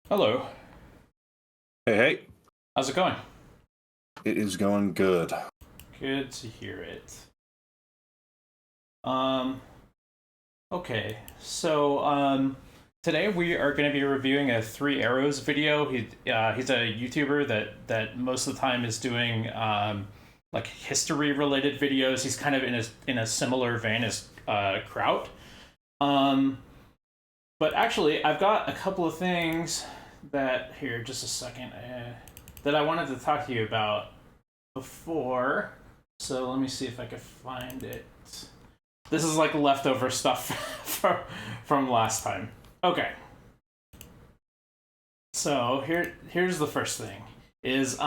Hello. Hey, hey, How's it going? it is going good. Good to hear it. Um, okay. Today we are going to be reviewing a Three Arrows video. He's a YouTuber that most of the time is doing like history related videos. He's kind of in a similar vein as Kraut. Um, but actually, I've got a couple of things that here just a second that I wanted to talk to you about before. So let me see if I can find it. This is like leftover stuff from last time. Okay. So here's the first thing is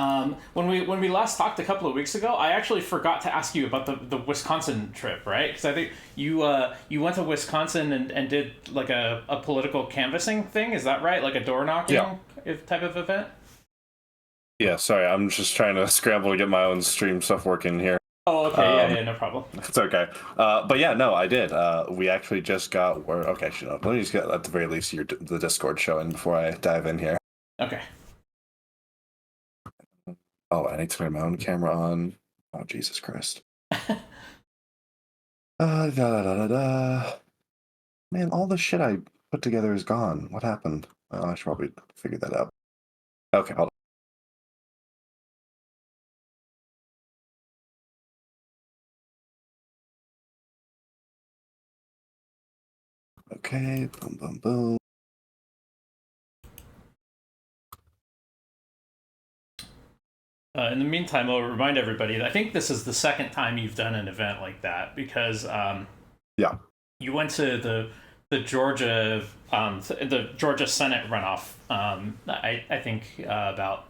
when we last talked a couple of weeks ago, I actually forgot to ask you about the Wisconsin trip, right? Because I think you went to Wisconsin and did like a political canvassing thing. Is that right? Like a door Yeah, knocking type of event? yeah, sorry, I'm just trying to scramble to get my own stream stuff working here. Oh, okay, yeah, Um, yeah, no problem. it's okay. But yeah, no, I did. We actually just got where, okay, actually, no, let me just get at the very least the Discord showing before I dive in here. Okay. Oh, I need to turn my own camera on. Oh, Jesus Christ. Da, da, da, da, da. Man, all the shit I put together is gone. What happened? I should probably figure that out. Okay, hold on. Okay, boom, boom, boom. In the meantime, I'll remind everybody that I think this is the second time you've done an event like that because Yeah. you went to the Georgia Senate runoff. I think about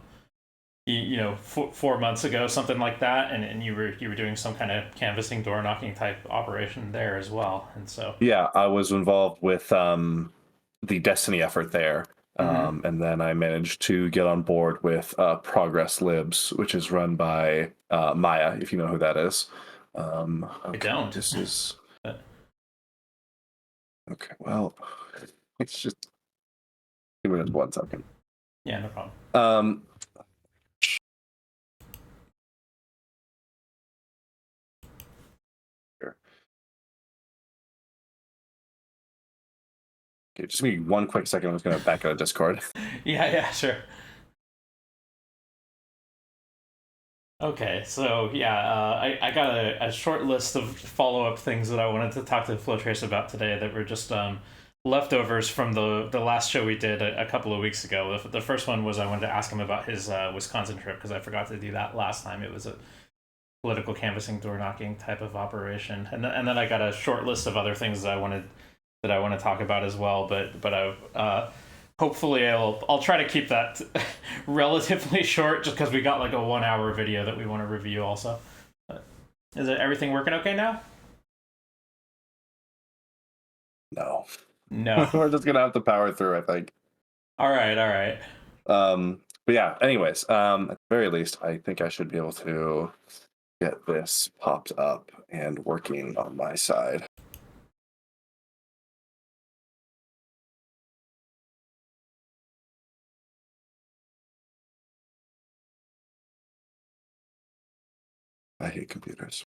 4 months ago, something like that, and you were doing some kind of canvassing, door knocking type operation there as well, and so. Yeah, I was involved with the Destiny effort there. Mhm. And then I managed to get on board with Progress Libs, which is run by Maya, if you know who that is. I Okay, don't. this is But okay. Well, it's just give me just 1 second. yeah, no problem. Um, here. Okay, just give me 1 quick second. I'm just gonna back out of Discord. Yeah, yeah, sure. Okay, so yeah, I got a short list of follow up things that I wanted to talk to Flowtrace about today that were just leftovers from the last show we did a couple of weeks ago. The first one was I wanted to ask him about his Wisconsin trip because I forgot to do that last time. It was a political canvassing, door knocking type of operation, and then I got a short list of other things that I want to talk about as well. But I hopefully I'll try to keep that relatively short, just because we got like a 1 hour video that we want to review also. But is it everything working okay now? No, No. we're just gonna have to power through, I think. All right, all right. But yeah. Anyways, at the very least, I think I should be able to get this popped up and working on my side. I hate computers.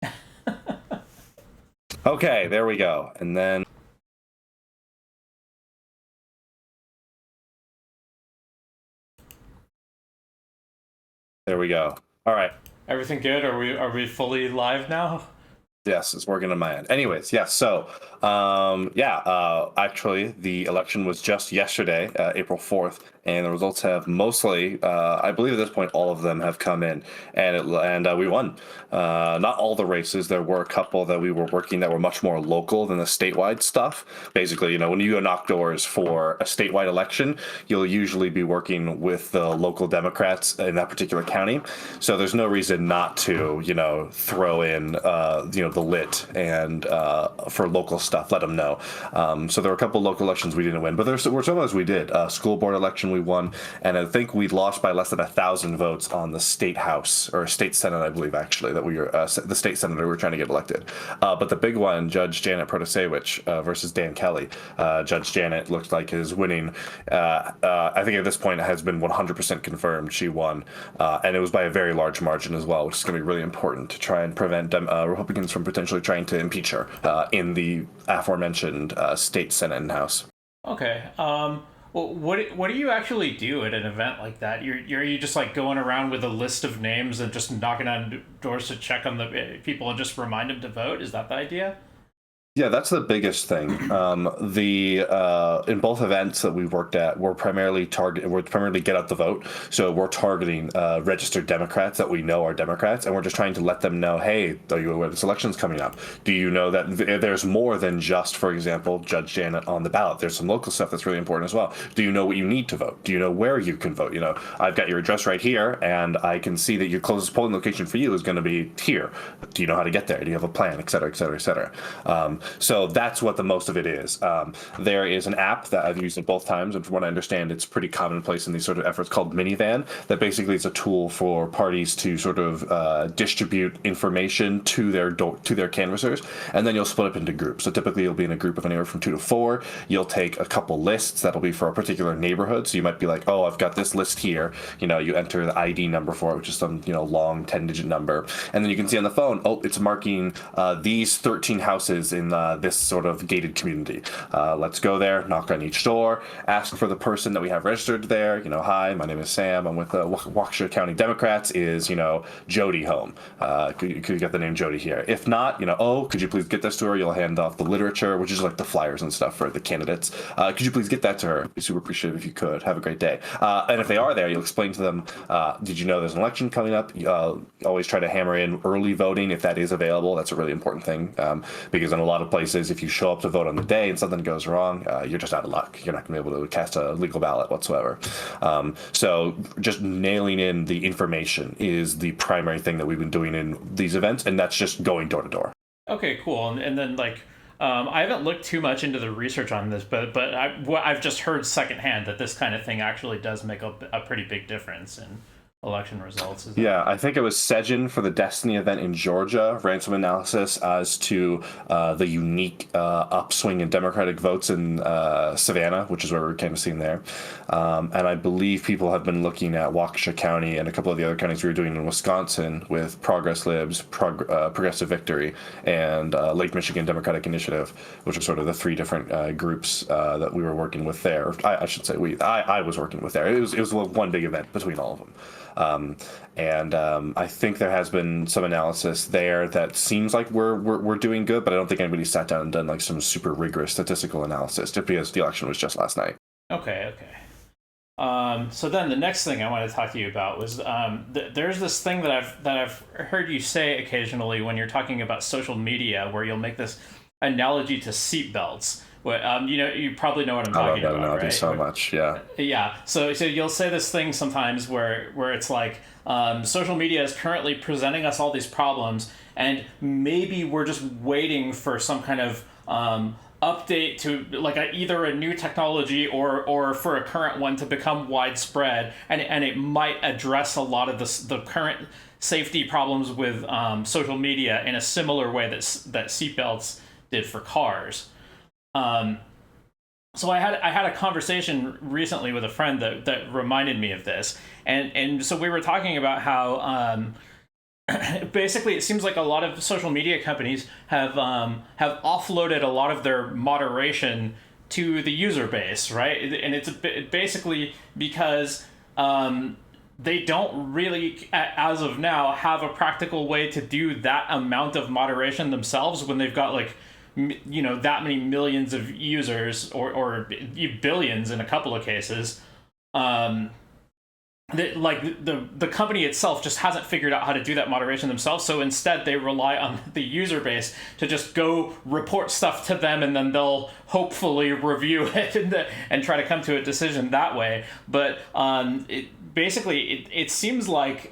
Okay, there we go. And then there we go. All right. Everything good? Are we fully live now? Yes, it's working on my end. Anyways, yes. So, actually, the election was just yesterday, April 4th, and the results have mostly, I believe at this point, all of them have come in, and we won. Not all the races. There were a couple that we were working that were much more local than the statewide stuff. Basically, when you go knock doors for a statewide election, you'll usually be working with the local Democrats in that particular county. So there's no reason not to, throw in, the lit and for local stuff, let them know. So there were a couple local elections we didn't win, but there were some of those we did. School board election we won, and I think we lost by less than 1,000 votes on the state house or state senate, I believe, actually, that we were the state senator we were trying to get elected. But the big one, Judge Janet Protasewicz versus Dan Kelly. Judge Janet looked like is winning. I think at this point it has been 100% confirmed she won, and it was by a very large margin as well, which is going to be really important to try and prevent Republicans from potentially trying to impeach her in the aforementioned state senate and house. Okay. Well, what do you actually do at an event like that? You just like going around with a list of names and just knocking on doors to check on the people and just remind them to vote? Is that the idea? Yeah, that's the biggest thing. In both events that we worked at, we're primarily get out the vote. So we're targeting registered Democrats that we know are Democrats, and we're just trying to let them know, hey, are you aware this election's coming up? Do you know that there's more than just, for example, Judge Janet on the ballot? There's some local stuff that's really important as well. Do you know what you need to vote? Do you know where you can vote? I've got your address right here, and I can see that your closest polling location for you is going to be here. Do you know how to get there? Do you have a plan, et cetera, et cetera, et cetera? So that's what the most of it is. There is an app that I've used it both times, and from what I understand, it's pretty commonplace in these sort of efforts, called Minivan, that basically is a tool for parties to sort of distribute information to their canvassers, and then you'll split up into groups. So typically you'll be in a group of anywhere from 2 to 4. You'll take a couple lists that'll be for a particular neighborhood. So you might be like, oh, I've got this list here. You enter the ID number for it, which is some long 10-digit number, and then you can see on the phone, oh, it's marking these 13 houses in this sort of gated community. Let's go there, knock on each door, ask for the person that we have registered there. Hi, my name is Sam. I'm with the Waukesha County Democrats. Is, Jody home? Could you get the name Jody here? If not, oh, could you please get this to her? You'll hand off the literature, which is like the flyers and stuff for the candidates. Could you please get that to her? I'd be super appreciative if you could. Have a great day. And if they are there, you'll explain to them, did you know there's an election coming up? Always try to hammer in early voting if that is available. That's a really important thing, because in a lot of places, if you show up to vote on the day and something goes wrong, you're just out of luck. You're not going to be able to cast a legal ballot whatsoever. So just nailing in the information is the primary thing that we've been doing in these events, and that's just going door to door. Okay, cool. And then I haven't looked too much into the research on this, but I've just heard secondhand that this kind of thing actually does make a pretty big difference in election results. Yeah, I think it was Sejin for the Destiny event in Georgia ran some analysis as to the unique upswing in Democratic votes in Savannah, which is where we're canvassing there. And I believe people have been looking at Waukesha County and a couple of the other counties we were doing in Wisconsin with Progress Libs, Progressive Victory, and Lake Michigan Democratic Initiative, which are sort of the 3 different groups that we were working with there. I should say I was working with there. It was one big event between all of them. I think there has been some analysis there that seems like we're doing good, but I don't think anybody sat down and done like some super rigorous statistical analysis, just because the election was just last night. Okay. So then the next thing I want to talk to you about was there's this thing that I've heard you say occasionally when you're talking about social media, where you'll make this analogy to seatbelts. You probably know what I'm talking about, right? Right? So much, yeah. Yeah. So you'll say this thing sometimes where it's like social media is currently presenting us all these problems, and maybe we're just waiting for some kind of update to like either a new technology or for a current one to become widespread, and it might address a lot of the current safety problems with social media in a similar way that seatbelts did for cars. So I had a conversation recently with a friend that reminded me of this, and so we were talking about how basically it seems like a lot of social media companies have offloaded a lot of their moderation to the user base, right? And it's basically because they don't really, as of now, have a practical way to do that amount of moderation themselves when they've got that many millions of users or billions in a couple of cases. The company itself just hasn't figured out how to do that moderation themselves, so instead they rely on the user base to just go report stuff to them, and then they'll hopefully review it and try to come to a decision that way. But it seems like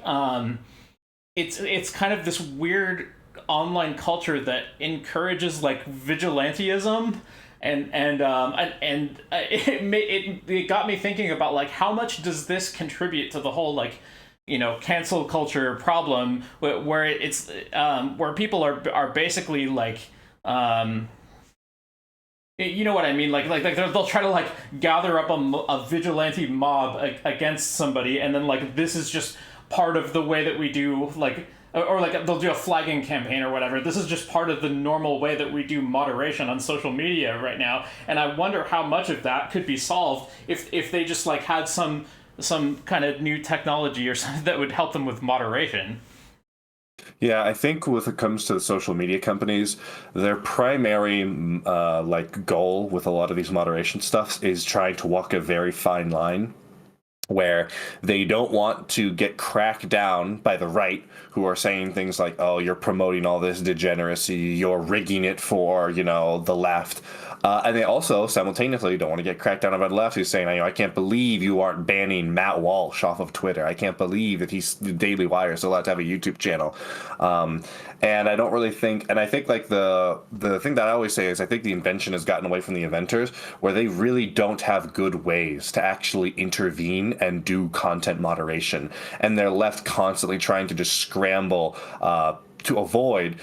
it's kind of this weird online culture that encourages like vigilantism, and it got me thinking about like how much does this contribute to the whole like cancel culture problem where it's where people are basically like you know what I mean? Like they'll try to like gather up a vigilante mob against somebody, and then like this is just part of the way that we do like, or like they'll do a flagging campaign or whatever. This is just part of the normal way that we do moderation on social media right now, and I wonder how much of that could be solved if they just like had some kind of new technology or something that would help them with moderation. Yeah, I think when it comes to the social media companies, their primary like goal with a lot of these moderation stuff is trying to walk a very fine line where they don't want to get cracked down by the right, who are saying things like, oh, you're promoting all this degeneracy, you're rigging it for, the left. And they also simultaneously don't want to get cracked down by the left, who's saying, I can't believe you aren't banning Matt Walsh off of Twitter. I can't believe that he's the Daily Wire is allowed to have a YouTube channel. And I don't really think, and I think like the thing that I always say is I think the invention has gotten away from the inventors, where they really don't have good ways to actually intervene and do content moderation. And they're left constantly trying to just scramble to avoid,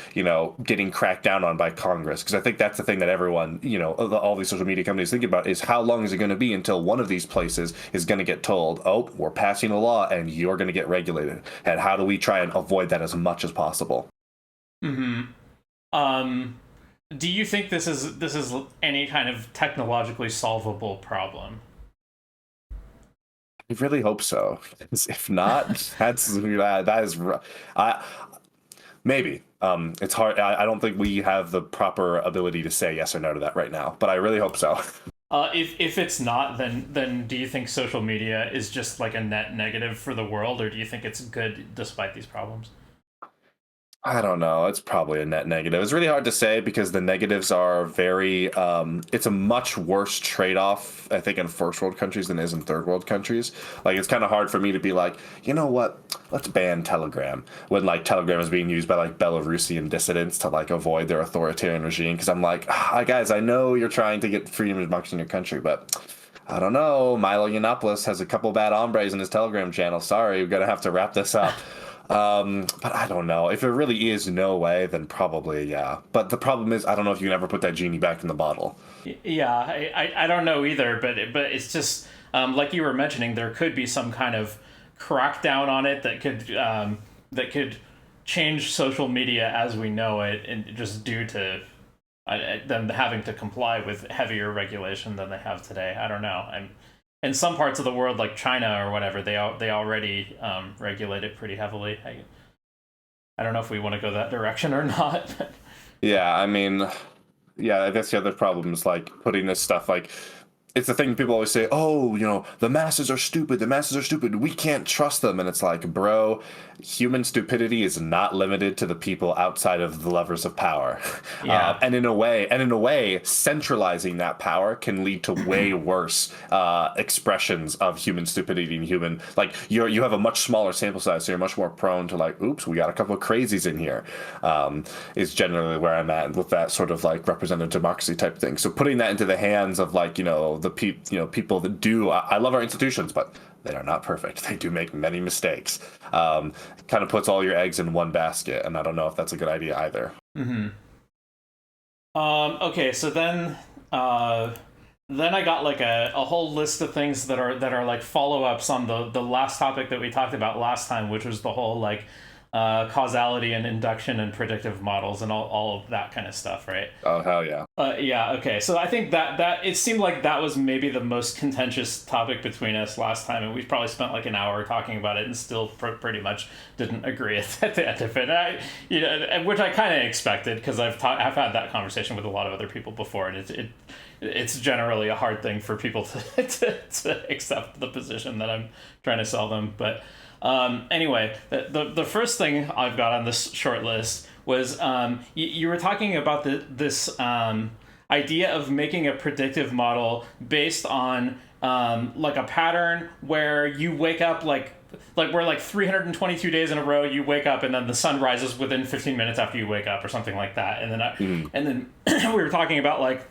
getting cracked down on by Congress. Because I think that's the thing that everyone, all these social media companies think about is how long is it going to be until one of these places is going to get told, oh, we're passing a law and you're going to get regulated. And how do we try and avoid that as much as possible? Do you think this is any kind of technologically solvable problem? I really hope so. If not, that is maybe. It's hard. I don't think we have the proper ability to say yes or no to that right now, but I really hope so. If it's not, then do you think social media is just like a net negative for the world, or do you think it's good despite these problems? I don't know. It's probably a net negative. It's really hard to say because the negatives are very, it's a much worse trade-off, I think, in first world countries than it is in third world countries. Like, it's kind of hard for me to be like, you know what, let's ban Telegram, when like Telegram is being used by like Belarusian dissidents to like avoid their authoritarian regime. Because I'm like, guys, I know you're trying to get freedom of democracy in your country, but I don't know. Milo Yiannopoulos has a couple bad hombres in his Telegram channel. Sorry, we're going to have to wrap this up. But I don't know. If there really is no way, then probably, yeah. But the problem is, I don't know if you can ever put that genie back in the bottle. Yeah, I don't know either, but it's just, like you were mentioning, there could be some kind of crackdown on it that could change social media as we know it, and just due to them having to comply with heavier regulation than they have today. I don't know. In some parts of the world, like China or whatever, they already regulate it pretty heavily. I don't know if we want to go that direction or not. Yeah, I mean, yeah, I guess the other problem is like putting this stuff like, it's the thing people always say, oh, the masses are stupid. The masses are stupid. We can't trust them. And it's like, bro, human stupidity is not limited to the people outside of the levers of power. Yeah. And in a way, centralizing that power can lead to way worse expressions of human stupidity and human, like you have a much smaller sample size, so you're much more prone to like, oops, we got a couple of crazies in here. Is generally where I'm at with that sort of like representative democracy type thing. So putting that into the hands of like, the people that do, I love our institutions, but they are not perfect. They do make many mistakes. Kind of puts all your eggs in one basket, and I don't know if that's a good idea either. Okay, so then I got like a whole list of things that are like follow-ups on the last topic that we talked about last time, which was the whole like causality and induction and predictive models and all of that kind of stuff, right? Oh, hell yeah. Yeah, okay. So I think that it seemed like that was maybe the most contentious topic between us last time, and we probably spent like an hour talking about it and still pretty much didn't agree at the end of it. Which I kind of expected, because I've had that conversation with a lot of other people before, and it's generally a hard thing for people to accept the position that I'm trying to sell them. But anyway, the first thing I've got on this short list was you were talking about this idea of making a predictive model based on like a pattern where you wake up like like we're like 322 days in a row you wake up and then the sun rises within 15 minutes after you wake up or something like that. And then we were talking about like,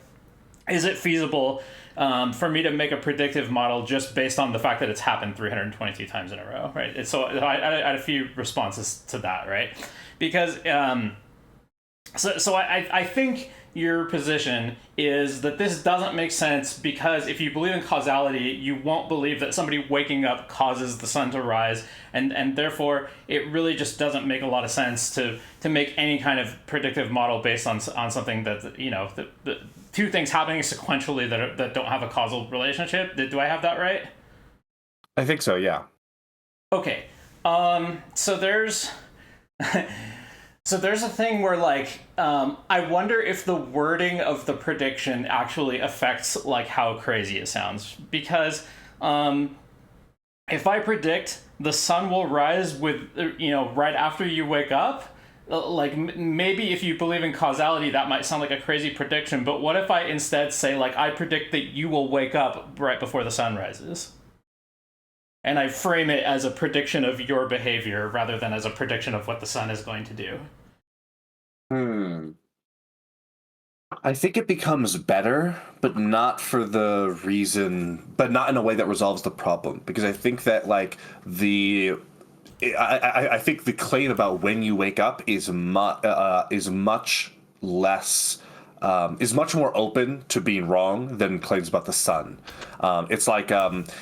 is it feasible for me to make a predictive model just based on the fact that it's happened 322 times in a row, right? So I had a few responses to that, right? Because I think your position is that this doesn't make sense because if you believe in causality, you won't believe that somebody waking up causes the sun to rise, and therefore it really just doesn't make a lot of sense to make any kind of predictive model based on something that, you know, the two things happening sequentially that don't have a causal relationship. Do I have that right? I think so, yeah. Okay. So there's So there's a thing where, like, I wonder if the wording of the prediction actually affects, like, how crazy it sounds. Because if I predict the sun will rise with, you know, right after you wake up, like, maybe if you believe in causality, that might sound like a crazy prediction. But what if I instead say, like, I predict that you will wake up right before the sun rises? And I frame it as a prediction of your behavior rather than as a prediction of what the sun is going to do. I think it becomes better, but not for the reason, but not in a way that resolves the problem. Because I think that, like, I think the claim about when you wake up is much less is much more open to being wrong than claims about the sun. It's like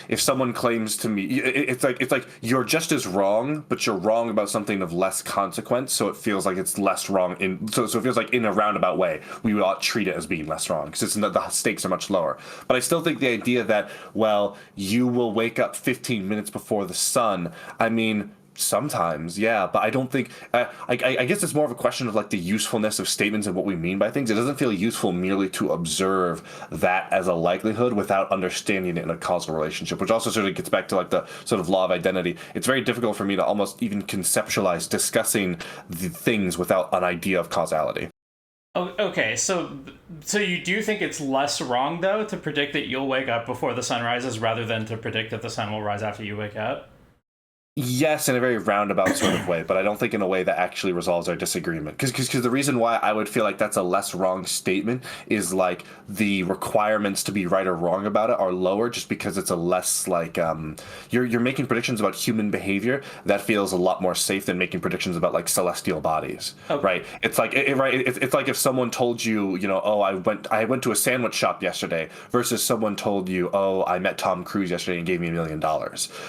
if someone claims to me, it's like you're just as wrong, but you're wrong about something of less consequence, so it feels like it's less wrong. So it feels like in a roundabout way we ought to treat it as being less wrong because the stakes are much lower. But I still think the idea that, well, you will wake up 15 minutes before the sun. I mean, sometimes, yeah, but I don't think. I guess it's more of a question of, like, the usefulness of statements and what we mean by things. It doesn't feel useful merely to observe that as a likelihood without understanding it in a causal relationship, which also sort of gets back to, like, the sort of law of identity. It's very difficult for me to almost even conceptualize discussing the things without an idea of causality. Oh, okay, so you do think it's less wrong though to predict that you'll wake up before the sun rises rather than to predict that the sun will rise after you wake up? Yes, in a very roundabout sort of way, but I don't think in a way that actually resolves our disagreement. Because the reason why I would feel like that's a less wrong statement is, like, the requirements to be right or wrong about it are lower, just because it's a less, like, you're making predictions about human behavior that feels a lot more safe than making predictions about, like, celestial bodies, Okay. right? It's like it's like if someone told you, you know, oh, I went to a sandwich shop yesterday, versus someone told you, oh, I met Tom Cruise yesterday and gave me $1 million.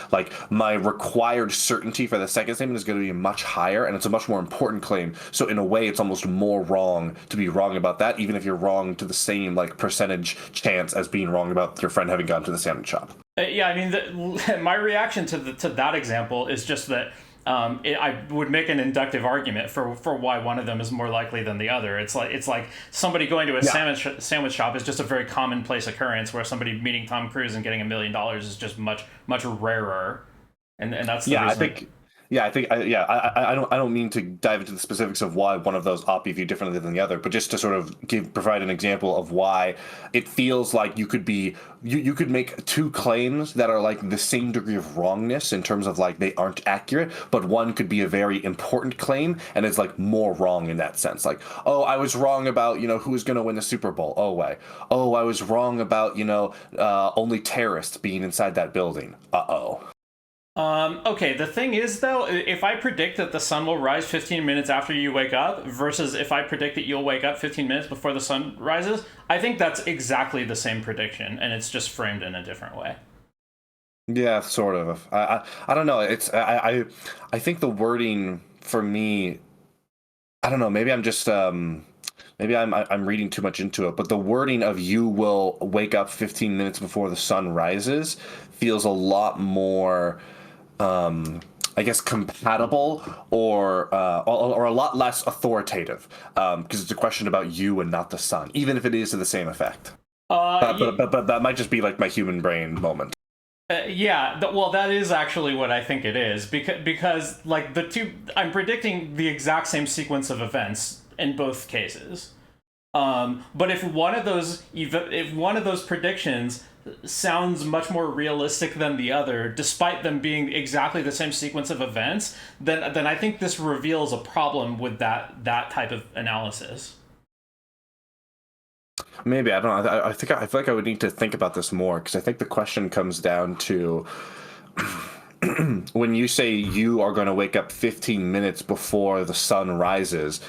Like, my required certainty for the second statement is going to be much higher, and it's a much more important claim. So in a way, it's almost more wrong to be wrong about that, even if you're wrong to the same, like, percentage chance as being wrong about your friend having gone to the sandwich shop. Yeah, I mean, my reaction to that example is just that I would make an inductive argument for why one of them is more likely than the other. It's like somebody going to a sandwich shop is just a very commonplace occurrence, where somebody meeting Tom Cruise and getting $1 million is just much rarer. And that's the reason. I don't mean to dive into the specifics of why one of those ought to be viewed differently than the other, but just to sort of provide an example of why it feels like you could make two claims that are, like, the same degree of wrongness in terms of, like, they aren't accurate, but one could be a very important claim and is, like, more wrong in that sense. Like, oh, I was wrong about, you know, who's going to win the Super Bowl. Oh, wait. Oh, I was wrong about, you know, only terrorists being inside that building. Uh-oh. Okay, the thing is, though, if I predict that the sun will rise 15 minutes after you wake up versus if I predict that you'll wake up 15 minutes before the sun rises, I think that's exactly the same prediction, and it's just framed in a different way. Yeah, sort of. I don't know. I think the wording for me, I don't know. Maybe I'm just maybe I'm reading too much into it. But the wording of "you will wake up 15 minutes before the sun rises" feels a lot more, I guess, compatible or a lot less authoritative, because it's a question about you and not the sun, even if it is to the same effect. But that might just be, like, my human brain moment. Yeah, well, that is actually what I think it is, because like the two, I'm predicting the exact same sequence of events in both cases. But if one of those predictions sounds much more realistic than the other, despite them being exactly the same sequence of events, then I think this reveals a problem with that type of analysis. Maybe I don't know. I feel like I would need to think about this more, because I think the question comes down to when you say you are going to wake up 15 minutes before the sun rises.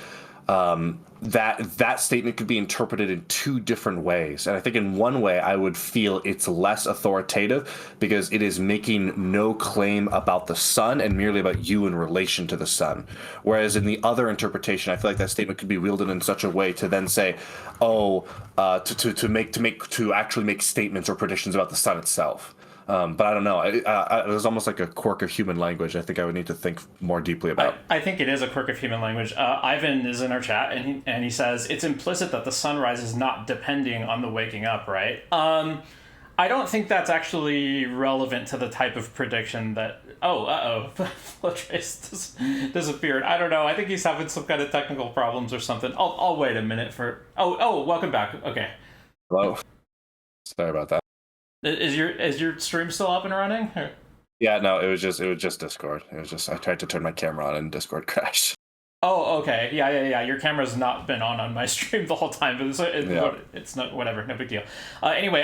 That statement could be interpreted in two different ways. And I think in one way I would feel it's less authoritative because it is making no claim about the sun and merely about you in relation to the sun. Whereas in the other interpretation, I feel like that statement could be wielded in such a way to then say, oh, to actually make statements or predictions about the sun itself. But I don't know. It's almost like a quirk of human language. I think I would need to think more deeply about. I think it is a quirk of human language. Ivan is in our chat, and he says it's implicit that the sunrise is not depending on the waking up, right? I don't think that's actually relevant to the type of prediction that. Flowtrace disappeared. I don't know. I think he's having some kind of technical problems or something. I'll wait a minute for. Welcome back. Okay. Hello. Sorry about that. Is your stream still up and running? Or? Yeah, no, it was just Discord. It was just I tried to turn my camera on and Discord crashed. Oh, okay. Yeah. Your camera's not been on my stream the whole time, but it's not whatever. No big deal. Anyway,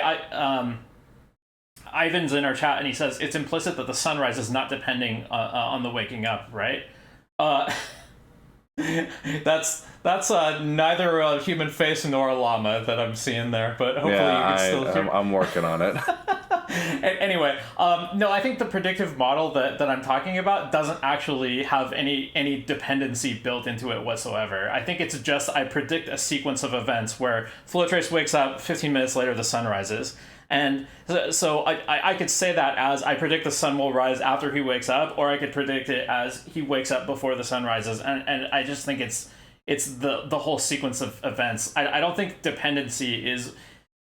Ivan's in our chat and he says it's implicit that the sunrise is not depending on the waking up, right? That's neither a human face nor a llama that I'm seeing there, but hopefully you can still hear. I'm working on it. Anyway, no, I think the predictive model that I'm talking about doesn't actually have any dependency built into it whatsoever. I think it's just I predict a sequence of events where Flowtrace wakes up, 15 minutes later the sun rises. And so I could say that as I predict the sun will rise after he wakes up, or I could predict it as he wakes up before the sun rises. And I just think it's the whole sequence of events. I don't think dependency is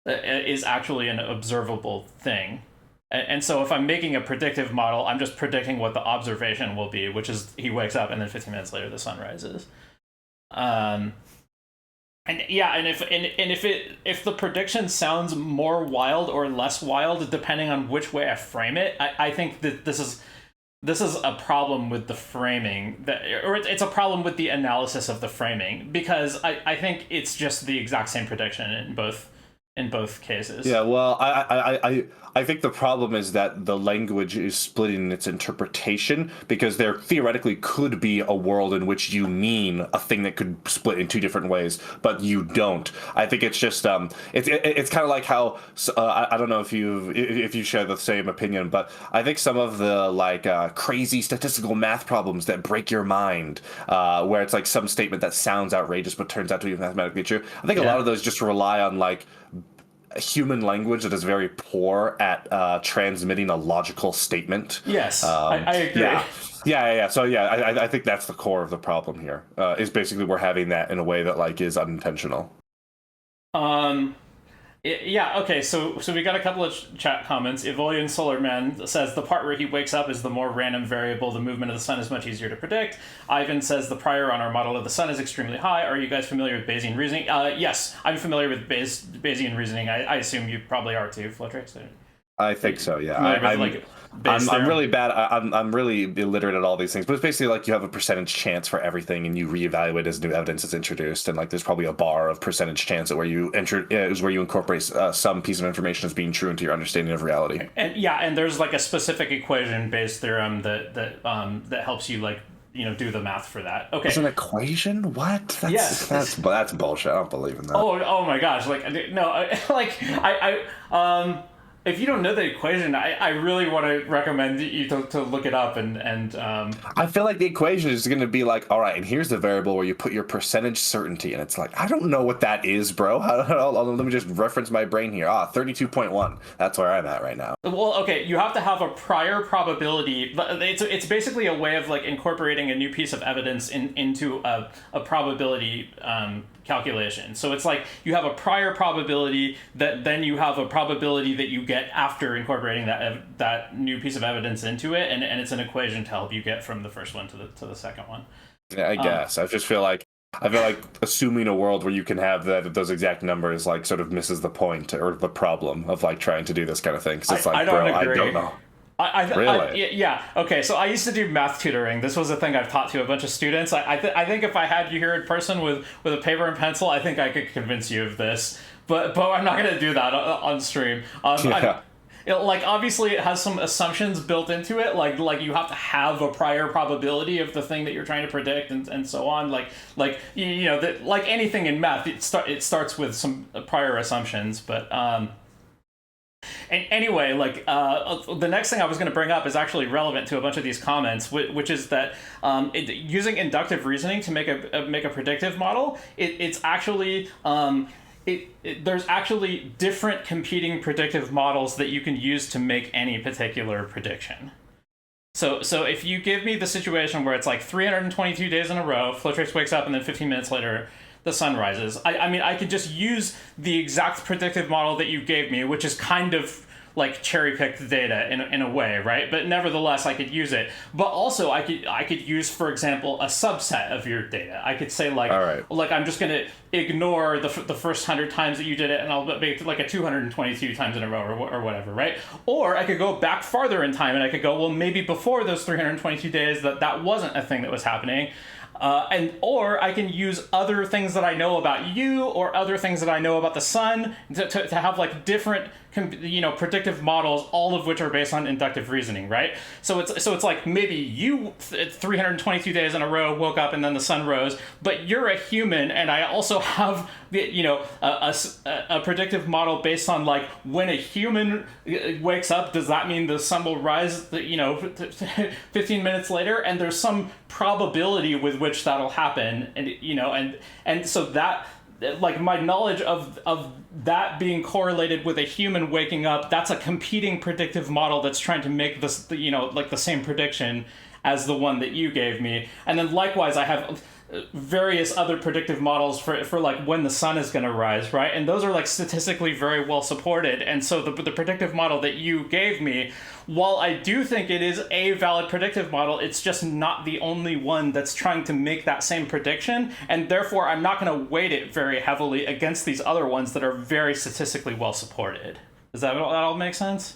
actually an observable thing. And so if I'm making a predictive model, I'm just predicting what the observation will be, which is he wakes up and then 15 minutes later the sun rises. And yeah, and if the prediction sounds more wild or less wild depending on which way I frame it, I think that this is a problem with the framing, or it's a problem with the analysis of the framing, because I think it's just the exact same prediction in both cases. Yeah, well, I think the problem is that the language is split in its interpretation, because there theoretically could be a world in which you mean a thing that could split in two different ways, but you don't. I think it's just it's kind of like how I don't know if you share the same opinion, but I think some of the crazy statistical math problems that break your mind, where it's like some statement that sounds outrageous but turns out to be mathematically true. I think a lot of those just rely on human language that is very poor at transmitting a logical statement. Yes, I agree. Yeah. So I think that's the core of the problem here. Is basically we're having that in a way that is unintentional. Yeah, okay, so we got a couple of chat comments. Evolution Solar Man says the part where he wakes up is the more random variable. The movement of the sun is much easier to predict. Ivan says the prior on our model of the sun is extremely high. Are you guys familiar with Bayesian reasoning? Yes, I'm familiar with Bayesian reasoning. I assume you probably are too, Flowtrace. I think so, yeah. I'm really bad. I'm really illiterate at all these things, but it's basically you have a percentage chance for everything, and you reevaluate as new evidence is introduced, and there's probably a bar of percentage chance where you incorporate some piece of information as being true into your understanding of reality. And there's a specific equation-based theorem that helps you do the math for that. Okay. There's an equation? What? That's bullshit. I don't believe in that. Oh my gosh! If you don't know the equation, I really want to recommend you to look it up and I feel like the equation is going to be all right, and here's the variable where you put your percentage certainty, and it's I don't know what that is, bro. Let me just reference my brain here. 32.1. That's where I'm at right now. Well, okay, you have to have a prior probability. It's basically a way of incorporating a new piece of evidence into a probability calculation. So it's you have a prior probability that then you have a probability that you get after incorporating that new piece of evidence into it, and it's an equation to help you get from the first one to the second one. Yeah, I guess. I just feel I feel like assuming a world where you can have those exact numbers like sort of misses the point or the problem of like trying to do this kind of thing. Because it's I like, don't bro, I don't agree. know. I Really? yeah. Okay, so I used to do math tutoring. This was a thing I've taught to a bunch of students. I think if I had you here in person with a paper and pencil, I think I could convince you of this. But I'm not gonna do that on stream. Yeah. Like obviously it has some assumptions built into it, like you have to have a prior probability of the thing that you're trying to predict, and so on. You know that, like anything in math, it starts with some prior assumptions. But and anyway, the next thing I was going to bring up is actually relevant to a bunch of these comments, which is that using inductive reasoning to make a predictive model, it's actually there's actually different competing predictive models that you can use to make any particular prediction. So if you give me the situation where it's like 322 days in a row, Flowtrace wakes up and then 15 minutes later the sun rises. I mean, I could just use the exact predictive model that you gave me, which is kind of like cherry picked data in a way, right? But nevertheless, I could use it. But also, I could use, for example, a subset of your data. I could say All right. like I'm just gonna ignore the first 100 times that you did it, and I'll make it like a 222 times in a row or whatever, right? Or I could go back farther in time and I could go, well, maybe before those 322 days that wasn't a thing that was happening. Or I can use other things that I know about you or other things that I know about the sun to have like different predictive models, all of which are based on inductive reasoning, right? So it's like maybe you 322 days in a row woke up and then the sun rose, but you're a human and I also have a predictive model based on like when a human wakes up, does that mean the sun will rise 15 minutes later, and there's some probability with which that'll happen, and so that, like, my knowledge of that being correlated with a human waking up, that's a competing predictive model that's trying to make this like the same prediction as the one that you gave me. And then likewise I have various other predictive models for like when the sun is going to rise, right? And those are like statistically very well supported. And so the predictive model that you gave me, while I do think it is a valid predictive model, it's just not the only one that's trying to make that same prediction. And therefore, I'm not going to weight it very heavily against these other ones that are very statistically well supported. Does that all make sense?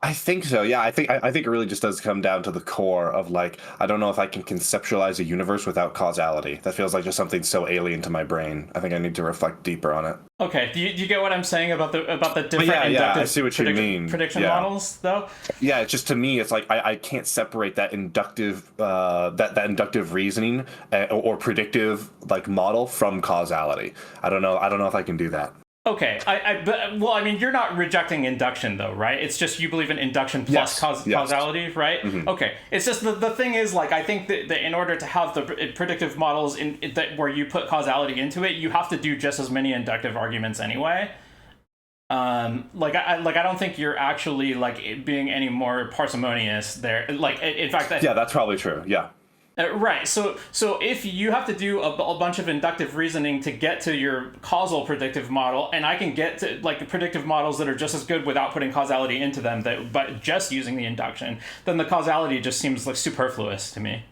I think so. Yeah, I think it really just does come down to the core of like, I don't know if I can conceptualize a universe without causality. That feels like just something so alien to my brain. I think I need to reflect deeper on it. Okay, do you get what I'm saying about the different Yeah, I inductive see what you mean. prediction Yeah. models, though? Yeah, it's just, to me, it's like I can't separate that inductive that inductive reasoning or predictive like model from causality. I don't know if I can do that. Okay, well, I mean, you're not rejecting induction, though, right? It's just you believe in induction plus Yes, yes. causality, right? Mm-hmm. Okay, it's just the thing is, like, I think that in order to have the predictive models that where you put causality into it, you have to do just as many inductive arguments anyway. I don't think you're actually like being any more parsimonious there. Like, in fact, Yeah, that's probably true. Yeah. Right. So if you have to do a bunch of inductive reasoning to get to your causal predictive model, and I can get to like predictive models that are just as good without putting causality into them, but just using the induction, then the causality just seems like superfluous to me.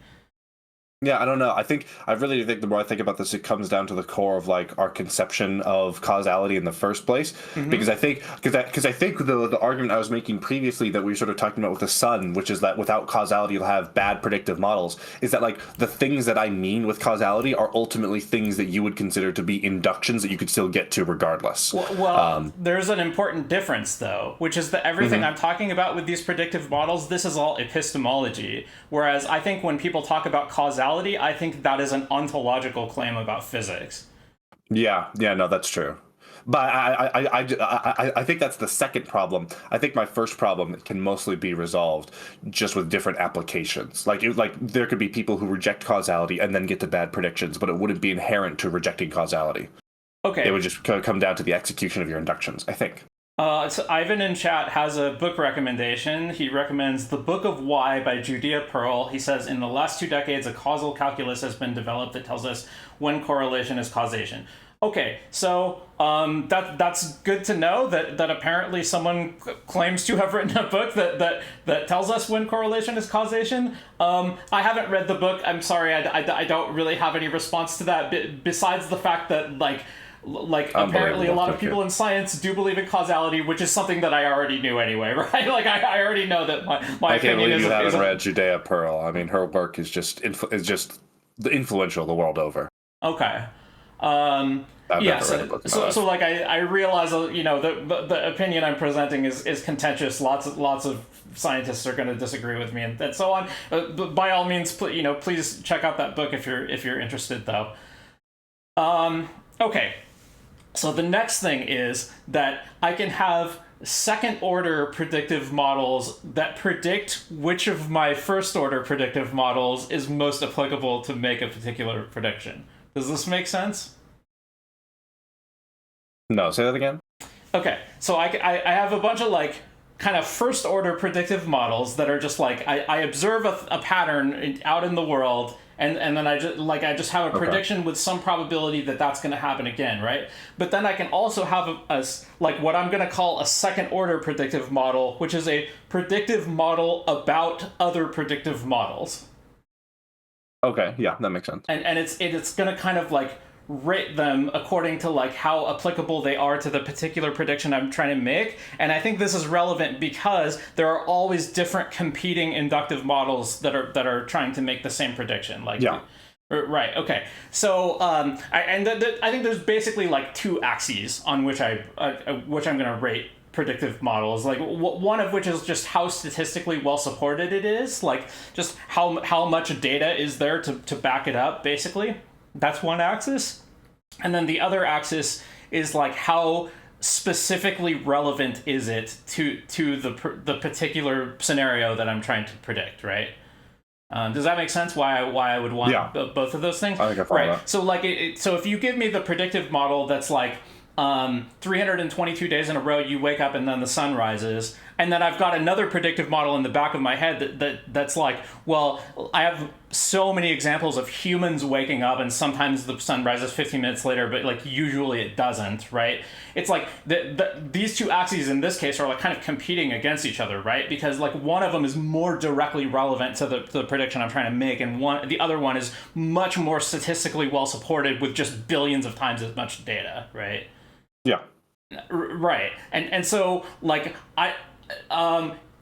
Yeah, I don't know. I really think the more I think about this, it comes down to the core of like our conception of causality in the first place. Mm-hmm. Because I think the argument I was making previously that we were sort of talking about with the sun, which is that without causality you'll have bad predictive models, is that like the things that I mean with causality are ultimately things that you would consider to be inductions that you could still get to regardless. Well, there's an important difference, though, which is that everything Mm-hmm. I'm talking about with these predictive models, this is all epistemology. Whereas I think when people talk about causality, I think that is an ontological claim about physics. Yeah, no, that's true. But I think that's the second problem. I think my first problem can mostly be resolved just with different applications. Like there could be people who reject causality and then get to bad predictions, but it wouldn't be inherent to rejecting causality. Okay. It would just come down to the execution of your inductions, I think. So Ivan in chat has a book recommendation. He recommends The Book of Why by Judea Pearl. He says, in the last 2 decades, a causal calculus has been developed that tells us when correlation is causation. Okay, so that's good to know that apparently someone claims to have written a book that tells us when correlation is causation. I haven't read the book. I'm sorry, I don't really have any response to that. Besides the fact that apparently a lot of people in science do believe in causality, which is something that I already knew anyway, right? Like I already know that my I can't opinion believe you haven't is read Judea Pearl. I mean, her work is just influential the world over. okay. I've Yeah, never read a book in my life. so like I realize the opinion I'm presenting is contentious. Lots of scientists are going to disagree with me and so on. But by all means, please check out that book if you're interested, though. Okay, so the next thing is that I can have second order predictive models that predict which of my first order predictive models is most applicable to make a particular prediction. Does this make sense? No, say that again. Okay, so I have a bunch of kind of first order predictive models that are just I observe a pattern out in the world, and then I just have a prediction with some probability that that's going to happen again, right? But then I can also have what I'm going to call a second order predictive model, which is a predictive model about other predictive models. Okay, yeah, that makes sense. And it's going to kind of rate them according to how applicable they are to the particular prediction I'm trying to make. And I think this is relevant because there are always different competing inductive models that are trying to make the same prediction. Yeah. Right. Okay. So I think there's basically two axes on which I'm going to rate predictive models, one of which is just how statistically well supported it is, just how much data is there to back it up, basically. That's one axis. And then the other axis is how specifically relevant is it to the particular scenario that I'm trying to predict, right? Does that make sense? Why I would want both of those things? I think I follow that. So so if you give me the predictive model that's 322 days in a row, you wake up and then the sun rises. And then I've got another predictive model in the back of my head that's well, I have so many examples of humans waking up and sometimes the sun rises 15 minutes later, but usually it doesn't, right? It's these two axes in this case are kind of competing against each other, right? Because one of them is more directly relevant to the prediction I'm trying to make, and the other one is much more statistically well supported with just billions of times as much data, right? Yeah. Right. And so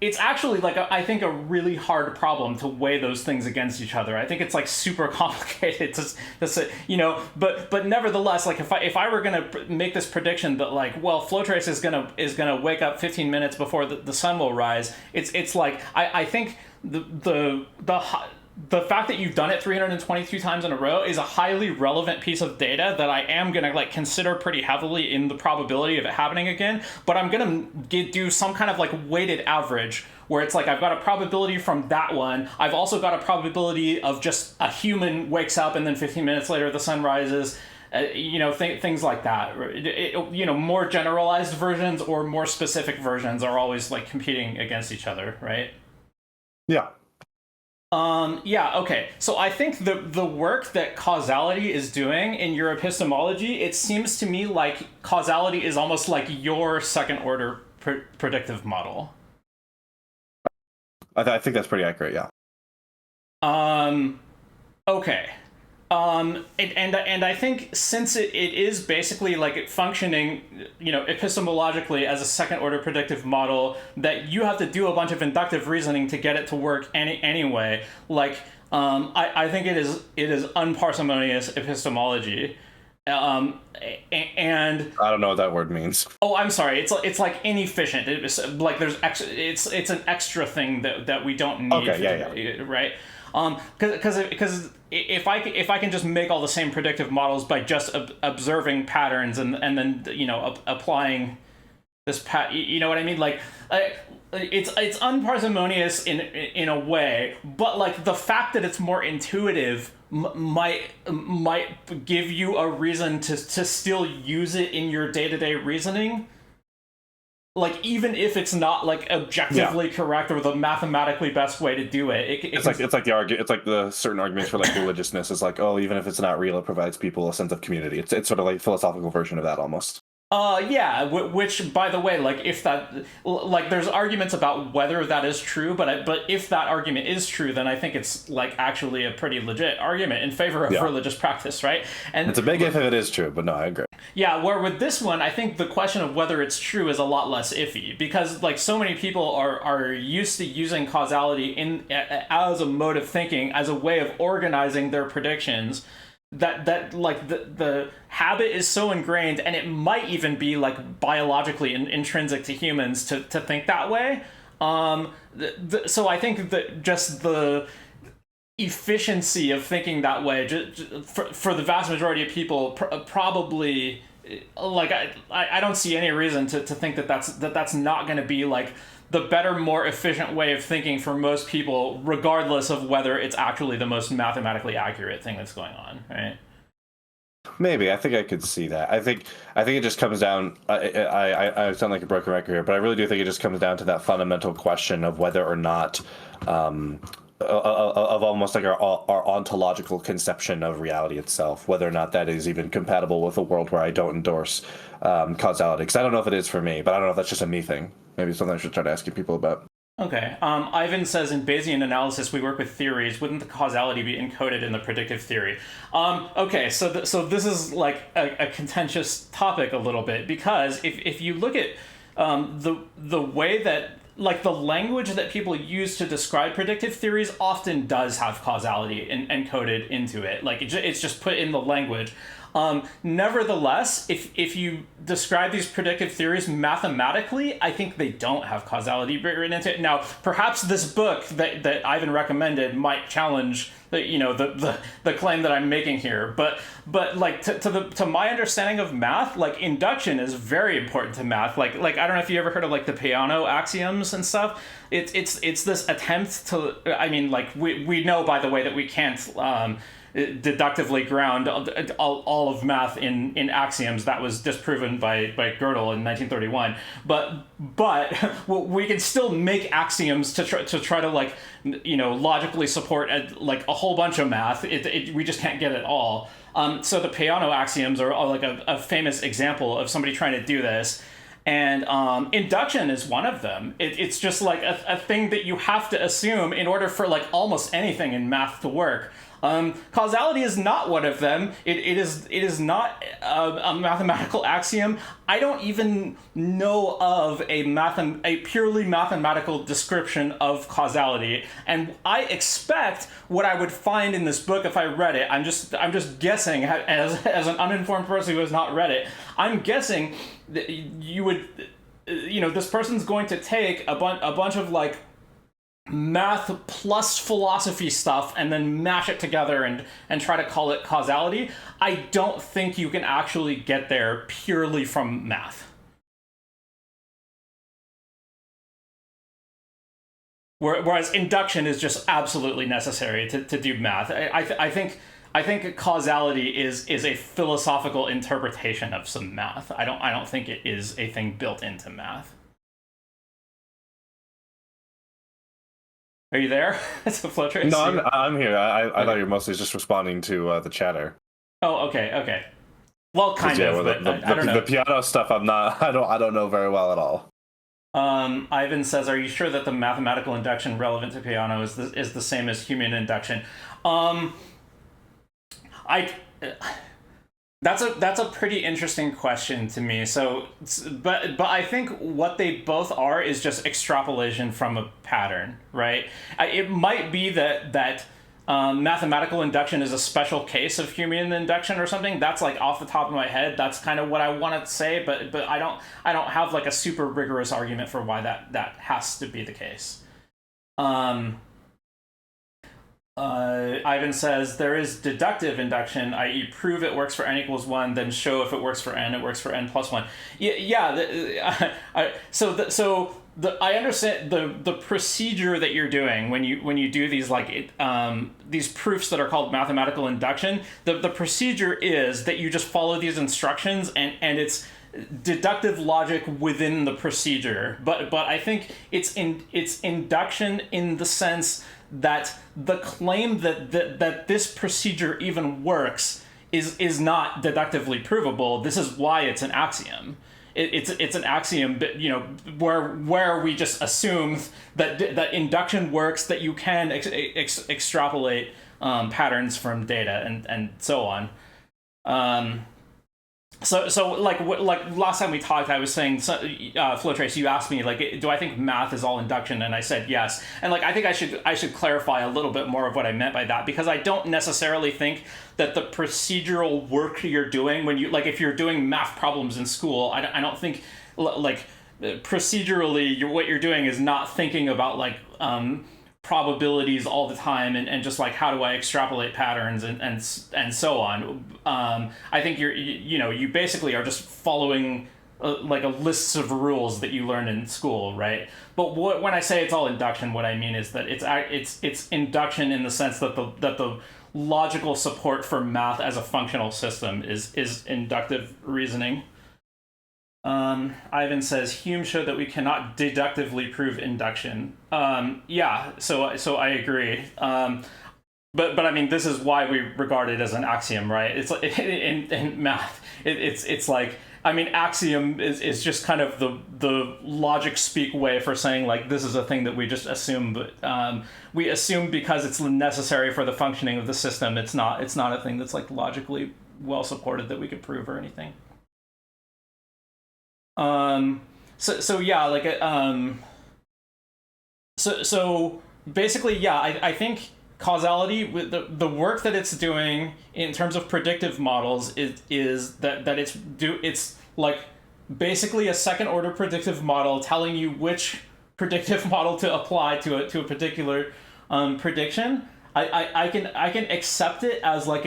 it's actually I think a really hard problem to weigh those things against each other. I think it's super complicated to say, but nevertheless, if I were going to make this prediction that Flowtrace is going to wake up 15 minutes before the sun will rise, it's I think the fact that you've done it 322 times in a row is a highly relevant piece of data that I am going to consider pretty heavily in the probability of it happening again. But I'm going to do some kind of weighted average where it's I've got a probability from that one. I've also got a probability of just a human wakes up and then 15 minutes later the sun rises. Things like that. More generalized versions or more specific versions are always competing against each other, right? Yeah. Okay. So I think the work that causality is doing in your epistemology, it seems to me like causality is almost like your second order predictive model. I think that's pretty accurate, yeah. Okay. And I think since it is basically functioning, epistemologically as a second order predictive model, that you have to do a bunch of inductive reasoning to get it to work anyway. I think it is unparsimonious epistemology. And I don't know what that word means. Oh, I'm sorry. It's inefficient. It's it's an extra thing that we don't need. Okay, yeah. Right. Because if I can just make all the same predictive models by just observing patterns and then applying this you know what I mean? It's unparsimonious in a way, but the fact that it's more intuitive might give you a reason to still use it in your day-to-day reasoning. like even if it's not like objectively correct or the mathematically best way to do it, it's like the certain arguments for like religiousness is like, oh, even if it's not real, it provides people a sense of community. It's sort of like a philosophical version of that almost. Yeah, which, by the way, like if that, like, there's arguments about whether that is true, but if that argument is true, then I think it's like actually a pretty legit argument in favor of religious practice, right? And it's a big if it is true, but no, I agree. Yeah, where with this one, I think the question of whether it's true is a lot less iffy, because like so many people are used to using causality as a mode of thinking, as a way of organizing their predictions, that like the habit is so ingrained, and it might even be like biologically intrinsic to humans to think that way. So I think that just the efficiency of thinking that way, for the vast majority of people, probably, like I don't see any reason to think that's not going to be like the better, more efficient way of thinking for most people, regardless of whether it's actually the most mathematically accurate thing that's going on, right? Maybe. I think I could see that. I think it just comes down. I sound like a broken record here, but I really do think it just comes down to that fundamental question of whether or not, of almost like our ontological conception of reality itself, whether or not that is even compatible with a world where I don't endorse causality. Because I don't know if it is for me, but I don't know if that's just a me thing. Maybe it's something I should start asking people about. Okay. Ivan says, in Bayesian analysis, we work with theories. Wouldn't the causality be encoded in the predictive theory? Okay, so this is like a contentious topic a little bit, because if you look at the way that, like, the language that people use to describe predictive theories often does have causality encoded into it. Like, it's just put in the language. Nevertheless, if you describe these predictive theories mathematically, I think they don't have causality written into it. Now, perhaps this book that Ivan recommended might challenge the claim that I'm making here, but like to my understanding of math, like, induction is very important to math. Like I don't know if you ever heard of like the Peano axioms and stuff. It's this attempt to, I mean, like, we know, by the way, that we can't deductively ground all of math in axioms. That was disproven by Gödel in 1931. But we can still make axioms to try to like, logically support like a whole bunch of math. We just can't get it all. So the Peano axioms are like a famous example of somebody trying to do this. And induction is one of them. It's just like a thing that you have to assume in order for like almost anything in math to work. Causality is not one of them. It is not a mathematical axiom. I don't even know of a purely mathematical description of causality, and I expect what I would find in this book if I read it. I'm just guessing, as an uninformed person who has not read it. I'm guessing that you would, this person's going to take a bunch of like math plus philosophy stuff and then mash it together and try to call it causality. I don't think you can actually get there purely from math. Whereas induction is just absolutely necessary to do math. I think causality is a philosophical interpretation of some math. I don't think it is a thing built into math. Are you there? It's a Flowtrace. No, I'm here. I thought you were mostly just responding to the chatter. Oh, okay. Well, kind of. But I don't know. The Peano stuff, I'm not. I don't know very well at all. Ivan says, "Are you sure that the mathematical induction relevant to Peano is the same as human induction?" That's a pretty interesting question to me. So, but I think what they both are is just extrapolation from a pattern, right? It might be that mathematical induction is a special case of human induction or something. That's like off the top of my head. That's kind of what I want to say, but I don't have like a super rigorous argument for why that has to be the case. Ivan says, there is deductive induction, i.e. prove it works for n equals 1, then show if it works for n, it works for n plus 1. I understand the procedure that you're doing when you do these these proofs that are called mathematical induction. The procedure is that you just follow these instructions, and deductive logic within the procedure, but I think it's induction in the sense that the claim that this procedure even works is not deductively provable. This is why it's an axiom. It's an axiom, where we just assume that induction works, that you can extrapolate patterns from data and so on. So like last time we talked, I was saying, Flowtrace, you asked me, like, do I think math is all induction? And I said yes. And like, I think I should clarify a little bit more of what I meant by that, because I don't necessarily think that the procedural work you're doing when you, like, if you're doing math problems in school, I don't think, like, procedurally what you're doing is not thinking about, like, probabilities all the time and just like, how do I extrapolate patterns and so on. I think you basically are just following like a list of rules that you learn in school, right? But when I say it's all induction, what I mean is that it's induction in the sense that the logical support for math as a functional system is inductive reasoning. Ivan says Hume showed that we cannot deductively prove induction. Yeah, so I agree. But I mean, this is why we regard it as an axiom, right? It's like in math, it's like, I mean, axiom is just kind of the logic speak way for saying, like, this is a thing that we just assume, but we assume because it's necessary for the functioning of the system. It's not a thing that's like logically well supported that we could prove or anything. So yeah, like, so basically, yeah, I think causality, with the work that it's doing in terms of predictive models is that it's like basically a second order predictive model telling you which predictive model to apply to a particular prediction. I can accept it as like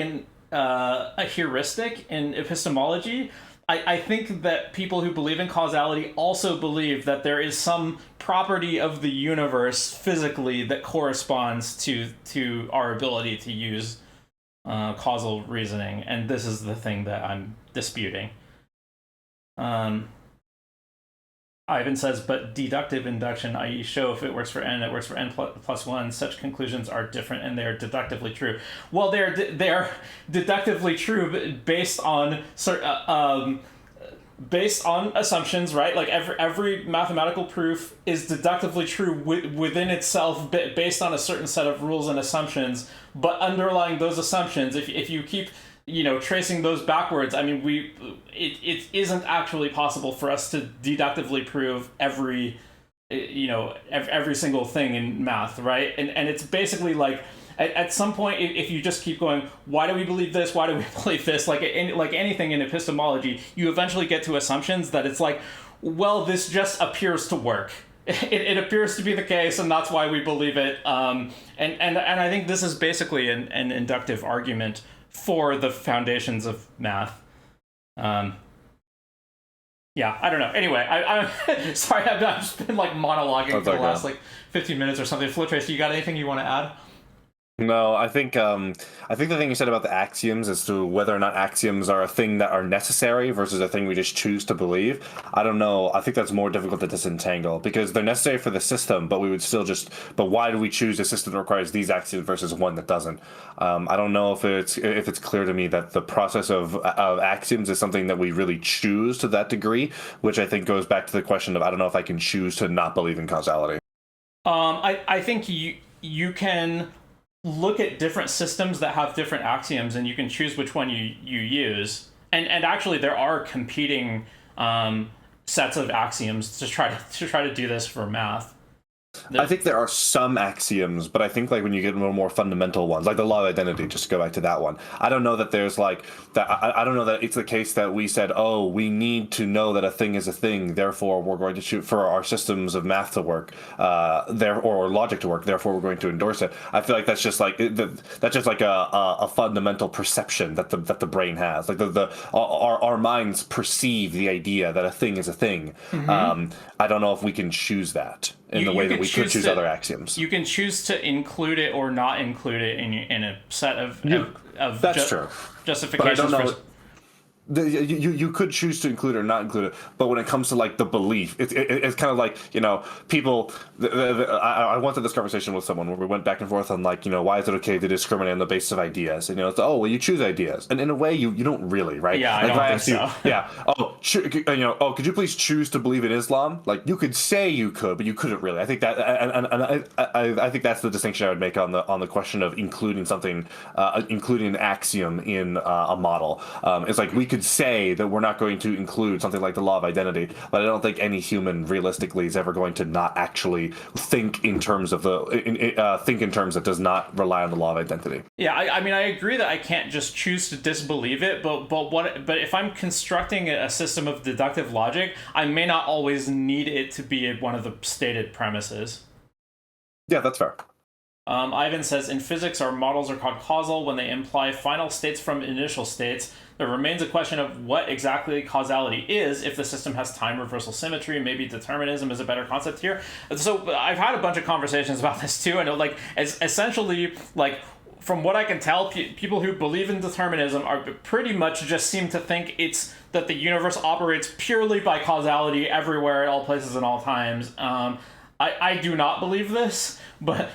a heuristic in epistemology. I think that people who believe in causality also believe that there is some property of the universe physically that corresponds to our ability to use causal reasoning, and this is the thing that I'm disputing. Ivan says, but deductive induction, i.e. show if it works for n, it works for n plus 1, such conclusions are different and they are deductively true. Well, they're deductively true based on assumptions, right? Like every mathematical proof is deductively true within itself based on a certain set of rules and assumptions, but underlying those assumptions, if you keep tracing those backwards, I mean, it isn't actually possible for us to deductively prove every single thing in math, right? And it's basically like, at some point, if you just keep going, why do we believe this? Why do we believe this? Like anything in epistemology, you eventually get to assumptions that it's like, well, this just appears to work. It appears to be the case, and that's why we believe it. And I think this is basically an inductive argument for the foundations of math. Yeah, I don't know. Anyway, I'm sorry, I've just been like monologuing for the last like 15 minutes or something. Flowtrace, you got anything you want to add? No, I think the thing you said about the axioms as to whether or not axioms are a thing that are necessary versus a thing we just choose to believe, I don't know. I think that's more difficult to disentangle because they're necessary for the system, but we would still but why do we choose a system that requires these axioms versus one that doesn't? I don't know if it's clear to me that the process of axioms is something that we really choose to that degree, which I think goes back to the question of, I don't know if I can choose to not believe in causality. I think you can look at different systems that have different axioms and you can choose which one you use. And actually there are competing sets of axioms to try to do this for math. I think there are some axioms, but I think like when you get more fundamental ones, like the law of identity, just to go back to that one, I don't know that there's like that. I don't know that it's the case that we said, oh, we need to know that a thing is a thing, therefore we're going to shoot for our systems of math to work, or logic to work, therefore we're going to endorse it. I feel like that's just like a fundamental perception that the brain has. Like our minds perceive the idea that a thing is a thing. Mm-hmm. I don't know if we can choose that in the way that we could choose other axioms. You can choose to include it or not include it in a set of that's true. Justifications. But I don't know. you could choose to include it or not include it, but when it comes to like the belief, it's kind of like, people. I went through this conversation with someone where we went back and forth on, like, why is it okay to discriminate on the basis of ideas? And it's, oh well, you choose ideas, and in a way you don't really, right? Yeah, I Like if don't I think asked you, so. yeah, oh oh, could you please choose to believe in Islam? Like, you could say you could, but you couldn't really. I think that, I think that's the distinction I would make on the question of including something, including an axiom in a model. It's like we could say that we're not going to include something like the law of identity, but I don't think any human realistically is ever going to not actually think in terms of think in terms that does not rely on the law of identity. Yeah, I mean, I agree that I can't just choose to disbelieve it, but if I'm constructing a system of deductive logic, I may not always need it to be one of the stated premises. Yeah, that's fair. Ivan says, in physics, our models are called causal when they imply final states from initial states. There remains a question of what exactly causality is if the system has time reversal symmetry. Maybe determinism is a better concept here. So I've had a bunch of conversations about this too, and like, essentially, like, from what I can tell, people who believe in determinism are pretty much just seem to think it's that the universe operates purely by causality everywhere, at all places, and all times. I do not believe this, but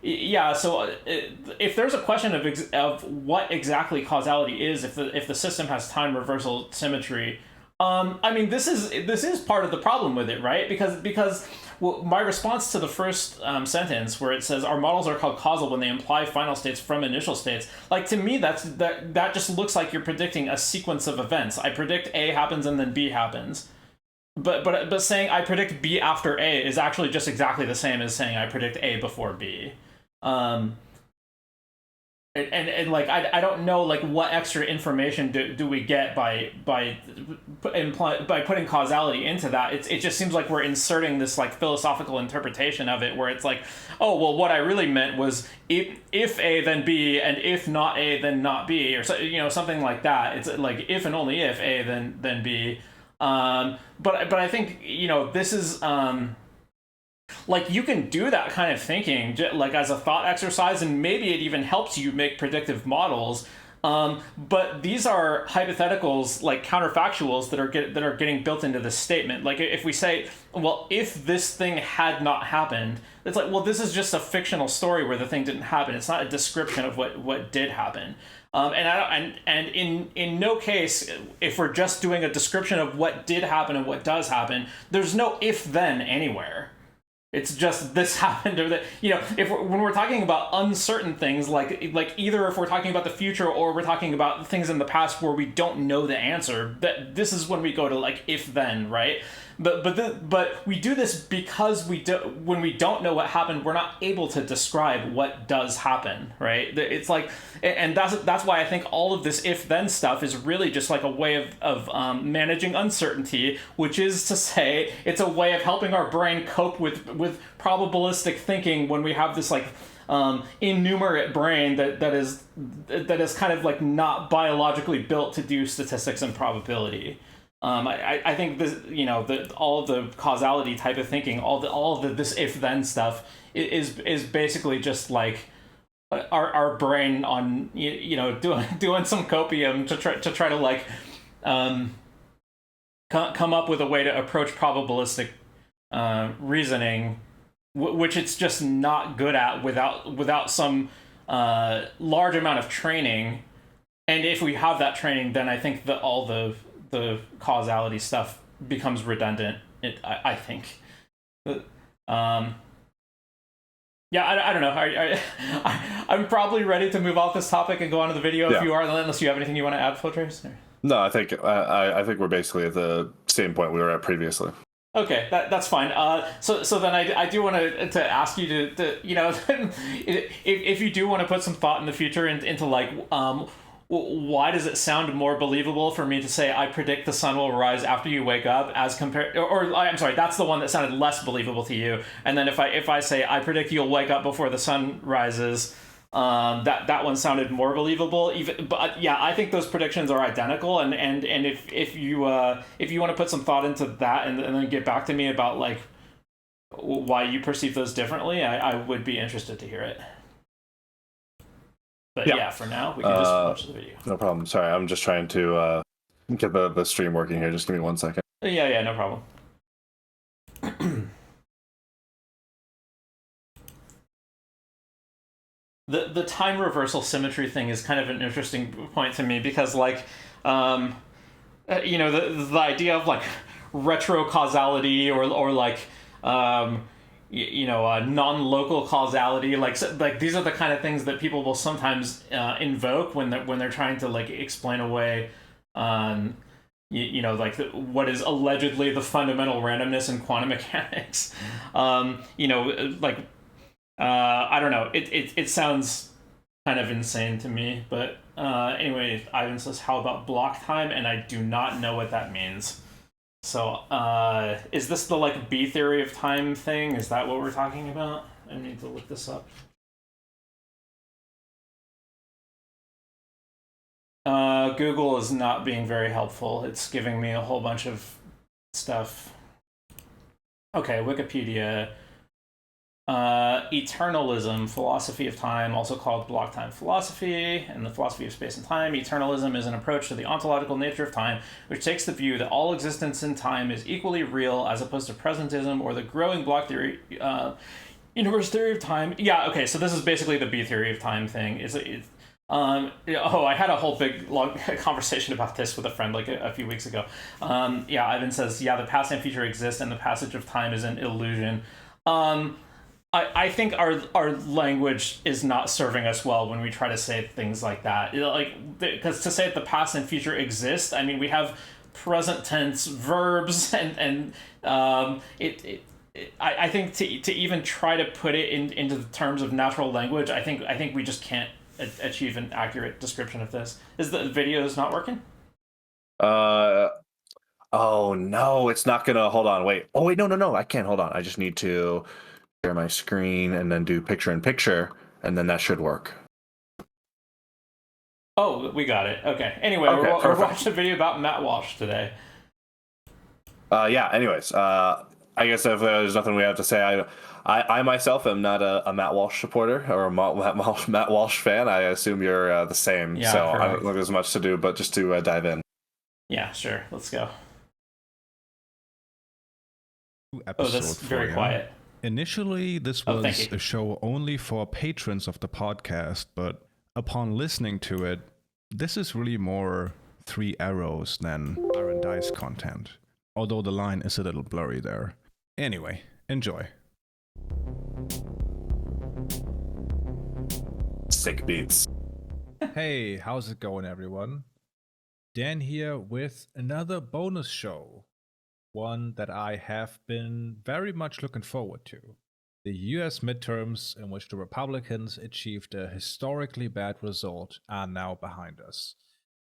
yeah. So if there's a question of what exactly causality is, if the system has time reversal symmetry, I mean, this is part of the problem with it, right? Because well, my response to the first sentence where it says our models are called causal when they imply final states from initial states, like, to me that just looks like you're predicting a sequence of events. I predict A happens and then B happens. But saying I predict B after A is actually just exactly the same as saying I predict A before B. And like, I don't know, like, what extra information do we get by putting causality into that. It just seems like we're inserting this, like, philosophical interpretation of it where it's like, oh well, what I really meant was if A then B, and if not A then not B, or so, something like that. It's like if and only if A then B. But I think, this is, like, you can do that kind of thinking, like, as a thought exercise, and maybe it even helps you make predictive models. But these are hypotheticals, like counterfactuals, that are getting built into this statement. Like, if we say, well, if this thing had not happened, it's like, well, this is just a fictional story where the thing didn't happen. It's not a description of what did happen. And in no case, if we're just doing a description of what did happen and what does happen, there's no if then anywhere. It's just this happened, or that, when we're talking about uncertain things, like either if we're talking about the future or we're talking about things in the past where we don't know the answer, that this is when we go to, like, if then, right? But we do this because when we don't know what happened, we're not able to describe what does happen, right? It's like, and that's why I think all of this if then stuff is really just like a way of managing uncertainty, which is to say, it's a way of helping our brain cope with probabilistic thinking when we have this, like, innumerate brain that is kind of, like, not biologically built to do statistics and probability. I think this, all of the causality type of thinking, all of this if then stuff is basically just like our brain on doing some copium to try to like come up with a way to approach probabilistic reasoning, which it's just not good at without some large amount of training. And if we have that training, then I think that all the causality stuff becomes redundant. I think. Yeah, I don't know. I'm probably ready to move off this topic and go on to the video. Yeah. If you are, unless you have anything you want to add, Flowtrace. No, I think we're basically at the same point we were at previously. Okay, that's fine. So then I do want to ask you to if you do want to put some thought in the future into like why does it sound more believable for me to say I predict the sun will rise after you wake up as compared, or I'm sorry, that's the one that sounded less believable to you. And then if I say I predict you'll wake up before the sun rises, that one sounded more believable. But yeah, I think those predictions are identical. And if you want to put some thought into that and then get back to me about like why you perceive those differently, I would be interested to hear it. But Yeah. yeah, for now, we can just watch the video. No problem. Sorry, I'm just trying to get the stream working here. Just give me 1 second. Yeah, no problem. The time reversal symmetry thing is kind of an interesting point to me because, like, the idea of like retro causality or like non-local causality, like these are the kind of things that people will sometimes invoke when they're trying to like explain away like what is allegedly the fundamental randomness in quantum mechanics. I don't know, it sounds kind of insane to me, but anyway, Ivan says, how about block time? And I do not know what that means. So is this the like B theory of time thing? Is that what we're talking about? I need to look this up. Google is not being very helpful. It's giving me a whole bunch of stuff. Okay, Wikipedia. Eternalism, philosophy of time, also called block time philosophy, and the philosophy of space and time. Eternalism is an approach to the ontological nature of time, which takes the view that all existence in time is equally real, as opposed to presentism or the growing block theory, universe theory of time. Yeah, okay, so this is basically the B theory of time thing. I had a whole big long conversation about this with a friend like a few weeks ago. Ivan says, yeah, the past and future exist, and the passage of time is an illusion. I think our language is not serving us well when we try to say things like that. Because to say that the past and future exist, I mean, we have present tense verbs, and I think to even try to put it into the terms of natural language, I think we just can't achieve an accurate description of this. Is the video not working? Oh no, it's not gonna. Hold on, wait. Oh wait, no, I can't. Hold on. I just need to share my screen and then do picture in picture, and then that should work. Oh, we got it. Okay. Anyway, Okay, we're watching a video about Matt Walsh today. Anyways, I guess if there's nothing we have to say, I myself am not a Matt Walsh supporter or a Matt Walsh fan. I assume you're the same. Yeah, so correct. I don't think there's much to do, but just to dive in. Yeah, sure. Let's go. Oh, that's very quiet. Initially, this was a show only for patrons of the podcast, but upon listening to it, this is really more Three Arrows than Iron Dice content, although the line is a little blurry there. Anyway, enjoy. Sick beats. Hey, how's it going, everyone? Dan here with another bonus show. One that I have been very much looking forward to. The US midterms, in which the Republicans achieved a historically bad result, are now behind us.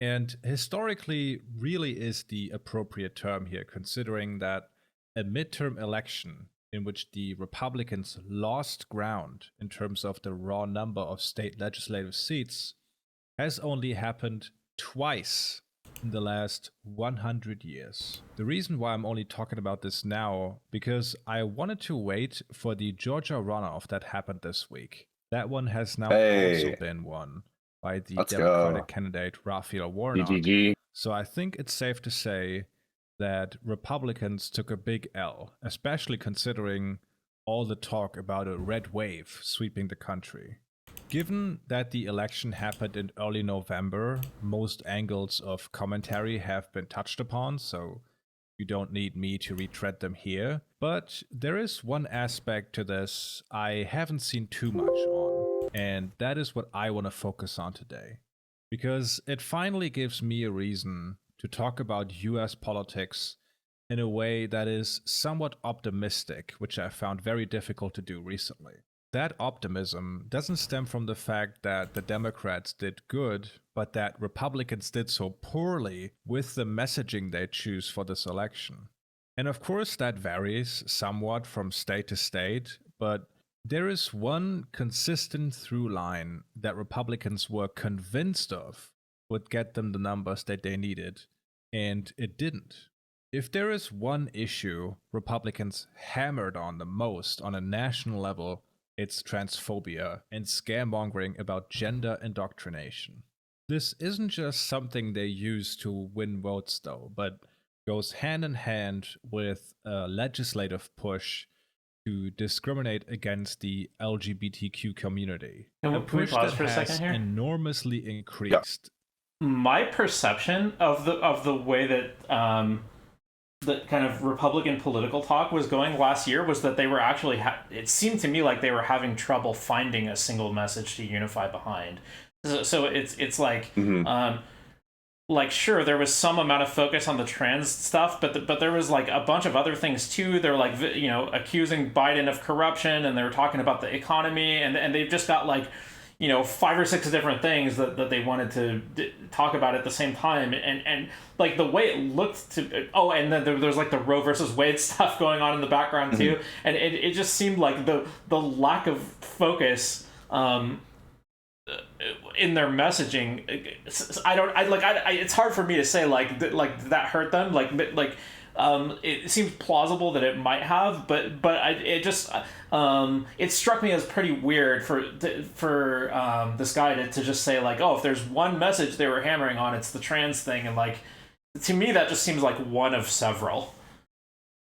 And historically really is the appropriate term here, considering that a midterm election in which the Republicans lost ground in terms of the raw number of state legislative seats has only happened twice in the last 100 years. The reason why I'm only talking about this now, because I wanted to wait for the Georgia runoff that happened this week. That one has now also been won by the Democratic candidate Raphael Warnock. GGG. So I think it's safe to say that Republicans took a big L, especially considering all the talk about a red wave sweeping the country. Given that the election happened in early November, most angles of commentary have been touched upon, so you don't need me to retread them here. But there is one aspect to this I haven't seen too much on, and that is what I want to focus on today. Because it finally gives me a reason to talk about US politics in a way that is somewhat optimistic, which I found very difficult to do recently. That optimism doesn't stem from the fact that the Democrats did good, but that Republicans did so poorly with the messaging they choose for this election. And of course, that varies somewhat from state to state, but there is one consistent through line that Republicans were convinced of would get them the numbers that they needed, and it didn't. If there is one issue Republicans hammered on the most on a national level it's transphobia and scaremongering about gender indoctrination. This isn't just something they use to win votes, though, but goes hand in hand with a legislative push to discriminate against the LGBTQ community. A Can we push pause that for a second has here? enormously increased. My perception of the way that that kind of Republican political talk was going last year was that they were actually it seemed to me like they were having trouble finding a single message to unify behind. So it's like sure there was some amount of focus on the trans stuff, but there was like a bunch of other things too. They're like accusing Biden of corruption, and they were talking about the economy, and they've just got like 5 or 6 different things that they wanted to talk about at the same time, and like the way it looked to and then there's like the Roe versus Wade stuff going on in the background too, and it just seemed like the lack of focus in their messaging. It's hard for me to say like that hurt them, it seems plausible that it might have, but it struck me as pretty weird for this guy to just say like, oh, if there's one message they were hammering on, it's the trans thing, and like to me that just seems like one of several.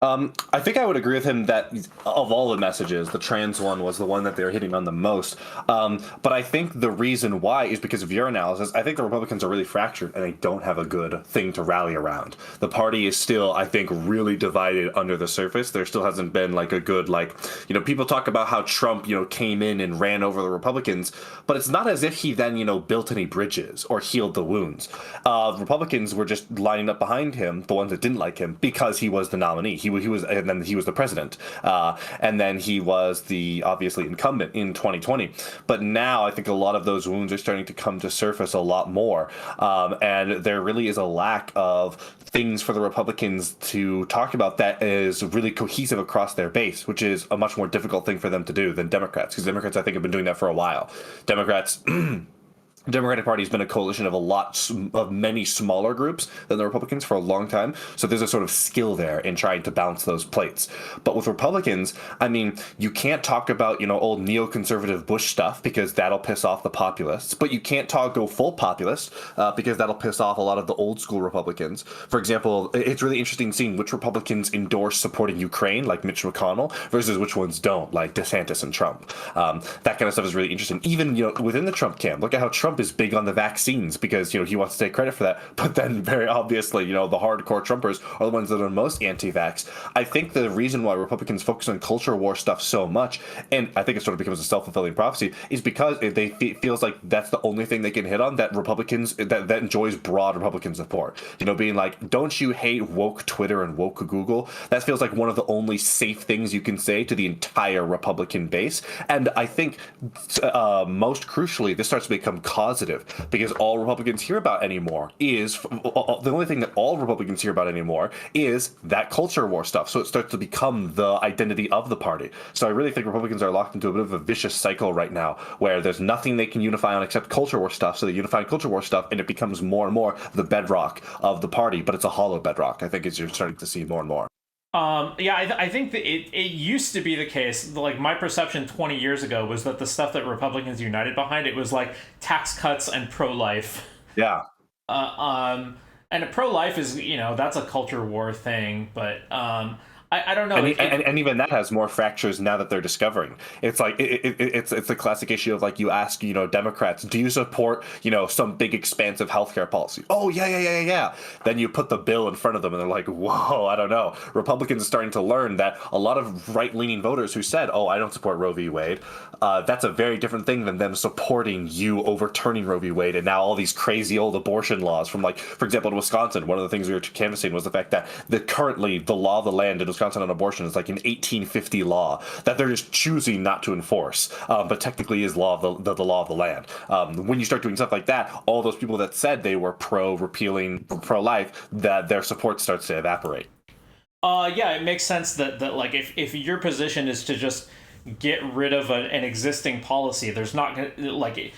I think I would agree with him that of all the messages, the trans one was the one that they were hitting on the most. But I think the reason why is because of your analysis. I think the Republicans are really fractured and they don't have a good thing to rally around. The party is still, I think, really divided under the surface. There still hasn't been like a good, people talk about how Trump, came in and ran over the Republicans, but it's not as if he then, built any bridges or healed the wounds. Republicans were just lining up behind him, the ones that didn't like him, because he was the nominee. He was, and then he was the president, and then he was the obviously incumbent in 2020. But now I think a lot of those wounds are starting to come to surface a lot more, and there really is a lack of things for the Republicans to talk about that is really cohesive across their base, which is a much more difficult thing for them to do than Democrats, because Democrats I think have been doing that for a while. The Democratic Party has been a coalition of many smaller groups than the Republicans for a long time. So there's a sort of skill there in trying to balance those plates. But with Republicans, I mean, you can't talk about, old neoconservative Bush stuff because that'll piss off the populists. But you can't go full populist because that'll piss off a lot of the old school Republicans. For example, it's really interesting seeing which Republicans endorse supporting Ukraine, like Mitch McConnell, versus which ones don't, like DeSantis and Trump. That kind of stuff is really interesting. Even, within the Trump camp, look at how Trump is big on the vaccines because he wants to take credit for that, but then very obviously the hardcore Trumpers are the ones that are most anti-vax. I think the reason why Republicans focus on culture war stuff so much, and I think it sort of becomes a self-fulfilling prophecy, is because it feels like that's the only thing they can hit on that Republicans that enjoys broad Republican support. Being like, don't you hate woke Twitter and woke Google? That feels like one of the only safe things you can say to the entire Republican base. And I think most crucially, this starts to become causative because all Republicans hear about anymore is the only thing that all Republicans hear about anymore is that culture war stuff. So it starts to become the identity of the party. So I really think Republicans are locked into a bit of a vicious cycle right now where there's nothing they can unify on except culture war stuff. So they unify on culture war stuff and it becomes more and more the bedrock of the party, but it's a hollow bedrock, I think, as you're starting to see more and more. I think that it used to be the case, like my perception 20 years ago was that the stuff that Republicans united behind, it was like tax cuts and pro-life. Yeah. And pro-life is, that's a culture war thing, but I don't know. And even that has more fractures now that they're discovering. It's like it's the classic issue of like you ask Democrats, do you support some big expansive healthcare policy? Oh yeah. Then you put the bill in front of them and they're like, whoa, I don't know. Republicans are starting to learn that a lot of right-leaning voters who said, oh, I don't support Roe v. Wade, that's a very different thing than them supporting you overturning Roe v. Wade and now all these crazy old abortion laws from, like, for example, in Wisconsin. One of the things we were canvassing was the fact that currently the law of the land in Wisconsin on abortion is like an 1850 law that they're just choosing not to enforce, but technically is law of the law of the land. When you start doing stuff like that, all those people that said they were pro-repealing, pro-life, that their support starts to evaporate. Yeah, it makes sense that like if your position is to just get rid of an existing policy. There's not gonna, like,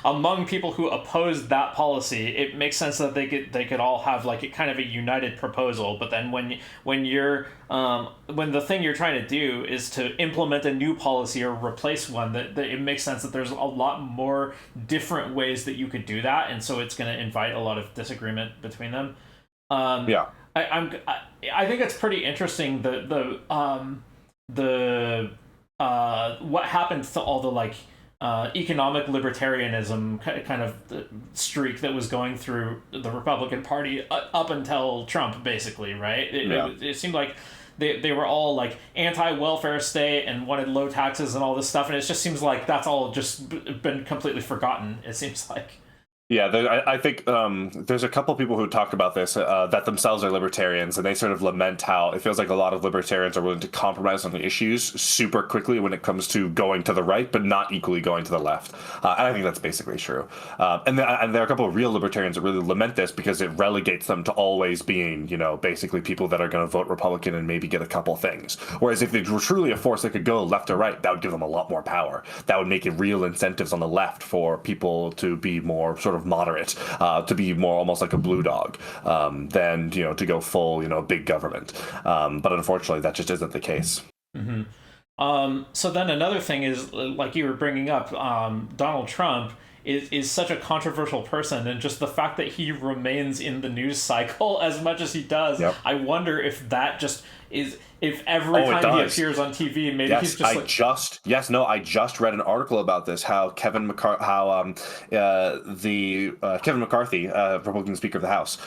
among people who oppose that policy, it makes sense that they could all have like a kind of a united proposal. But then when you're when the thing you're trying to do is to implement a new policy or replace one, that it makes sense that there's a lot more different ways that you could do that, and so it's going to invite a lot of disagreement between them. Yeah. I think it's pretty interesting the what happened to all the like economic libertarianism kind of streak that was going through the Republican Party up until Trump, basically, right? It seemed like they were all like anti-welfare state and wanted low taxes and all this stuff, and it just seems like that's all just been completely forgotten, it seems like. Yeah, I think there's a couple people who talk about this that themselves are libertarians, and they sort of lament how it feels like a lot of libertarians are willing to compromise on the issues super quickly when it comes to going to the right, but not equally going to the left. And I think that's basically true. And there are a couple of real libertarians that really lament this because it relegates them to always being, basically people that are going to vote Republican and maybe get a couple things. Whereas if they were truly a force that could go left or right, that would give them a lot more power. That would make it real incentives on the left for people to be more sort of moderate, to be more almost like a blue dog, than to go full big government. But unfortunately, that just isn't the case. Mm-hmm. So then another thing is, like you were bringing up, Donald Trump is such a controversial person, and just the fact that he remains in the news cycle as much as he does. Yep. I wonder if that just is, if every time he appears on TV, maybe he's just I just read an article about this, how Kevin McCarthy, Republican Speaker of the House,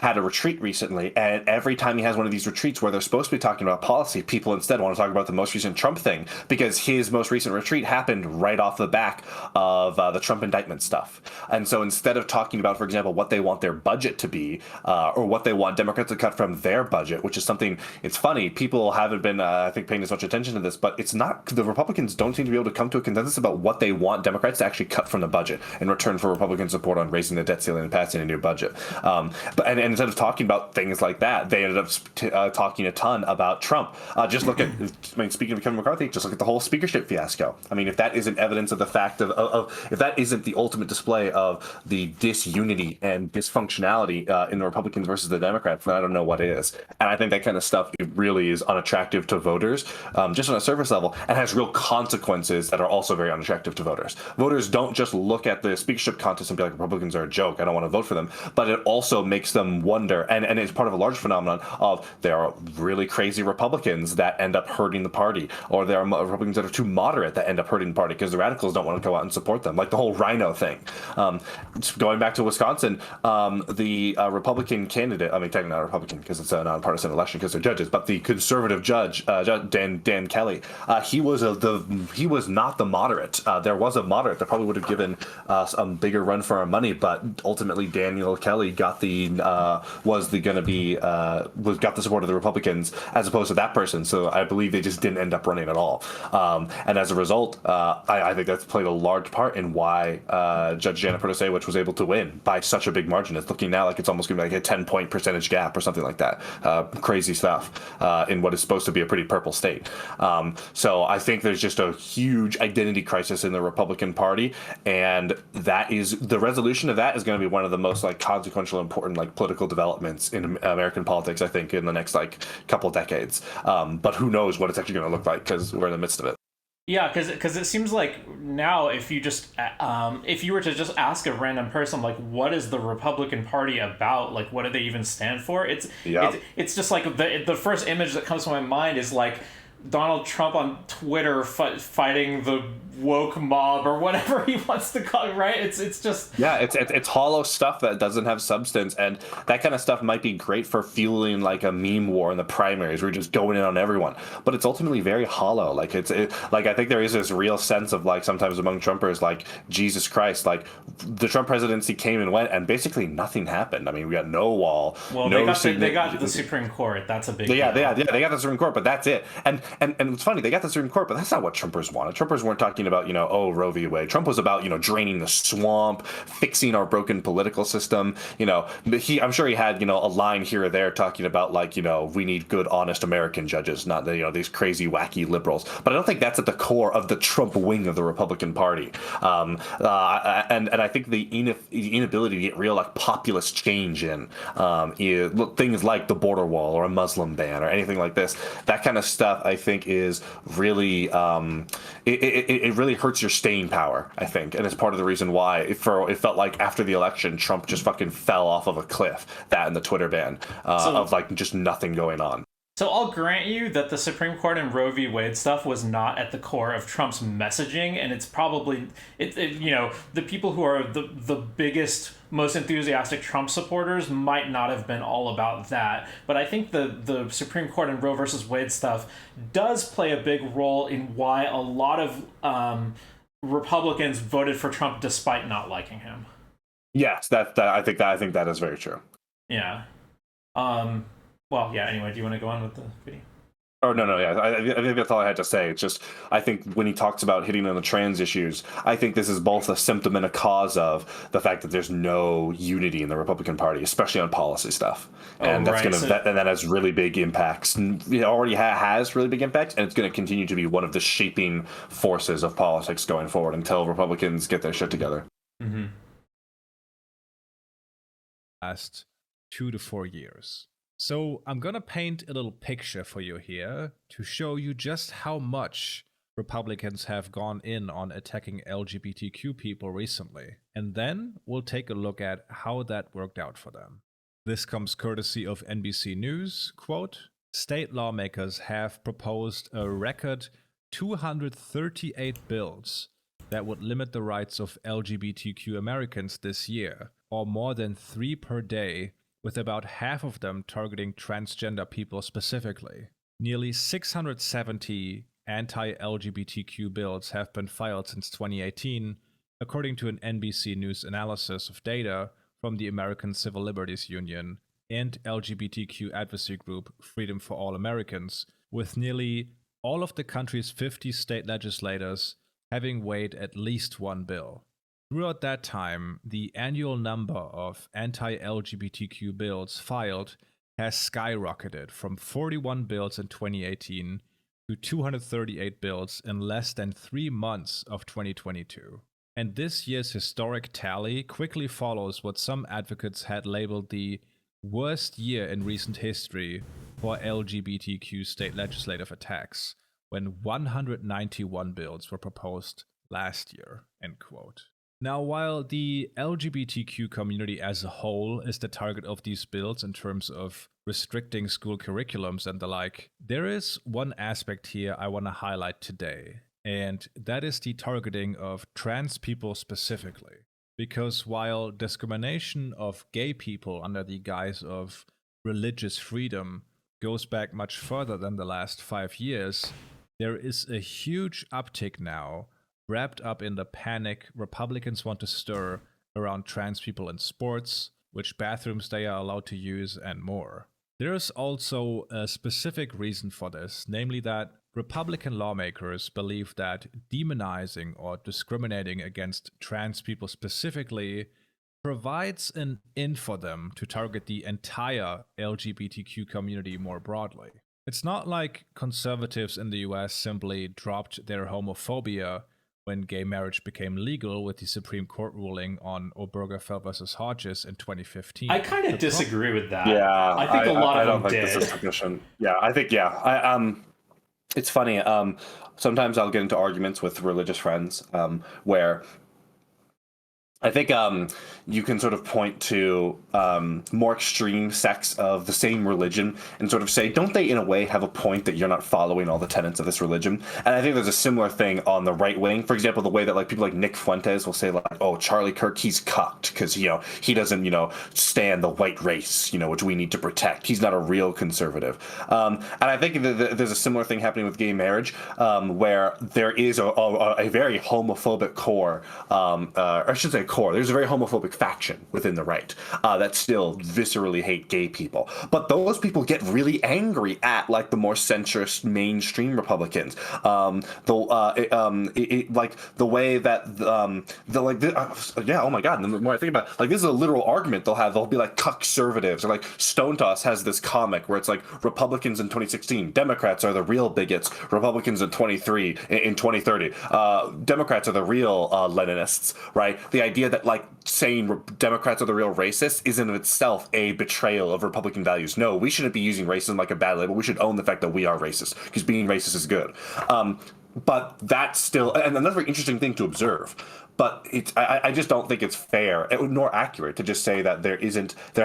had a retreat recently, and every time he has one of these retreats where they're supposed to be talking about policy, people instead want to talk about the most recent Trump thing, because his most recent retreat happened right off the back of the Trump indictment stuff. And so instead of talking about, for example, what they want their budget to be, or what they want Democrats to cut from their budget, which is something, it's funny, people haven't been, I think, paying as much attention to this, but it's not, the Republicans don't seem to be able to come to a consensus about what they want Democrats to actually cut from the budget in return for Republican support on raising the debt ceiling and passing a new budget. But instead of talking about things like that, they ended up talking a ton about Trump. Just look at, speaking of Kevin McCarthy, just look at the whole speakership fiasco. I mean, if that isn't evidence of the fact of if that isn't the ultimate display of the disunity and dysfunctionality in the Republicans versus the Democrats, then I don't know what is. And I think that kind of stuff really is unattractive to voters, just on a surface level, and has real consequences that are also very unattractive to voters. Voters don't just look at the speakership contest and be like, Republicans are a joke, I don't want to vote for them, but it also makes them wonder, and it's part of a large phenomenon of there are really crazy Republicans that end up hurting the party, or there are Republicans that are too moderate that end up hurting the party because the radicals don't want to go out and support them, like the whole rhino thing. Going back to Wisconsin, the Republican candidate, I mean, technically not Republican because it's a nonpartisan election because they're judges, but the conservative judge, Dan Kelly, he was not the moderate. There was a moderate that probably would have given us a bigger run for our money, but ultimately Daniel Kelly got the support of the Republicans as opposed to that person. So I believe they just didn't end up running at all. And as a result, I think that's played a large part in why Judge Janet Protosewicz was able to win by such a big margin. It's looking now like it's almost going to be like a 10-point percentage gap or something like that. Crazy stuff in what is supposed to be a pretty purple state. So I think there's just a huge identity crisis in the Republican Party, and that is the resolution of that is going to be one of the most consequential, important political developments in American politics, I think, in the next couple decades. But who knows what it's actually going to look like because we're in the midst of it. Yeah, because it seems like now if you were to just ask a random person what is the Republican Party about, what do they even stand for, it's just the first image that comes to my mind is Donald Trump on Twitter fighting the woke mob or whatever he wants to call it, right? It's just it's hollow stuff that doesn't have substance, and that kind of stuff might be great for fueling a meme war in the primaries where you're just going in on everyone, but it's ultimately very hollow. I think there is this real sense of sometimes among Trumpers Jesus Christ, the Trump presidency came and went and basically nothing happened. I mean, we got no wall. Well, they got the Supreme Court. That's a big deal. They got the Supreme Court, but that's it. And and it's funny, they got the Supreme Court, but that's not what Trumpers wanted. Trumpers weren't talking about, oh, Roe v. Wade. Trump was about, draining the swamp, fixing our broken political system. I'm sure he had, a line here or there talking about like, we need good, honest American judges, not these crazy, wacky liberals. But I don't think that's at the core of the Trump wing of the Republican Party. And I think the inability to get real like populist change in things like the border wall or a Muslim ban or anything like this, that kind of stuff, I think is really it really hurts your staying power, I think, and it's part of the reason why it felt like after the election Trump just fucking fell off of a cliff, that and the Twitter ban of like just nothing going on. So I'll grant you that the Supreme Court and Roe v. Wade stuff was not at the core of Trump's messaging, and it's probably the people who are the biggest, most enthusiastic Trump supporters might not have been all about that. But I think the Supreme Court and Roe versus Wade stuff does play a big role in why a lot of Republicans voted for Trump despite not liking him. Yes, I think that is very true. Yeah. Well, yeah, anyway, do you want to go on with the video? Oh, no, yeah. I think that's all I had to say. It's just, I think when he talks about hitting on the trans issues, I think this is both a symptom and a cause of the fact that there's no unity in the Republican Party, especially on policy stuff. And that has really big impacts. It already has really big impacts, and it's going to continue to be one of the shaping forces of politics going forward until Republicans get their shit together. Mm-hmm. Last 2 to 4 years. So I'm gonna paint a little picture for you here to show you just how much Republicans have gone in on attacking LGBTQ people recently. And then we'll take a look at how that worked out for them. This comes courtesy of NBC News. Quote, state lawmakers have proposed a record 238 bills that would limit the rights of LGBTQ Americans this year, or more than 3 per day, with about half of them targeting transgender people specifically. Nearly 670 anti-LGBTQ bills have been filed since 2018, according to an NBC News analysis of data from the American Civil Liberties Union and LGBTQ advocacy group Freedom for All Americans, with nearly all of the country's 50 state legislators having weighed at least one bill. Throughout that time, the annual number of anti-LGBTQ bills filed has skyrocketed from 41 bills in 2018 to 238 bills in less than 3 months of 2022. And this year's historic tally quickly follows what some advocates had labeled the worst year in recent history for LGBTQ state legislative attacks, when 191 bills were proposed last year, end quote. Now, while the LGBTQ community as a whole is the target of these bills in terms of restricting school curriculums and the like, there is one aspect here I want to highlight today, and that is the targeting of trans people specifically. Because while discrimination of gay people under the guise of religious freedom goes back much further than the last 5 years, there is a huge uptick now wrapped up in the panic Republicans want to stir around trans people in sports, which bathrooms they are allowed to use, and more. There is also a specific reason for this, namely that Republican lawmakers believe that demonizing or discriminating against trans people specifically provides an in for them to target the entire LGBTQ community more broadly. It's not like conservatives in the US simply dropped their homophobia when gay marriage became legal with the Supreme Court ruling on Obergefell versus Hodges in 2015. I kind of disagree with that. Yeah, I think a lot of them did. This is sufficient. Yeah, I think, it's funny. Sometimes I'll get into arguments with religious friends where I think you can sort of point to more extreme sects of the same religion and sort of say, don't they in a way have a point that you're not following all the tenets of this religion? And I think there's a similar thing on the right wing. For example, the way that like people like Nick Fuentes will say like, oh, Charlie Kirk, he's cucked because, he doesn't, stand the white race, which we need to protect. He's not a real conservative. And I think that there's a similar thing happening with gay marriage where there is a very homophobic core, or I should say core. There's a very homophobic faction within the right that still viscerally hate gay people. But those people get really angry at like the more centrist mainstream Republicans. Like the way that oh my god. And the more I think about it, like this is a literal argument they'll be like cuck-servatives, or like Stone Toss has this comic where it's like Republicans in 2016, Democrats are the real bigots. Republicans in 2030, Democrats are the real Leninists, right? The idea that like saying Democrats are the real racists is in itself a betrayal of Republican values. No, we shouldn't be using racism like a bad label. We should own the fact that we are racist, because being racist is good. But that's still, and another very interesting thing to observe. But I just don't think it's fair nor accurate to just say that there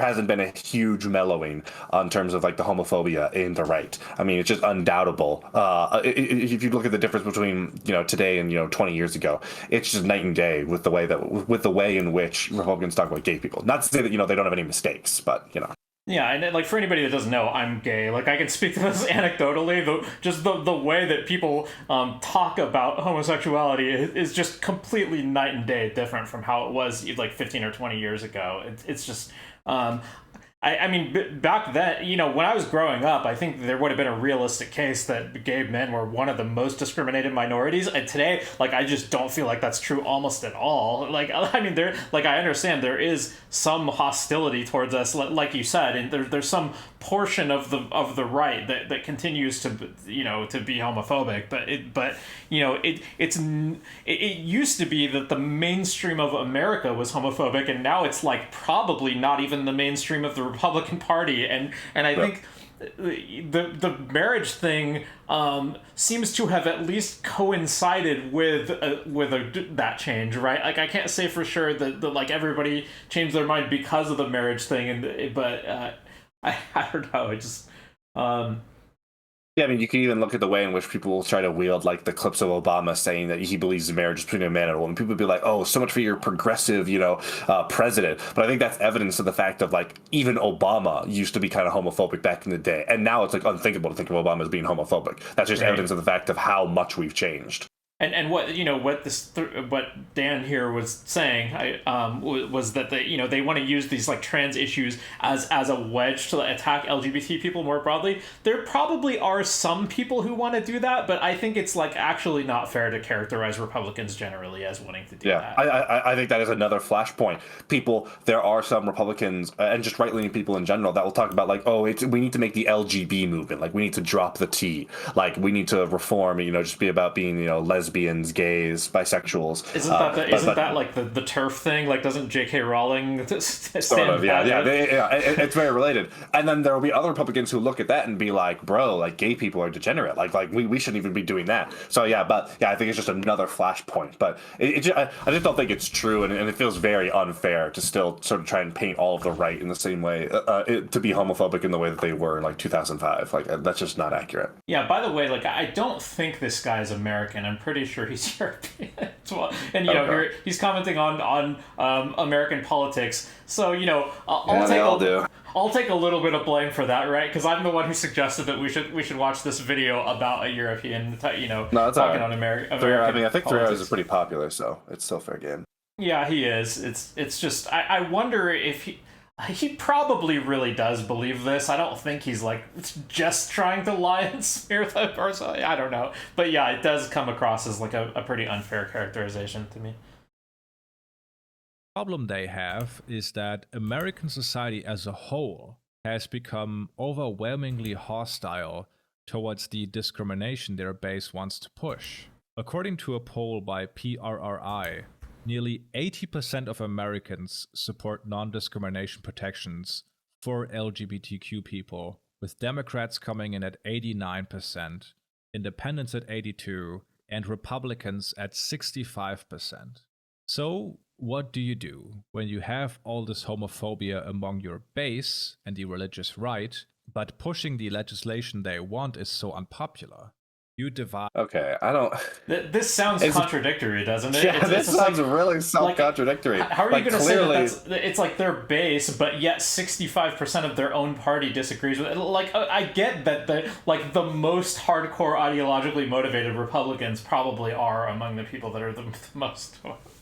hasn't been a huge mellowing in terms of like the homophobia in the right. I mean, it's just undoubtable. If you look at the difference between today and 20 years ago, it's just night and day with the way in which Republicans talk about gay people. Not to say that they don't have any mistakes, but Yeah, and like for anybody that doesn't know, I'm gay. Like I can speak to this anecdotally. The way that people talk about homosexuality is just completely night and day different from how it was like 15 or 20 years ago. It's just. I mean, back then, when I was growing up, I think there would have been a realistic case that gay men were one of the most discriminated minorities. And today, like, I just don't feel like that's true almost at all. Like, I mean, I understand there is some hostility towards us, like you said, and there's some portion of the right that continues to to be homophobic. But it used to be that the mainstream of America was homophobic, and now it's like probably not even the mainstream of the Republican Party, and I think the marriage thing seems to have at least coincided with that change, right? Like I can't say for sure that like everybody changed their mind because of the marriage thing, but I don't know. It just Yeah, I mean, you can even look at the way in which people will try to wield like the clips of Obama saying that he believes in marriage between a man and a woman. People would be like, "Oh, so much for your progressive, president." But I think that's evidence of the fact of like even Obama used to be kind of homophobic back in the day, and now it's like unthinkable to think of Obama as being homophobic. That's just evidence of the fact of how much we've changed. And what what Dan here was saying was that they want to use these like trans issues as a wedge to attack LGBT people more broadly. There probably are some people who want to do that, but I think it's like actually not fair to characterize Republicans generally as wanting to do that. I think that is another flashpoint. There are some Republicans and just right-leaning people in general that will talk about like, oh, we need to make the LGB movement, like we need to drop the T, like we need to reform, just be about being lesbians, gays, bisexuals. Isn't that like the TERF thing? Like, doesn't J.K. Rowling stand sort of, it's very related. And then there will be other Republicans who look at that and be like, bro, like gay people are degenerate. Like we shouldn't even be doing that. So I think it's just another flashpoint. But I just don't think it's true, and it feels very unfair to still sort of try and paint all of the right in the same way, to be homophobic in the way that they were in like 2005. Like that's just not accurate. Yeah. By the way, like I don't think this guy is American. I'm pretty sure he's European as well. And he's commenting on American politics. So I'll take a little bit of blame for that, right? Because I'm the one who suggested that we should watch this video about a European, No, it's talking on American. I think 3 hours is pretty popular, so it's still fair game. Yeah, he is. It's just I wonder if he probably really does believe this. I don't think he's like just trying to lie and smear the person. I don't know. But yeah, it does come across as like a pretty unfair characterization to me. The problem they have is that American society as a whole has become overwhelmingly hostile towards the discrimination their base wants to push. According to a poll by PRRI, nearly 80% of Americans support non-discrimination protections for LGBTQ people, with Democrats coming in at 89%, Independents at 82%, and Republicans at 65%. So, what do you do when you have all this homophobia among your base and the religious right, but pushing the legislation they want is so unpopular? You divide. Okay, I don't. This sounds It's- contradictory, doesn't it? Yeah, It's this just sounds like, really self-contradictory. how are you Like going to say that clearly, it's like their base, but yet 65% of their own party disagrees with it? Like, I get that the most hardcore ideologically motivated Republicans probably are among the people that are the most.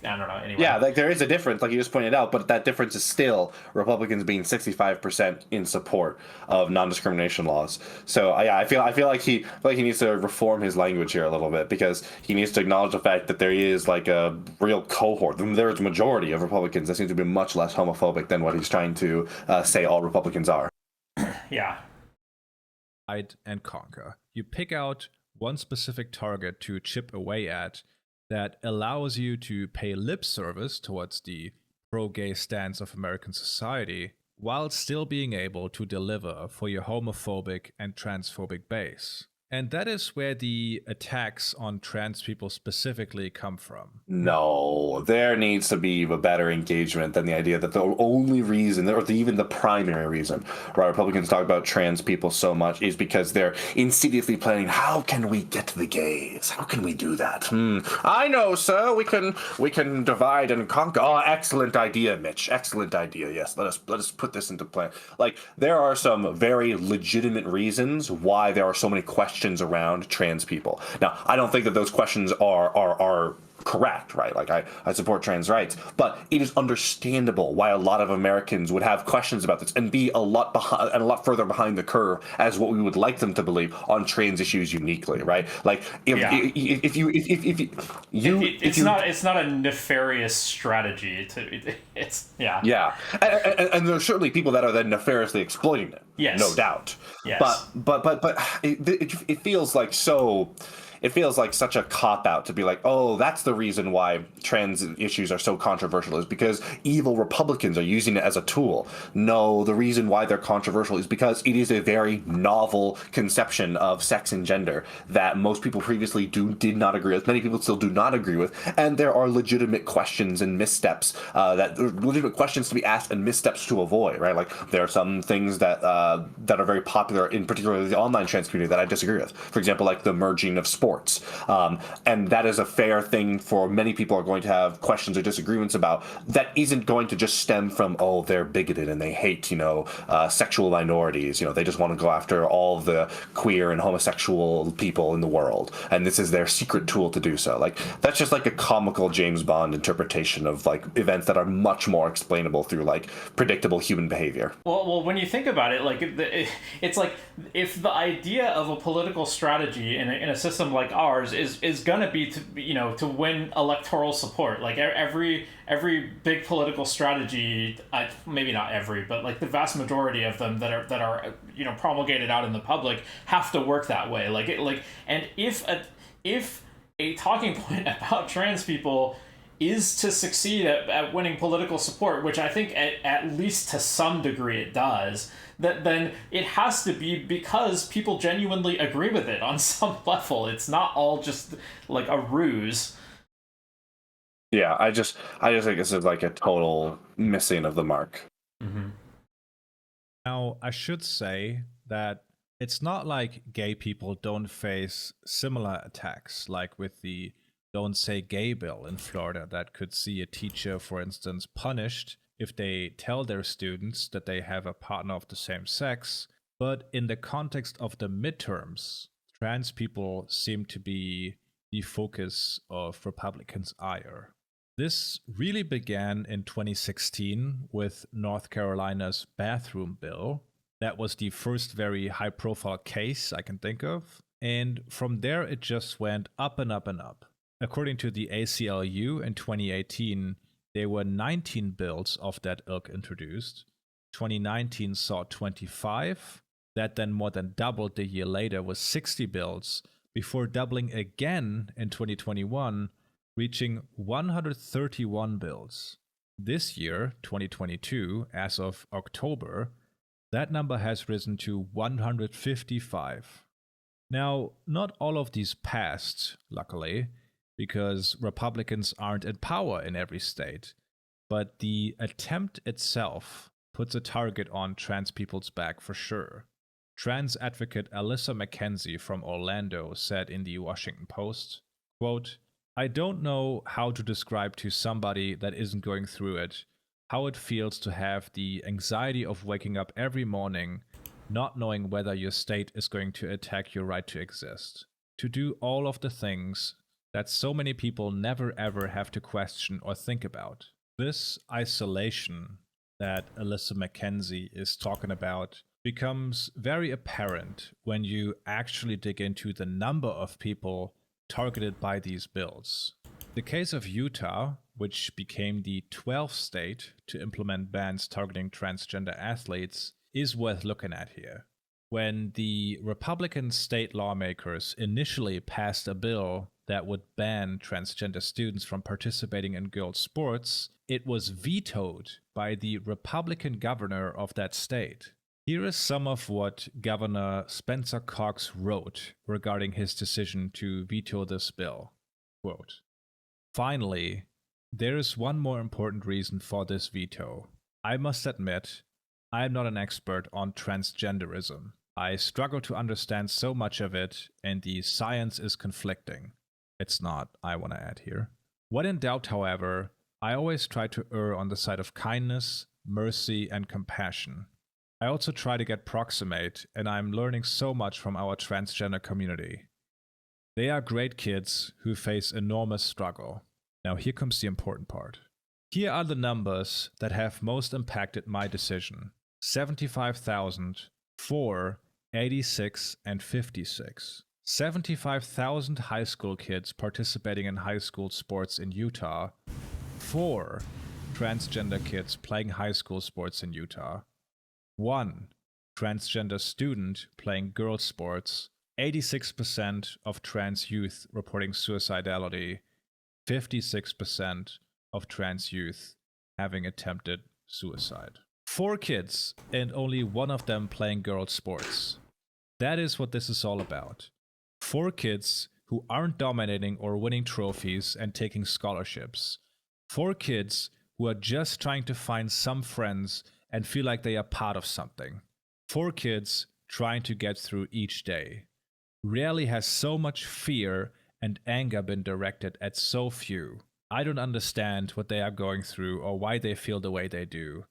I don't know. Anyway. yeah, like there is a difference, like you just pointed out, but that difference is still Republicans being 65% in support of non-discrimination laws. So yeah, I feel like he needs to reform his language here a little bit, because he needs to acknowledge the fact that there is like a real cohort. There's a majority of Republicans that seem to be much less homophobic than what he's trying to say all Republicans are. Yeah. And conquer. You pick out one specific target to chip away at that allows you to pay lip service towards the pro-gay stance of American society while still being able to deliver for your homophobic and transphobic base. And that is where the attacks on trans people specifically come from. No, there needs to be a better engagement than the idea that the only reason, or even the primary reason, why Republicans talk about trans people so much is because they're insidiously planning, how can we get the gays? How can we do that? I know, sir. We can divide and conquer. Oh, excellent idea, Mitch. Excellent idea. Yes, let us put this into play. Like, there are some very legitimate reasons why there are so many questions around trans people. Now, I don't think that those questions are correct, right? Like I support trans rights, but it is understandable why a lot of Americans would have questions about this and be a lot further behind the curve as what we would like them to believe on trans issues uniquely, right? Like It's not a nefarious strategy yeah, and there's certainly people that are then nefariously exploiting it. Yes, no doubt. Yes, but it feels like so. It feels like such a cop-out to be like, oh, that's the reason why trans issues are so controversial, is because evil Republicans are using it as a tool. No, the reason why they're controversial is because it is a very novel conception of sex and gender that most people previously did not agree with, many people still do not agree with, and there are legitimate questions and missteps, legitimate questions to be asked and missteps to avoid, right? Like, there are some things that are very popular, in particular the online trans community, that I disagree with. For example, like the merging of sports. And that is a fair thing for many people are going to have questions or disagreements about. That isn't going to just stem from, oh, they're bigoted and they hate, sexual minorities. They just want to go after all the queer and homosexual people in the world. And this is their secret tool to do so. Like, that's just like a comical James Bond interpretation of like events that are much more explainable through like predictable human behavior. Well, when you think about it, like it's like if the idea of a political strategy in a system like ours is gonna be to win electoral support. Like every big political strategy, maybe not every, but like the vast majority of them that are promulgated out in the public have to work that way. And if a talking point about trans people is to succeed at winning political support, which I think at least to some degree it does, then it has to be because people genuinely agree with it on some level. It's not all just like a ruse. Yeah, I just think this is like a total missing of the mark. Mm-hmm. Now, I should say that it's not like gay people don't face similar attacks, like with the Don't Say Gay bill in Florida that could see a teacher, for instance, punished if they tell their students that they have a partner of the same sex. But in the context of the midterms, trans people seem to be the focus of Republicans' ire. This really began in 2016 with North Carolina's bathroom bill. That was the first very high-profile case I can think of. And from there, it just went up and up and up. According to the ACLU in 2018, there were 19 bills of that ilk introduced. 2019 saw 25. That then more than doubled the year later with 60 bills, before doubling again in 2021, reaching 131 bills. This year, 2022, as of October, that number has risen to 155. Now, not all of these passed, luckily, because Republicans aren't in power in every state, but the attempt itself puts a target on trans people's back for sure. Trans advocate Alyssa McKenzie from Orlando said in the Washington Post, quote, "I don't know how to describe to somebody that isn't going through it how it feels to have the anxiety of waking up every morning not knowing whether your state is going to attack your right to exist. To do all of the things that so many people never ever have to question or think about. This isolation that Alyssa McKenzie is talking about becomes very apparent when you actually dig into the number of people targeted by these bills. The case of Utah, which became the 12th state to implement bans targeting transgender athletes, is worth looking at here. When the Republican state lawmakers initially passed a bill that would ban transgender students from participating in girls' sports, it was vetoed by the Republican governor of that state. Here is some of what Governor Spencer Cox wrote regarding his decision to veto this bill. Quote, "Finally, there is one more important reason for this veto. I must admit, I am not an expert on transgenderism. I struggle to understand so much of it, and the science is conflicting. It's not, I want to add here. When in doubt, however, I always try to err on the side of kindness, mercy, and compassion. I also try to get proximate, and I'm learning so much from our transgender community. They are great kids who face enormous struggle." Now here comes the important part. Here are the numbers that have most impacted my decision. 75,000, 4, 86, and 56. 75,000 high school kids participating in high school sports in Utah. 4 transgender kids playing high school sports in Utah. 1 transgender student playing girls' sports. 86% of trans youth reporting suicidality. 56% of trans youth having attempted suicide. 4 kids and only 1 of them playing girls' sports. That is what this is all about. 4 kids who aren't dominating or winning trophies and taking scholarships. 4 kids who are just trying to find some friends and feel like they are part of something. 4 kids trying to get through each day. Rarely has so much fear and anger been directed at so few. I don't understand what they are going through or why they feel the way they do,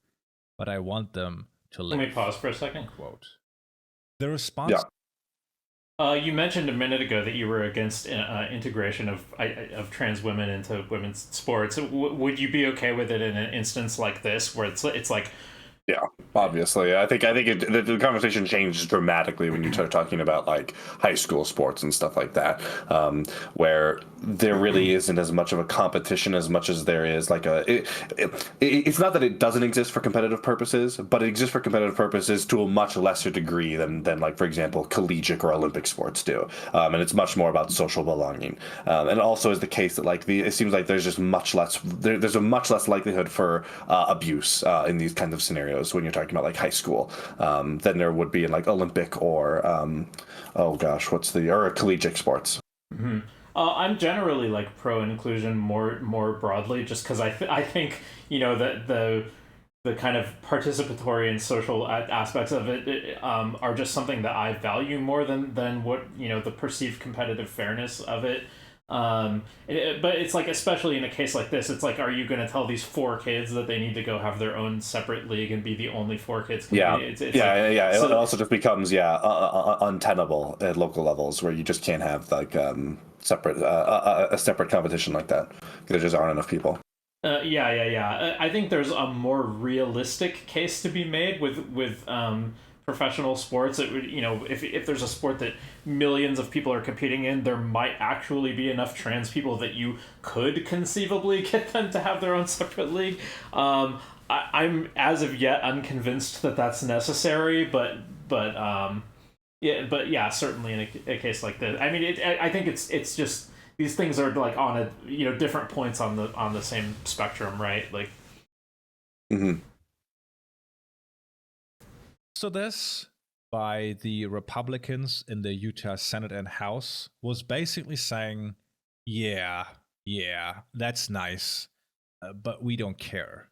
but I want them to live. Let me pause for a second. Quote. The response. Yeah. You mentioned a minute ago that you were against integration of trans women into women's sports. Would you be okay with it in an instance like this, where it's like? Yeah, obviously. I think the conversation changes dramatically when you start talking about like high school sports and stuff like that, where there really isn't as much of a competition as much as there is like it's not that it doesn't exist for competitive purposes, but it exists for competitive purposes to a much lesser degree than like, for example, collegiate or Olympic sports do. And it's much more about social belonging. And it also is the case that like it seems like there's just much less, there's a much less likelihood for abuse in these kinds of scenarios when you're talking about like high school than there would be in like Olympic or or collegiate sports. Mm-hmm. I'm generally like pro inclusion more broadly, just because I think that the kind of participatory and social aspects of it are just something that I value more than what the perceived competitive fairness of it. But it's like, especially in a case like this, it's like, are you going to tell these 4 kids that they need to go have their own separate league and be the only 4 kids competing? Yeah. So, it also just becomes untenable at local levels where you just can't have like separate a separate competition like that. There just aren't enough people. I think there's a more realistic case to be made with professional sports. It would, if there's a sport that millions of people are competing in, there might actually be enough trans people that you could conceivably get them to have their own separate league. I'm as of yet unconvinced that that's necessary, but certainly in a case like this, I mean, I think it's just these things are like on a different points on the same spectrum, right? Like. Mm-hmm. So this, by the Republicans in the Utah Senate and House, was basically saying, yeah, that's nice, but we don't care.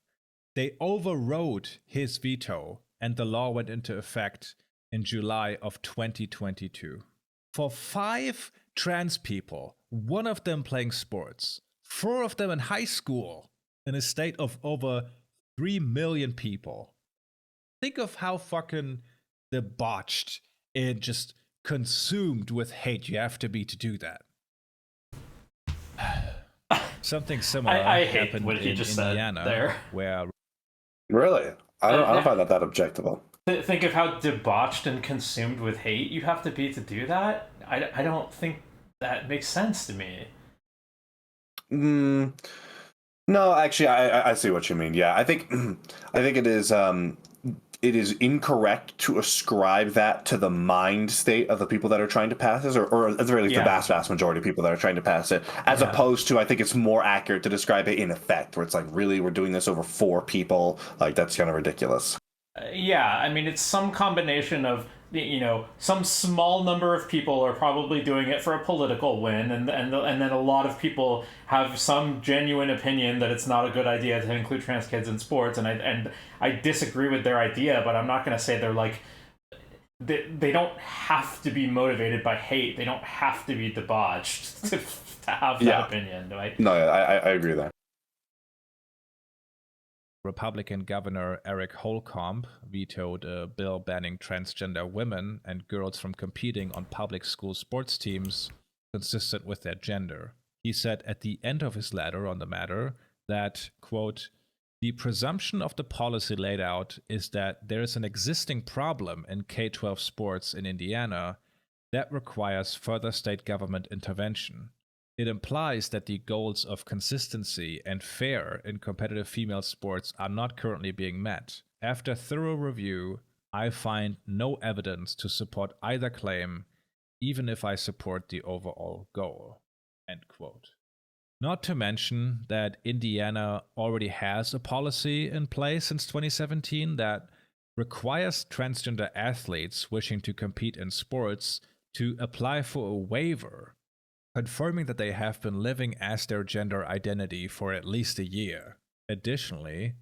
They overrode his veto, and the law went into effect in July of 2022. For 5 trans people, one of them playing sports, 4 of them in high school, in a state of over 3 million people. Think of how fucking debauched and just consumed with hate you have to be to do that. Something similar I hate happened what he in just Indiana, said there. where Really? I don't find that objectable. Think of how debauched and consumed with hate you have to be to do that. I don't think that makes sense to me. No, actually, I see what you mean. Yeah, I think it is incorrect to ascribe that to the mind state of the people that are trying to pass this, or at the very least, the vast majority of people that are trying to pass it, as opposed to, I think it's more accurate to describe it in effect, where it's like, really, we're doing this over 4 people? Like, that's kind of ridiculous. Yeah, I mean, it's some combination of, some small number of people are probably doing it for a political win, and then a lot of people have some genuine opinion that it's not a good idea to include trans kids in sports, and I disagree with their idea, but I'm not going to say they're like, they don't have to be motivated by hate, they don't have to be debauched to have that opinion, right? No, I agree with that. Republican Governor Eric Holcomb vetoed a bill banning transgender women and girls from competing on public school sports teams consistent with their gender. He said at the end of his letter on the matter that, quote, "The presumption of the policy laid out is that there is an existing problem in K-12 sports in Indiana that requires further state government intervention. It implies that the goals of consistency and fair in competitive female sports are not currently being met. After thorough review, I find no evidence to support either claim, even if I support the overall goal." End quote. Not to mention that Indiana already has a policy in place since 2017 that requires transgender athletes wishing to compete in sports to apply for a waiver confirming that they have been living as their gender identity for at least a year. Additionally,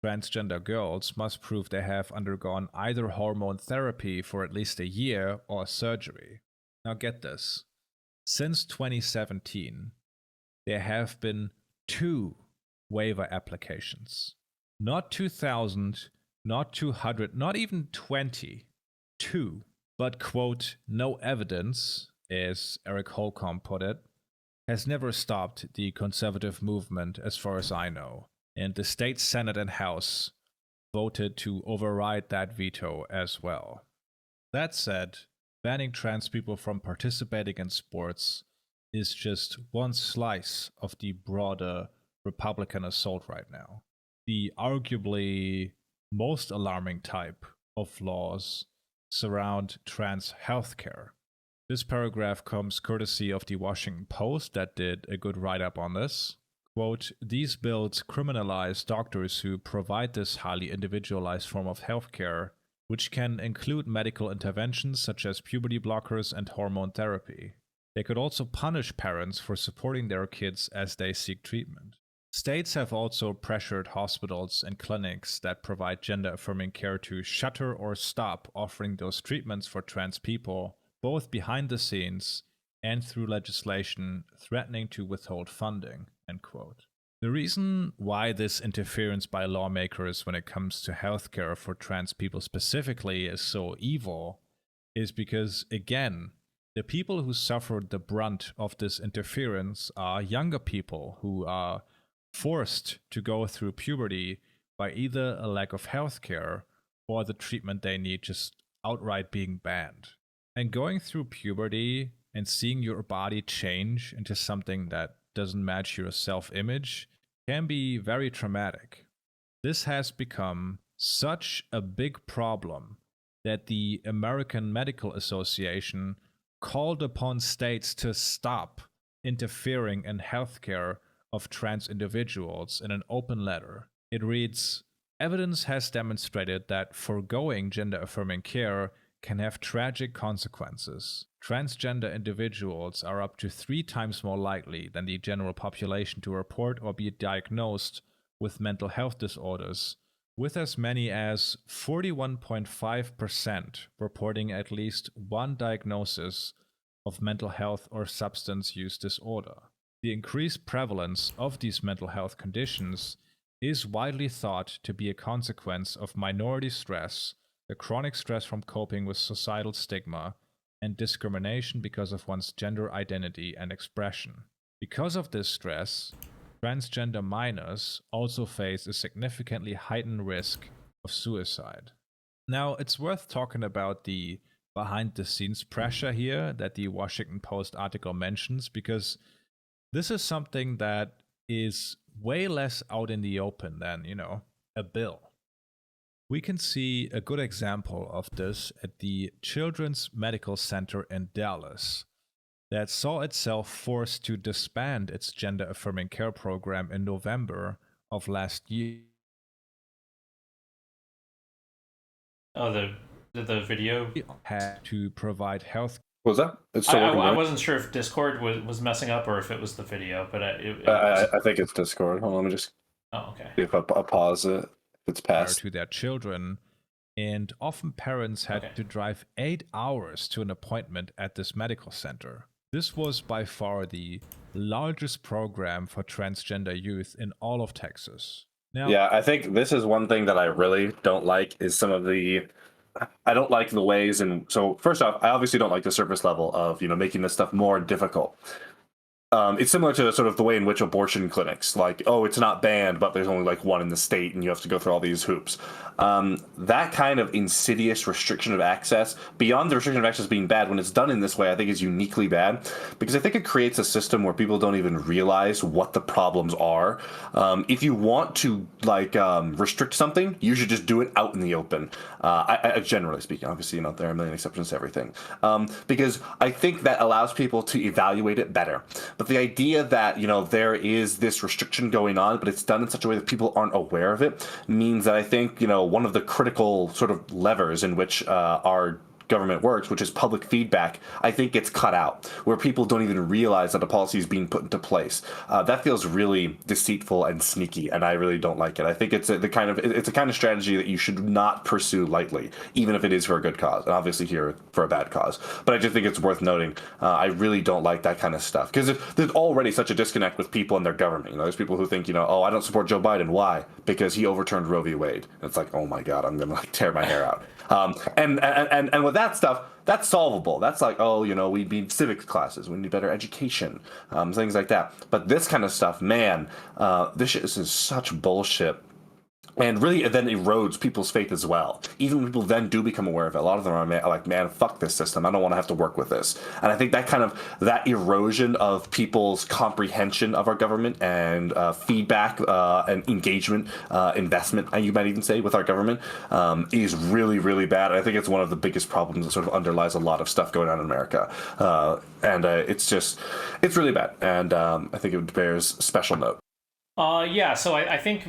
transgender girls must prove they have undergone either hormone therapy for at least a year or surgery. Now get this. Since 2017, there have been 2 waiver applications. Not 2,000, not 200, not even 20. 2. But, quote, "no evidence," as Eric Holcomb put it, has never stopped the conservative movement as far as I know. And the state Senate and House voted to override that veto as well. That said, banning trans people from participating in sports is just one slice of the broader Republican assault right now. The arguably most alarming type of laws surround trans healthcare. This paragraph comes courtesy of the Washington Post that did a good write-up on this. Quote, "These bills criminalize doctors who provide this highly individualized form of healthcare, which can include medical interventions such as puberty blockers and hormone therapy. They could also punish parents for supporting their kids as they seek treatment." States have also pressured hospitals and clinics that provide gender-affirming care to shutter or stop offering those treatments for trans people, both behind the scenes and through legislation threatening to withhold funding, end quote. The reason why this interference by lawmakers when it comes to healthcare for trans people specifically is so evil is because, again, the people who suffered the brunt of this interference are younger people who are forced to go through puberty by either a lack of healthcare or the treatment they need just outright being banned. And going through puberty and seeing your body change into something that doesn't match your self-image can be very traumatic. This has become such a big problem that the American Medical Association called upon states to stop interfering in healthcare of trans individuals in an open letter. It reads, "Evidence has demonstrated that foregoing gender-affirming care can have tragic consequences. Transgender individuals are up to 3 times more likely than the general population to report or be diagnosed with mental health disorders, with as many as 41.5% reporting at least one diagnosis of mental health or substance use disorder. The increased prevalence of these mental health conditions is widely thought to be a consequence of minority stress, the chronic stress from coping with societal stigma, and discrimination because of one's gender identity and expression. Because of this stress, transgender minors also face a significantly heightened risk of suicide. Now, it's worth talking about the behind the scenes pressure here that the Washington Post article mentions, because this is something that is way less out in the open than, a bill. We can see a good example of this at the Children's Medical Center in Dallas, that saw itself forced to disband its gender affirming care program in November of last year. Oh, the video. Had to provide health. What was that? It's still working, I right? wasn't sure if Discord was messing up or if it was the video, but I think it's Discord. Hold on, let me just oh, okay. see if I pause it. If it's past. To their children, and often parents had to drive 8 hours to an appointment at this medical center. This was by far the largest program for transgender youth in all of Texas. Now, Yeah, I think this is one thing that I really don't like is some of the I don't like the ways, and so first off, I obviously don't like the surface level of making this stuff more difficult. It's similar to sort of the way in which abortion clinics, like, oh, it's not banned, but there's only like one in the state, and you have to go through all these hoops. That kind of insidious restriction of access, beyond the restriction of access being bad, when it's done in this way, I think is uniquely bad, because I think it creates a system where people don't even realize what the problems are. If you want to restrict something, you should just do it out in the open. I generally speaking, obviously, there are a million exceptions to everything, because I think that allows people to evaluate it better. But the idea that, there is this restriction going on, but it's done in such a way that people aren't aware of it, means that I think, one of the critical sort of levers in which our government works, which is public feedback, I think gets cut out, where people don't even realize that a policy is being put into place. That feels really deceitful and sneaky, and I really don't like it. I think it's a kind of strategy that you should not pursue lightly, even if it is for a good cause, and obviously here for a bad cause. But I just think it's worth noting. I really don't like that kind of stuff, because there's already such a disconnect with people and their government. There's people who think, oh, I don't support Joe Biden. Why? Because he overturned Roe v. Wade. And it's like, oh my God, I'm gonna tear my hair out. And with that stuff, that's solvable. That's like, oh, we need civics classes, we need better education, things like that. But this kind of stuff, man, this is such bullshit. And really, it then erodes people's faith as well. Even when people then do become aware of it, a lot of them are like, man, fuck this system. I don't want to have to work with this. And I think that erosion of people's comprehension of our government and feedback and engagement, investment, you might even say, with our government, is really, really bad. I think it's one of the biggest problems that sort of underlies a lot of stuff going on in America. It's really bad. And I think it bears special note. Yeah, so I think,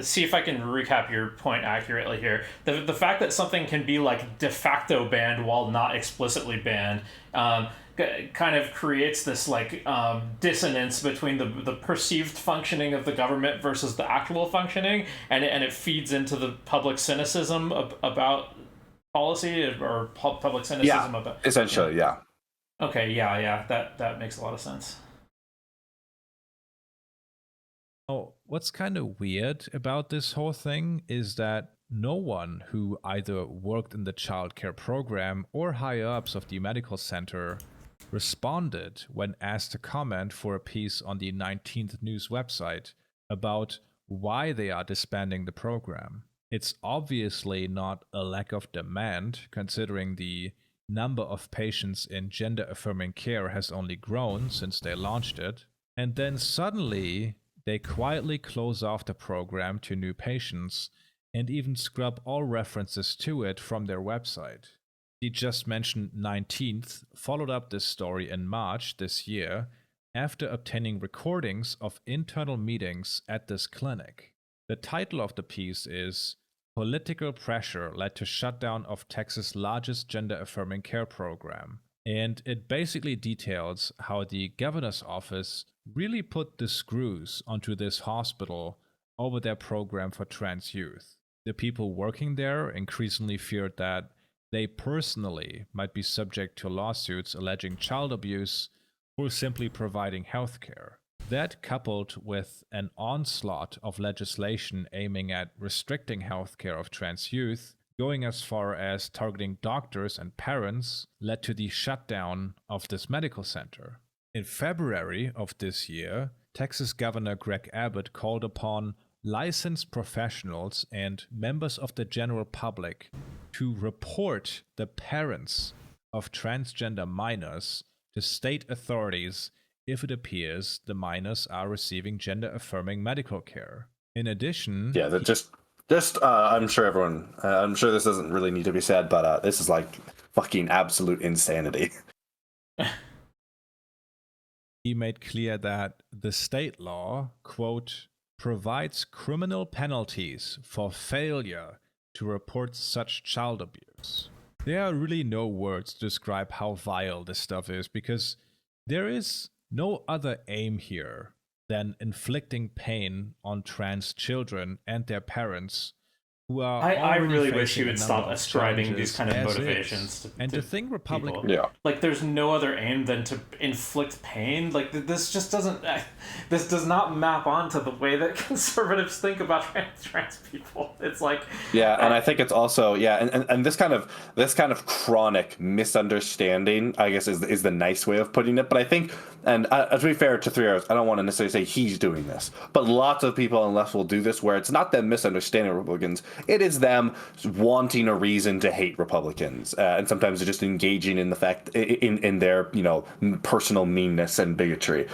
see if I can recap your point accurately here. The fact that something can be like de facto banned while not explicitly banned kind of creates this dissonance between the perceived functioning of the government versus the actual functioning, and it feeds into the public cynicism about policy or public cynicism about... Essentially, yeah. Okay, yeah, that makes a lot of sense. Oh, what's kind of weird about this whole thing is that no one who either worked in the childcare program or higher ups of the medical center responded when asked to comment for a piece on the 19th News website about why they are disbanding the program. It's obviously not a lack of demand, considering the number of patients in gender-affirming care has only grown since they launched it. And then suddenly, they quietly close off the program to new patients and even scrub all references to it from their website. The just mentioned 19th followed up this story in March this year after obtaining recordings of internal meetings at this clinic. The title of the piece is "Political Pressure Led to Shutdown of Texas' Largest Gender-Affirming Care Program." And it basically details how the governor's office really put the screws onto this hospital over their program for trans youth. The people working there increasingly feared that they personally might be subject to lawsuits alleging child abuse or simply providing healthcare. That, coupled with an onslaught of legislation aiming at restricting healthcare of trans youth, going as far as targeting doctors and parents, led to the shutdown of this medical center. In February of this year, Texas Governor Greg Abbott called upon licensed professionals and members of the general public to report the parents of transgender minors to state authorities if it appears the minors are receiving gender-affirming medical care. In addition... Yeah, that just I'm sure everyone, I'm sure this doesn't really need to be said, but this is like fucking absolute insanity. He made clear that the state law, quote, provides criminal penalties for failure to report such child abuse. There are really no words to describe how vile this stuff is, because there is no other aim here than inflicting pain on trans children and their parents, who are I really wish facing you would stop ascribing these kind of motivations to think Republicans. Yeah. Like, there's no other aim than to inflict pain. Like, this just doesn't. This does not map onto the way that conservatives think about trans people. It's like. Yeah, and I think it's also and this kind of chronic misunderstanding, I guess, is the nice way of putting it. But I think, and to be fair to 3 Hours, I don't want to necessarily say he's doing this, but lots of people on the left will do this, where it's not them misunderstanding Republicans. It is them wanting a reason to hate Republicans, and sometimes just engaging in the fact in their personal meanness and bigotry,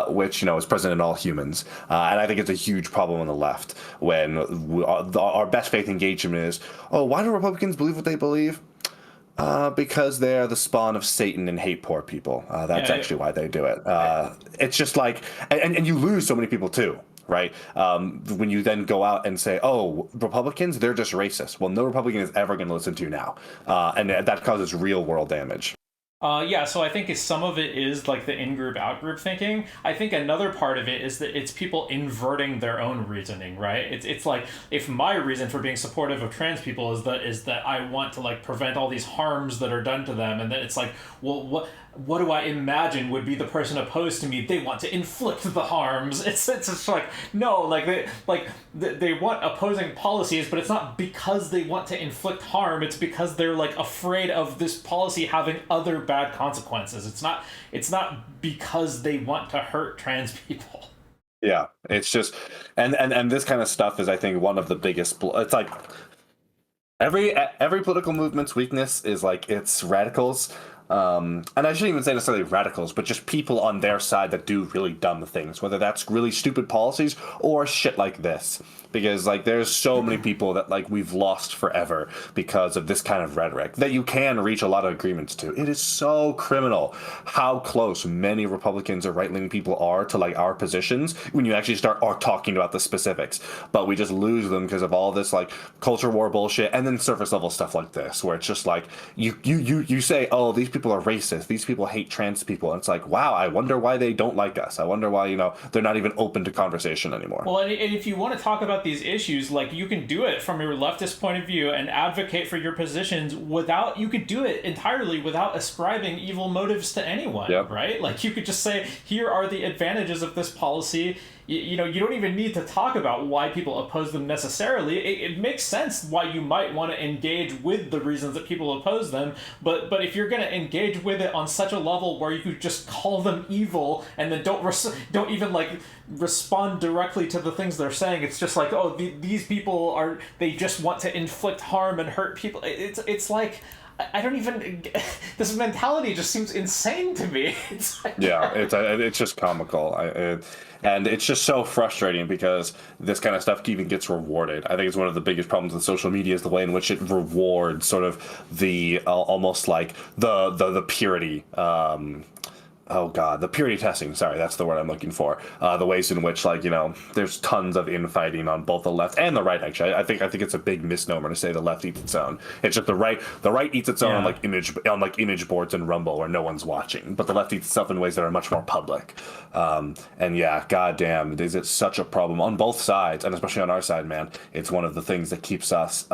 which is present in all humans. And I think it's a huge problem on the left when our best faith engagement is, oh, why do Republicans believe what they believe? Because they're the spawn of Satan and hate poor people. That's actually why they do it. It's just like, and you lose so many people too. Right? When you then go out and say, oh, Republicans, they're just racist. Well, no Republican is ever going to listen to you now. And that causes real world damage. So I think some of it is like the in-group, out-group thinking. I think another part of it is that it's people inverting their own reasoning, right? It's like, if my reason for being supportive of trans people is that I want to like prevent all these harms that are done to them, and then it's like, well, what do I imagine would be the person opposed to me? They want to inflict the harms. It's just like, no, they want opposing policies, but it's not because they want to inflict harm. It's because they're like afraid of this policy having other bad consequences. It's not because they want to hurt trans people. Yeah, it's just, and this kind of stuff is, I think, one of the biggest. It's like every political movement's weakness is like its radicals. And I shouldn't even say necessarily radicals, but just people on their side that do really dumb things, whether that's really stupid policies or shit like this. Because like there's so many people that like we've lost forever because of this kind of rhetoric that you can reach a lot of agreements to. It is so criminal how close many Republicans or right-leaning people are to like our positions when you actually start talking about the specifics. But we just lose them because of all this like culture war bullshit, and then surface level stuff like this, where it's just like you say, oh, these people are racist, these people hate trans people, and it's like, wow, I wonder why they don't like us. I wonder why they're not even open to conversation anymore. Well, and if you want to talk about these issues, like, you can do it from your leftist point of view and advocate for your positions you could do it entirely without ascribing evil motives to anyone. Yep. Right? Like, you could just say, here are the advantages of this policy. You don't even need to talk about why people oppose them necessarily. It makes sense why you might want to engage with the reasons that people oppose them, but if you're going to engage with it on such a level where you could just call them evil and then don't even like respond directly to the things they're saying, it's just like, oh, these people they just want to inflict harm and hurt people. It's like, I don't even. This mentality just seems insane to me. It's just comical, and it's just so frustrating because this kind of stuff even gets rewarded. I think it's one of the biggest problems with social media is the way in which it rewards sort of the almost like the purity. oh god, the purity testing, sorry, that's the word I'm looking for. The ways in which, like, there's tons of infighting on both the left and the right. Actually, I think it's a big misnomer to say the left eats its own. It's just the right eats its own on Yeah. image boards and Rumble where no one's watching, but the left eats itself in ways that are much more public. And yeah, goddamn, is it such a problem on both sides, and especially on our side, man. It's one of the things that keeps us.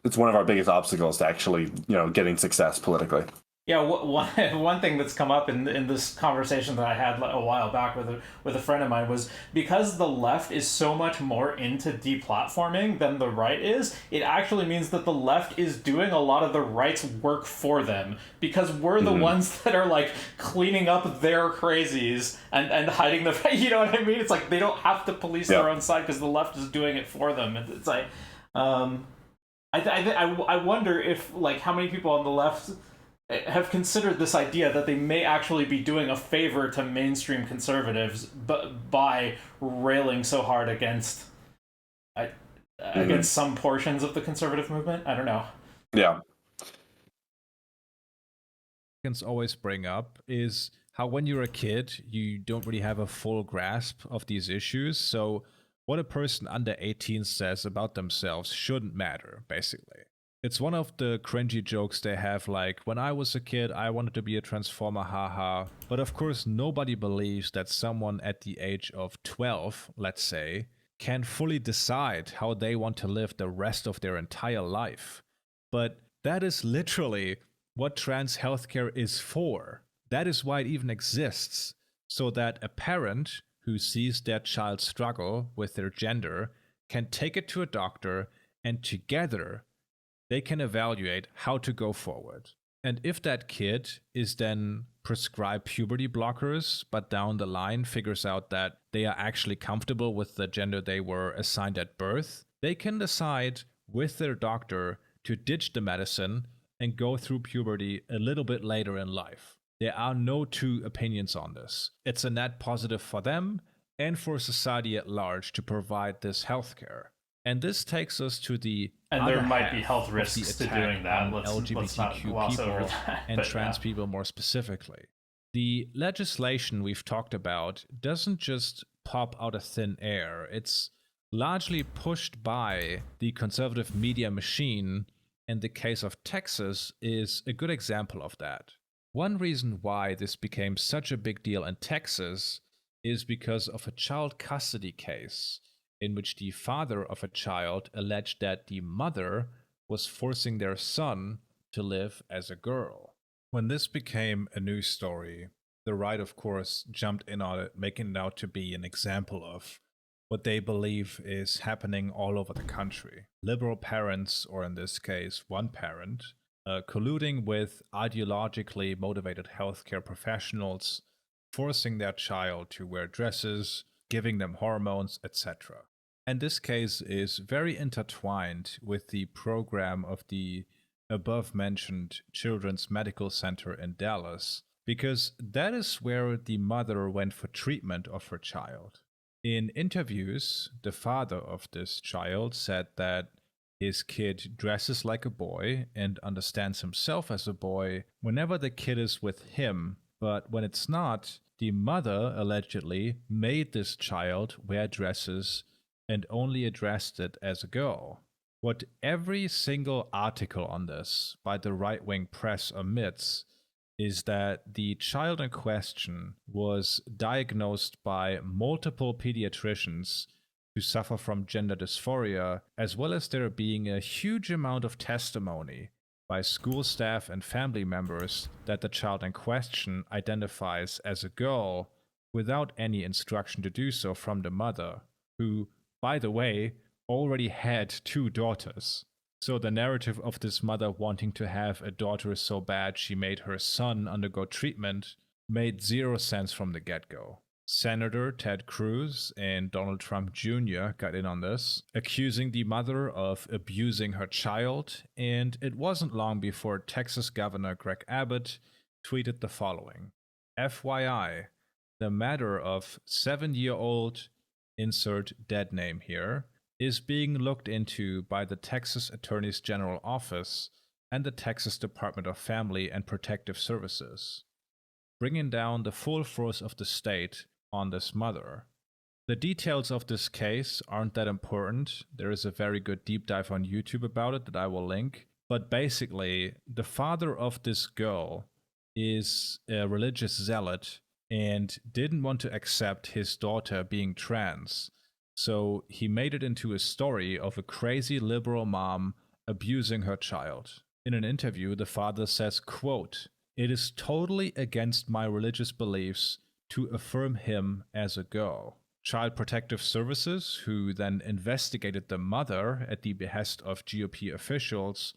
It's one of our biggest obstacles to actually, getting success politically. Yeah, one thing that's come up in this conversation that I had a while back with a friend of mine was because the left is so much more into deplatforming than the right is, it actually means that the left is doing a lot of the right's work for them because we're the ones that are like cleaning up their crazies and hiding the you know what I mean? It's like they don't have to police their own side because the left is doing it for them. It's like I wonder if like how many people on the left have considered this idea that they may actually be doing a favor to mainstream conservatives but by railing so hard against against some portions of the conservative movement. I don't know. Yeah. Always bring up is how when you're a kid, you don't really have a full grasp of these issues. So what a person under 18 says about themselves shouldn't matter, basically. It's one of the cringy jokes they have, like, when I was a kid, I wanted to be a transformer, haha. But of course, nobody believes that someone at the age of 12, let's say, can fully decide how they want to live the rest of their entire life. But that is literally what trans healthcare is for. That is why it even exists. So that a parent who sees their child struggle with their gender can take it to a doctor and together they can evaluate how to go forward. And if that kid is then prescribed puberty blockers, but down the line figures out that they are actually comfortable with the gender they were assigned at birth, they can decide with their doctor to ditch the medicine and go through puberty a little bit later in life. There are no two opinions on this. It's a net positive for them and for society at large to provide this healthcare. And this takes us to the And other there might half be health of risks the to attack doing that. on Let's not LGBTQ gloss over people that. and But, trans people more specifically. The legislation we've talked about doesn't just pop out of thin air. It's largely pushed by the conservative media machine, and the case of Texas is a good example of that. One reason why this became such a big deal in Texas is because of a child custody case in which the father of a child alleged that the mother was forcing their son to live as a girl. When this became a news story, the right, of course, jumped in on it, making it out to be an example of what they believe is happening all over the country. Liberal parents, or in this case, one parent, colluding with ideologically motivated healthcare professionals, forcing their child to wear dresses, giving them hormones, etc. And this case is very intertwined with the program of the above mentioned Children's Medical Center in Dallas, because that is where the mother went for treatment of her child. In interviews, the father of this child said that his kid dresses like a boy and understands himself as a boy whenever the kid is with him, but when it's not, the mother allegedly made this child wear dresses and only addressed it as a girl. What every single article on this by the right-wing press omits is that the child in question was diagnosed by multiple pediatricians who suffer from gender dysphoria, as well as there being a huge amount of testimony by school staff and family members that the child in question identifies as a girl without any instruction to do so from the mother, who, by the way, already had 2 daughters. So the narrative of this mother wanting to have a daughter so bad she made her son undergo treatment made 0 sense from the get-go. Senator Ted Cruz and Donald Trump Jr. got in on this, accusing the mother of abusing her child, and it wasn't long before Texas Governor Greg Abbott tweeted the following: FYI, the matter of 7-year-old, insert dead name here, is being looked into by the Texas Attorney's General Office and the Texas Department of Family and Protective Services. bringing down the full force of the state on this mother. The details of this case aren't that important. There is a very good deep dive on YouTube about it that I will link. But basically, the father of this girl is a religious zealot and didn't want to accept his daughter being trans. So he made it into a story of a crazy liberal mom abusing her child. In an interview, the father says, quote, "It is totally against my religious beliefs to affirm him as a girl." Child Protective Services, who then investigated the mother at the behest of GOP officials,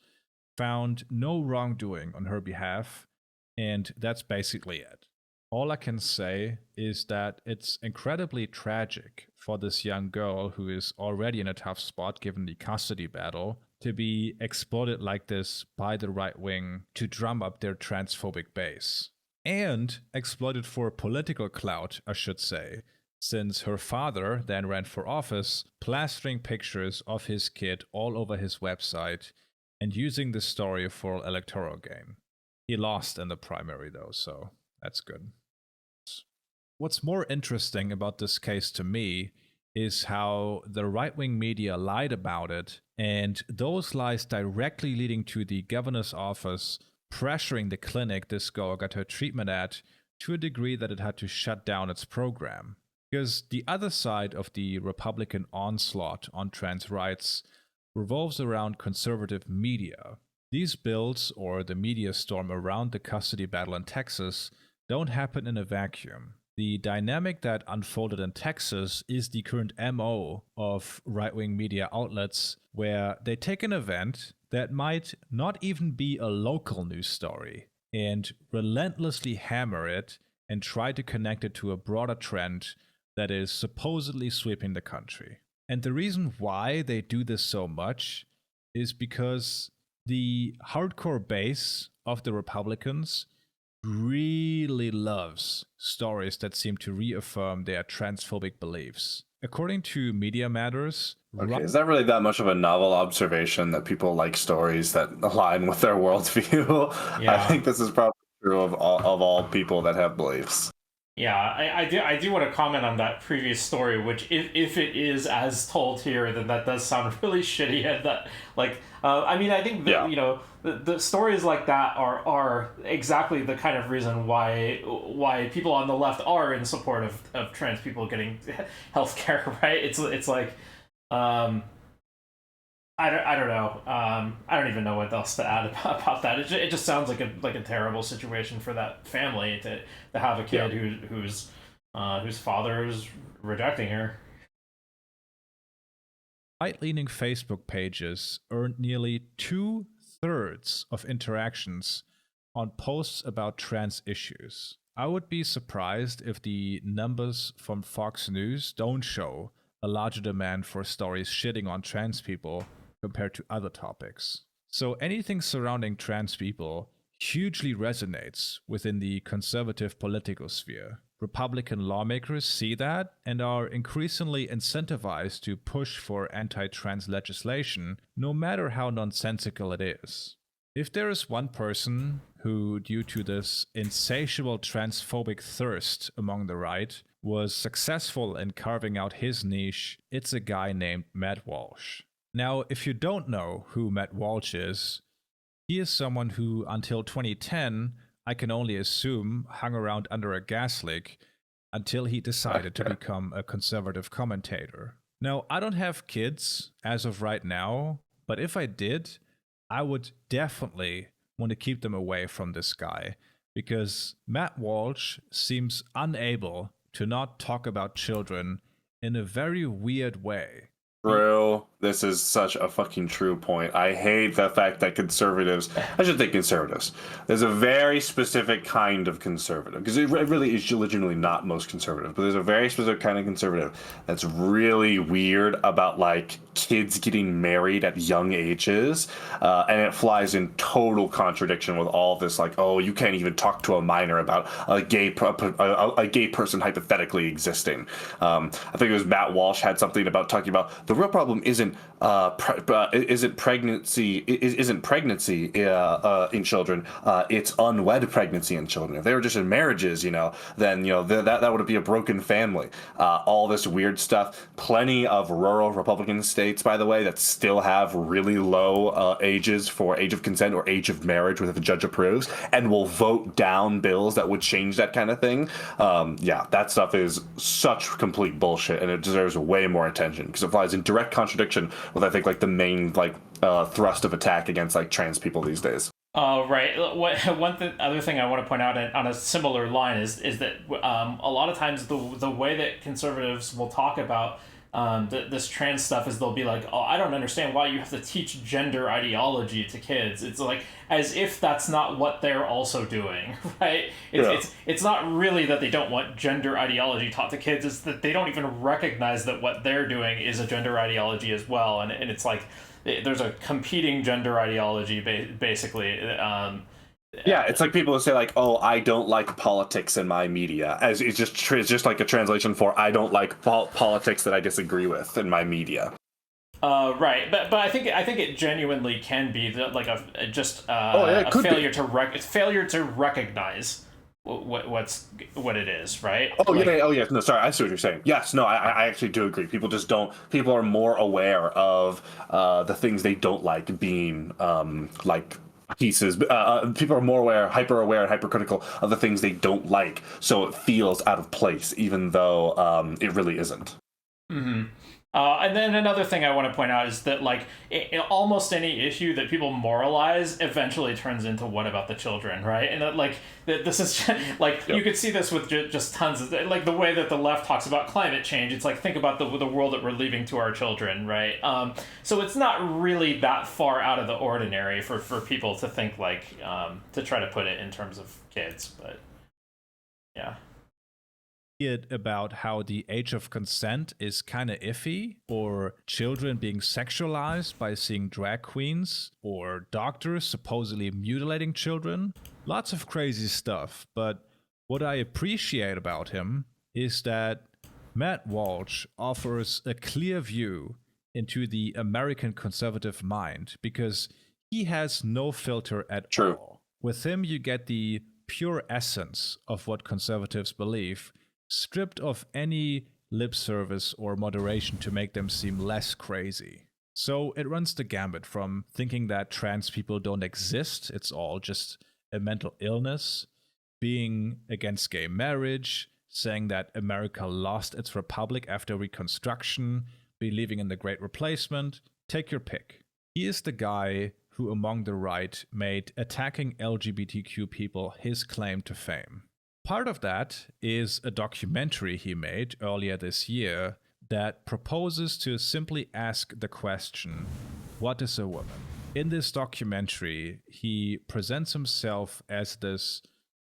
found no wrongdoing on her behalf, and that's basically it. All I can say is that it's incredibly tragic for this young girl who is already in a tough spot given the custody battle to be exploited like this by the right wing to drum up their transphobic base. And exploited for political clout, I should say, since her father then ran for office, plastering pictures of his kid all over his website and using the story for electoral gain. He lost in the primary though, so that's good. What's more interesting about this case to me is how the right-wing media lied about it, and those lies directly leading to the governor's office pressuring the clinic this girl got her treatment at to a degree that it had to shut down its program. Because the other side of the Republican onslaught on trans rights revolves around conservative media. These bills, or the media storm around the custody battle in Texas, don't happen in a vacuum. The dynamic that unfolded in Texas is the current MO of right-wing media outlets, where they take an event that might not even be a local news story and relentlessly hammer it and try to connect it to a broader trend that is supposedly sweeping the country. And the reason why they do this so much is because the hardcore base of the Republicans really loves stories that seem to reaffirm their transphobic beliefs. According to Media Matters, Okay, is that really that much of a novel observation that people like stories that align with their worldview? Yeah. I think this is probably true of all people that have beliefs. Yeah, I do want to comment on that previous story, which if it is as told here, then that does sound really shitty. And that, like, I mean, I think that, you know, the stories like that are exactly the kind of reason why people on the left are in support of trans people getting healthcare, right? It's like, I don't know. I don't even know what else to add about that. It just sounds like a terrible situation for that family to have a kid whose father is rejecting her. Right-leaning Facebook pages earned nearly 2/3 of interactions on posts about trans issues. I would be surprised if the numbers from Fox News don't show a larger demand for stories shitting on trans people compared to other topics. So anything surrounding trans people hugely resonates within the conservative political sphere. Republican lawmakers see that and are increasingly incentivized to push for anti-trans legislation, no matter how nonsensical it is. If there is one person who, due to this insatiable transphobic thirst among the right, was successful in carving out his niche, it's a guy named Matt Walsh. Now, if you don't know who Matt Walsh is, he is someone who, until 2010, I can only assume, hung around under a gas leak until he decided to become a conservative commentator. Now, I don't have kids as of right now, but if I did, I would definitely want to keep them away from this guy, because Matt Walsh seems unable to not talk about children in a very weird way. True. This is such a fucking true point. I hate the fact that conservatives, I should think conservatives, there's a very specific kind of conservative, because it really is legitimately not most conservative, but there's a very specific kind of conservative that's really weird about, like, kids getting married at young ages, and it flies in total contradiction with all this, like, oh, you can't even talk to a minor about a gay person hypothetically existing. I think it was Matt Walsh had something about talking about the real problem isn't isn't pregnancy in children. It's unwed pregnancy in children. If they were just in marriages, then that would be a broken family. All this weird stuff. Plenty of rural Republican states, by the way, that still have really low ages for age of consent or age of marriage, where the judge approves, and will vote down bills that would change that kind of thing. Yeah, that stuff is such complete bullshit, and it deserves way more attention because it flies in direct contradiction with, I think, like the main thrust of attack against like trans people these days. Right. Other thing I want to point out on a similar line is that a lot of times the way that conservatives will talk about this trans stuff is they'll be like, oh, I don't understand why you have to teach gender ideology to kids. It's like as if that's not what they're also doing, right? It's not really that they don't want gender ideology taught to kids. It's that they don't even recognize that what they're doing is a gender ideology as well. And it's like there's a competing gender ideology, basically. Yeah, it's like people who say like, "Oh, I don't like politics in my media," as it's just like a translation for "I don't like politics that I disagree with in my media." Right, but I think it genuinely can be like a failure to recognize what it is, right? Oh yeah, no, sorry, I see what you're saying. Yes, no, I actually do agree. People just don't. People are more aware of the things they don't like being like pieces. People are more hyper aware, and hypercritical of the things they don't like, so it feels out of place, even though it really isn't. Mm-hmm. And then another thing I want to point out is that, like, almost any issue that people moralize eventually turns into what about the children, right? And that, like, this is like you could see this with just tons of like the way that the left talks about climate change. It's like, think about the world that we're leaving to our children, right? So it's not really that far out of the ordinary for people to think like to try to put it in terms of kids, but yeah. About how the age of consent is kind of iffy, or children being sexualized by seeing drag queens, or doctors supposedly mutilating children. Lots of crazy stuff, but what I appreciate about him is that Matt Walsh offers a clear view into the American conservative mind, because he has no filter at all. With him, you get the pure essence of what conservatives believe, stripped of any lip service or moderation to make them seem less crazy. So it runs the gambit from thinking that trans people don't exist, it's all just a mental illness, being against gay marriage, saying that America lost its republic after Reconstruction, believing in the Great Replacement, take your pick. He is the guy who, among the right, made attacking LGBTQ people his claim to fame. Part of that is a documentary he made earlier this year that proposes to simply ask the question, what is a woman? In this documentary, he presents himself as this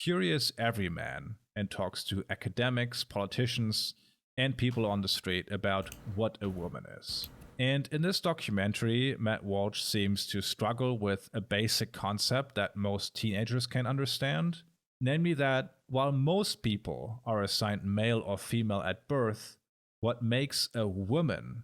curious everyman and talks to academics, politicians, and people on the street about what a woman is. And in this documentary, Matt Walsh seems to struggle with a basic concept that most teenagers can understand, namely that while most people are assigned male or female at birth, what makes a woman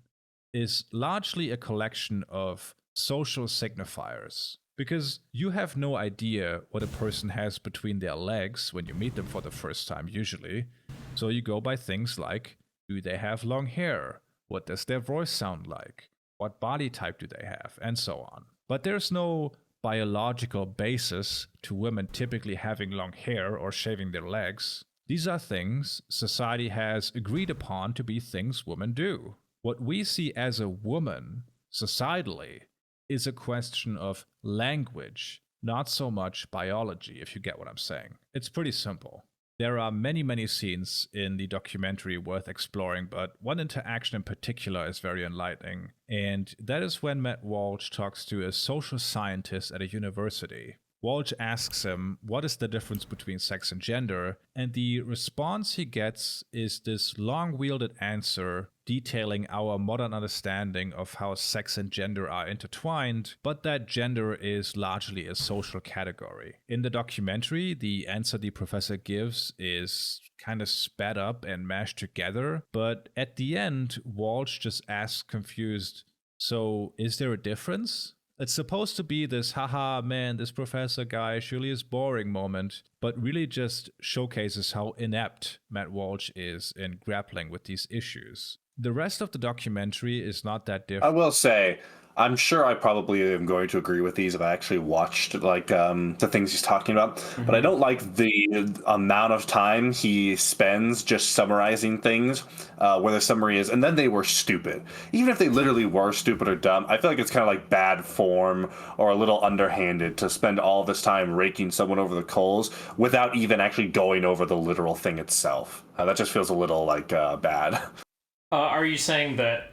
is largely a collection of social signifiers. Because you have no idea what a person has between their legs when you meet them for the first time, usually. So you go by things like, do they have long hair? What does their voice sound like? What body type do they have? And so on. But there's no biological basis to women typically having long hair or shaving their legs. These are things society has agreed upon to be things women do. What we see as a woman, societally, is a question of language, not so much biology, if you get what I'm saying. It's pretty simple. There are many, many scenes in the documentary worth exploring, but one interaction in particular is very enlightening, and that is when Matt Walsh talks to a social scientist at a university. Walsh asks him, what is the difference between sex and gender? And the response he gets is this long-wielded answer detailing our modern understanding of how sex and gender are intertwined, but that gender is largely a social category. In the documentary, the answer the professor gives is kind of sped up and mashed together, but at the end, Walsh just asks confused, So is there a difference? It's supposed to be this, haha, man, this professor guy surely is boring moment, but really just showcases how inept Matt Walsh is in grappling with these issues. The rest of the documentary is not that I different. will say, I'm sure I probably am going to agree with these if I actually watched like the things he's talking about. But I Mm-hmm. don't like the amount of time he spends just summarizing things, where the summary is, and then they were stupid. Even if they literally were stupid or dumb, I feel like it's kind of like bad form or a little underhanded to spend all this time raking someone over the coals without even actually going over the literal thing itself. That just feels a little like bad. Are you saying that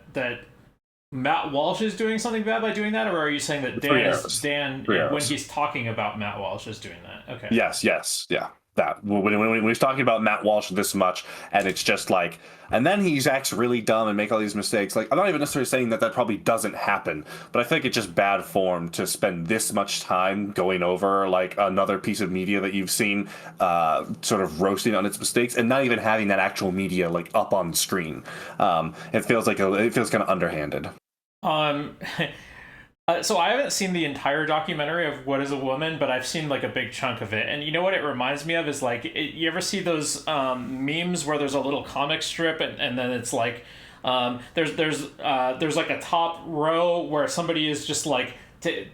Matt Walsh is doing something bad by doing that, or are you saying that Three Dan is arrows. Dan Three when arrows. he's talking about Matt Walsh is doing that? Okay. Yes, yeah. That when he's talking about Matt Walsh this much, and it's just like, and then he acts really dumb and make all these mistakes. Like, I'm not even necessarily saying that that probably doesn't happen, but I think it's just bad form to spend this much time going over like another piece of media that you've seen, sort of roasting on its mistakes, and not even having that actual media like up on screen. It feels like it feels kind of underhanded. Um, so I haven't seen the entire documentary of What Is a Woman, but I've seen like a big chunk of it. And you know what it reminds me of is like you ever see those memes where there's a little comic strip and then it's like there's like a top row where somebody is just like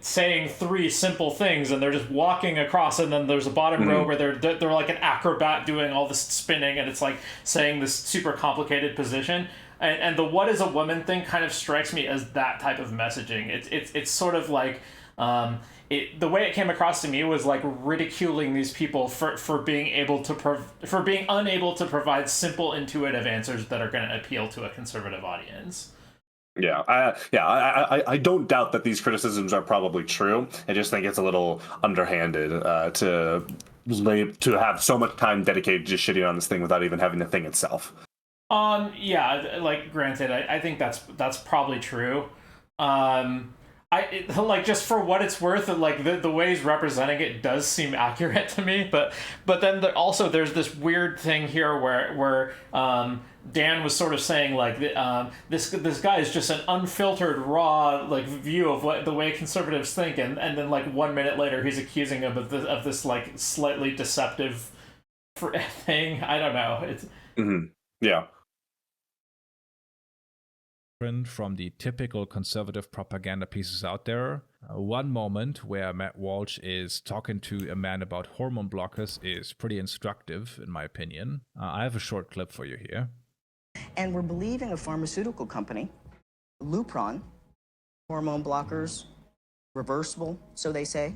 saying three simple things and they're just walking across, and then there's a bottom row Mhm. where they're like an acrobat doing all this spinning and it's like saying this super complicated position. And the what is a woman thing kind of strikes me as that type of messaging. It's sort of like the way it came across to me was like ridiculing these people for being able to for being unable to provide simple intuitive answers that are going to appeal to a conservative audience. I don't doubt that these criticisms are probably true. I just think it's a little underhanded to have so much time dedicated to just shitting on this thing without even having the thing itself. Yeah, like granted, I think that's probably true. Like just for what it's worth, like the way he's representing it does seem accurate to me. But then also there's this weird thing here where Dan was sort of saying like this guy is just an unfiltered raw like view of what the way conservatives think, and then like 1 minute later he's accusing him of this like slightly deceptive thing. I don't know. It's Yeah. From the typical conservative propaganda pieces out there. One moment where Matt Walsh is talking to a man about hormone blockers is pretty instructive, in my opinion. I have a short clip for you here. And we're believing a pharmaceutical company, Lupron, hormone blockers, reversible, so they say.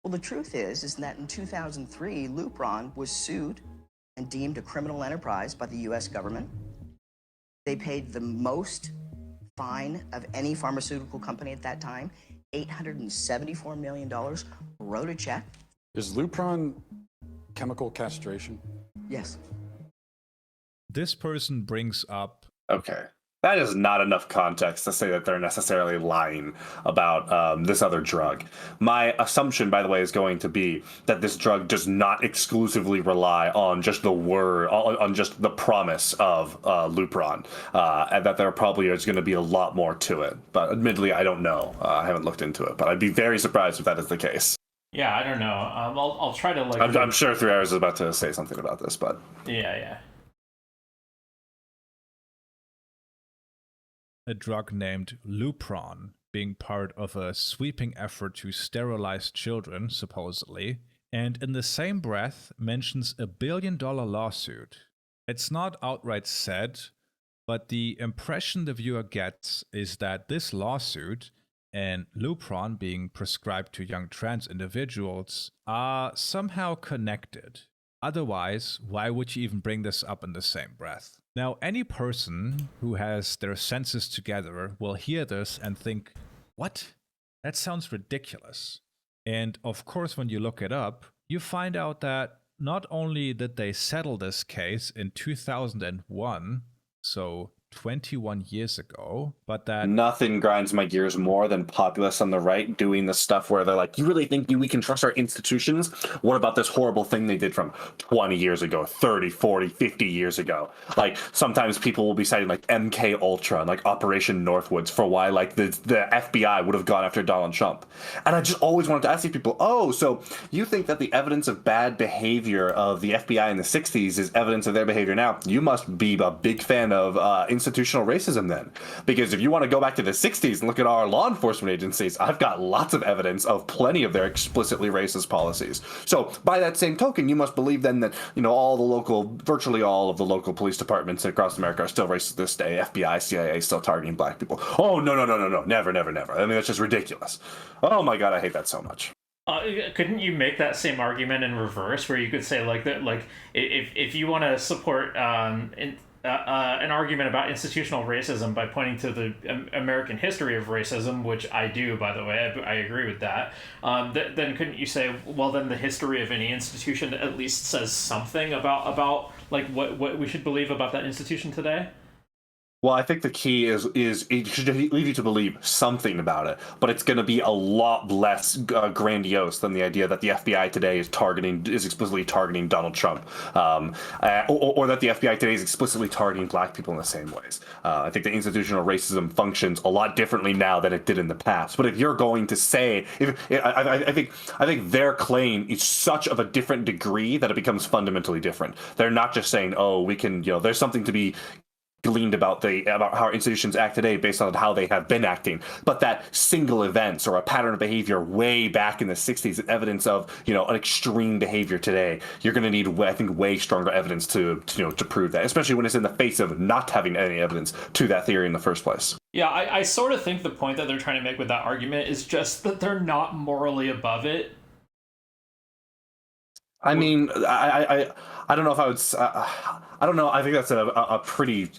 Well, the truth is that in 2003, Lupron was sued and deemed a criminal enterprise by the US government. They paid the most fine of any pharmaceutical company at that time, $874 million, wrote a check. Is Lupron chemical castration? Yes. This person brings up Okay. That is not enough context to say that they're necessarily lying about this other drug. My assumption, by the way, is going to be that this drug does not exclusively rely on just the word, on just the promise of Lupron, and that there probably is going to be a lot more to it. But admittedly, I don't know. I haven't looked into it, but I'd be very surprised if that is the case. yeah, I don't know. I'll try to like. I'm sure 3 Hours is about to say something about this, but Yeah. a drug named Lupron being part of a sweeping effort to sterilize children, supposedly, and in the same breath mentions $1 billion lawsuit. It's not outright said, but the impression the viewer gets is that this lawsuit and Lupron being prescribed to young trans individuals are somehow connected. Otherwise, why would you even bring this up in the same breath? Now, any person who has their senses together will hear this and think, what? That sounds ridiculous. And of course, when you look it up, you find out that not only did they settle this case in 2001, so 21 years ago, but that Nothing grinds my gears more than populists on the right doing the stuff where they're like, you really think we can trust our institutions? What about this horrible thing they did from 20 years ago, 30, 40, 50 years ago? Like, sometimes people will be citing like MK Ultra and like Operation Northwoods for why like the FBI would have gone after Donald Trump. And I just always wanted to ask these people, oh, so you think that the evidence of bad behavior of the FBI in the 60s is evidence of their behavior now? You must be a big fan of institutional racism then. Because if you want to go back to the 60s and look at our law enforcement agencies, I've got lots of evidence of plenty of their explicitly racist policies. So by that same token, you must believe then that, virtually all of the local police departments across America are still racist to this day. FBI, CIA still targeting black people. Oh, no. Never. I mean, that's just ridiculous. Oh my God, I hate that so much. Couldn't you make that same argument in reverse, where you could say like that, like if you want to support an argument about institutional racism by pointing to the American history of racism, which I do, by the way, I agree with that. Then couldn't you say, well, then the history of any institution at least says something about like what we should believe about that institution today? Well, I think the key is it should lead you to believe something about it, but it's going to be a lot less grandiose than the idea that the FBI today is explicitly targeting Donald Trump, or that the FBI today is explicitly targeting black people in the same ways. I think the institutional racism functions a lot differently now than it did in the past. But if you're going to say, I think their claim is such of a different degree that it becomes fundamentally different. They're not just saying, oh, we can, there's something to be gleaned about how our institutions act today based on how they have been acting, but that single events or a pattern of behavior way back in the 60s is evidence of an extreme behavior today. You're going to need, I think, way stronger evidence to prove that, especially when it's in the face of not having any evidence to that theory in the first place. Yeah, I sort of think the point that they're trying to make with that argument is just that they're not morally above it. I mean, I don't know if I would. I don't know. I think that's a pretty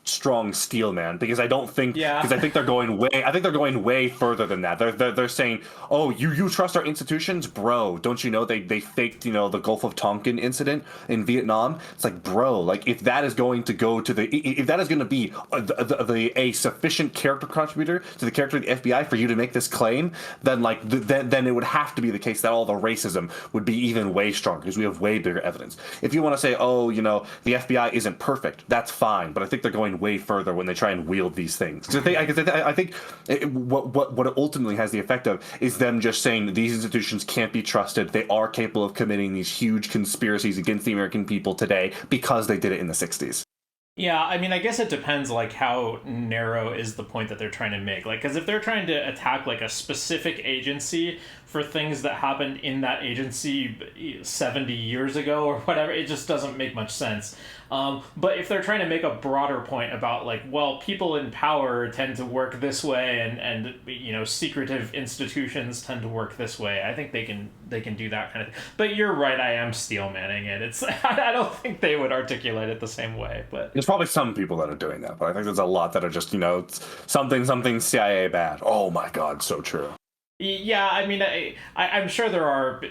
strong steel, man, because I don't think because I think they're going way further than that. They're saying, oh, you trust our institutions, bro? Don't you know they faked the Gulf of Tonkin incident in Vietnam? It's like, bro, like if that is going to go to if that is going to be a sufficient character contributor to the character of the FBI for you to make this claim, then then it would have to be the case that all the racism would be even way stronger because we have way bigger evidence. If you want to say, oh, the FBI isn't perfect, that's fine, but I think they're going way further when they try and wield these things. I think what it ultimately has the effect of is them just saying these institutions can't be trusted. They are capable of committing these huge conspiracies against the American people today because they did it in the 60s. Yeah, I mean, I guess it depends, like, how narrow is the point that they're trying to make. Like, because if they're trying to attack, like, a specific agency for things that happened in that agency 70 years ago or whatever, it just doesn't make much sense. But if they're trying to make a broader point about, like, well, people in power tend to work this way and secretive institutions tend to work this way, I think they can do that kind of thing. But you're right, I am steel manning it. It's I don't think they would articulate it the same way, but there's probably some people that are doing that, but I think there's a lot that are just, something CIA bad. Oh my God, so true. Yeah, I mean, I'm sure there are.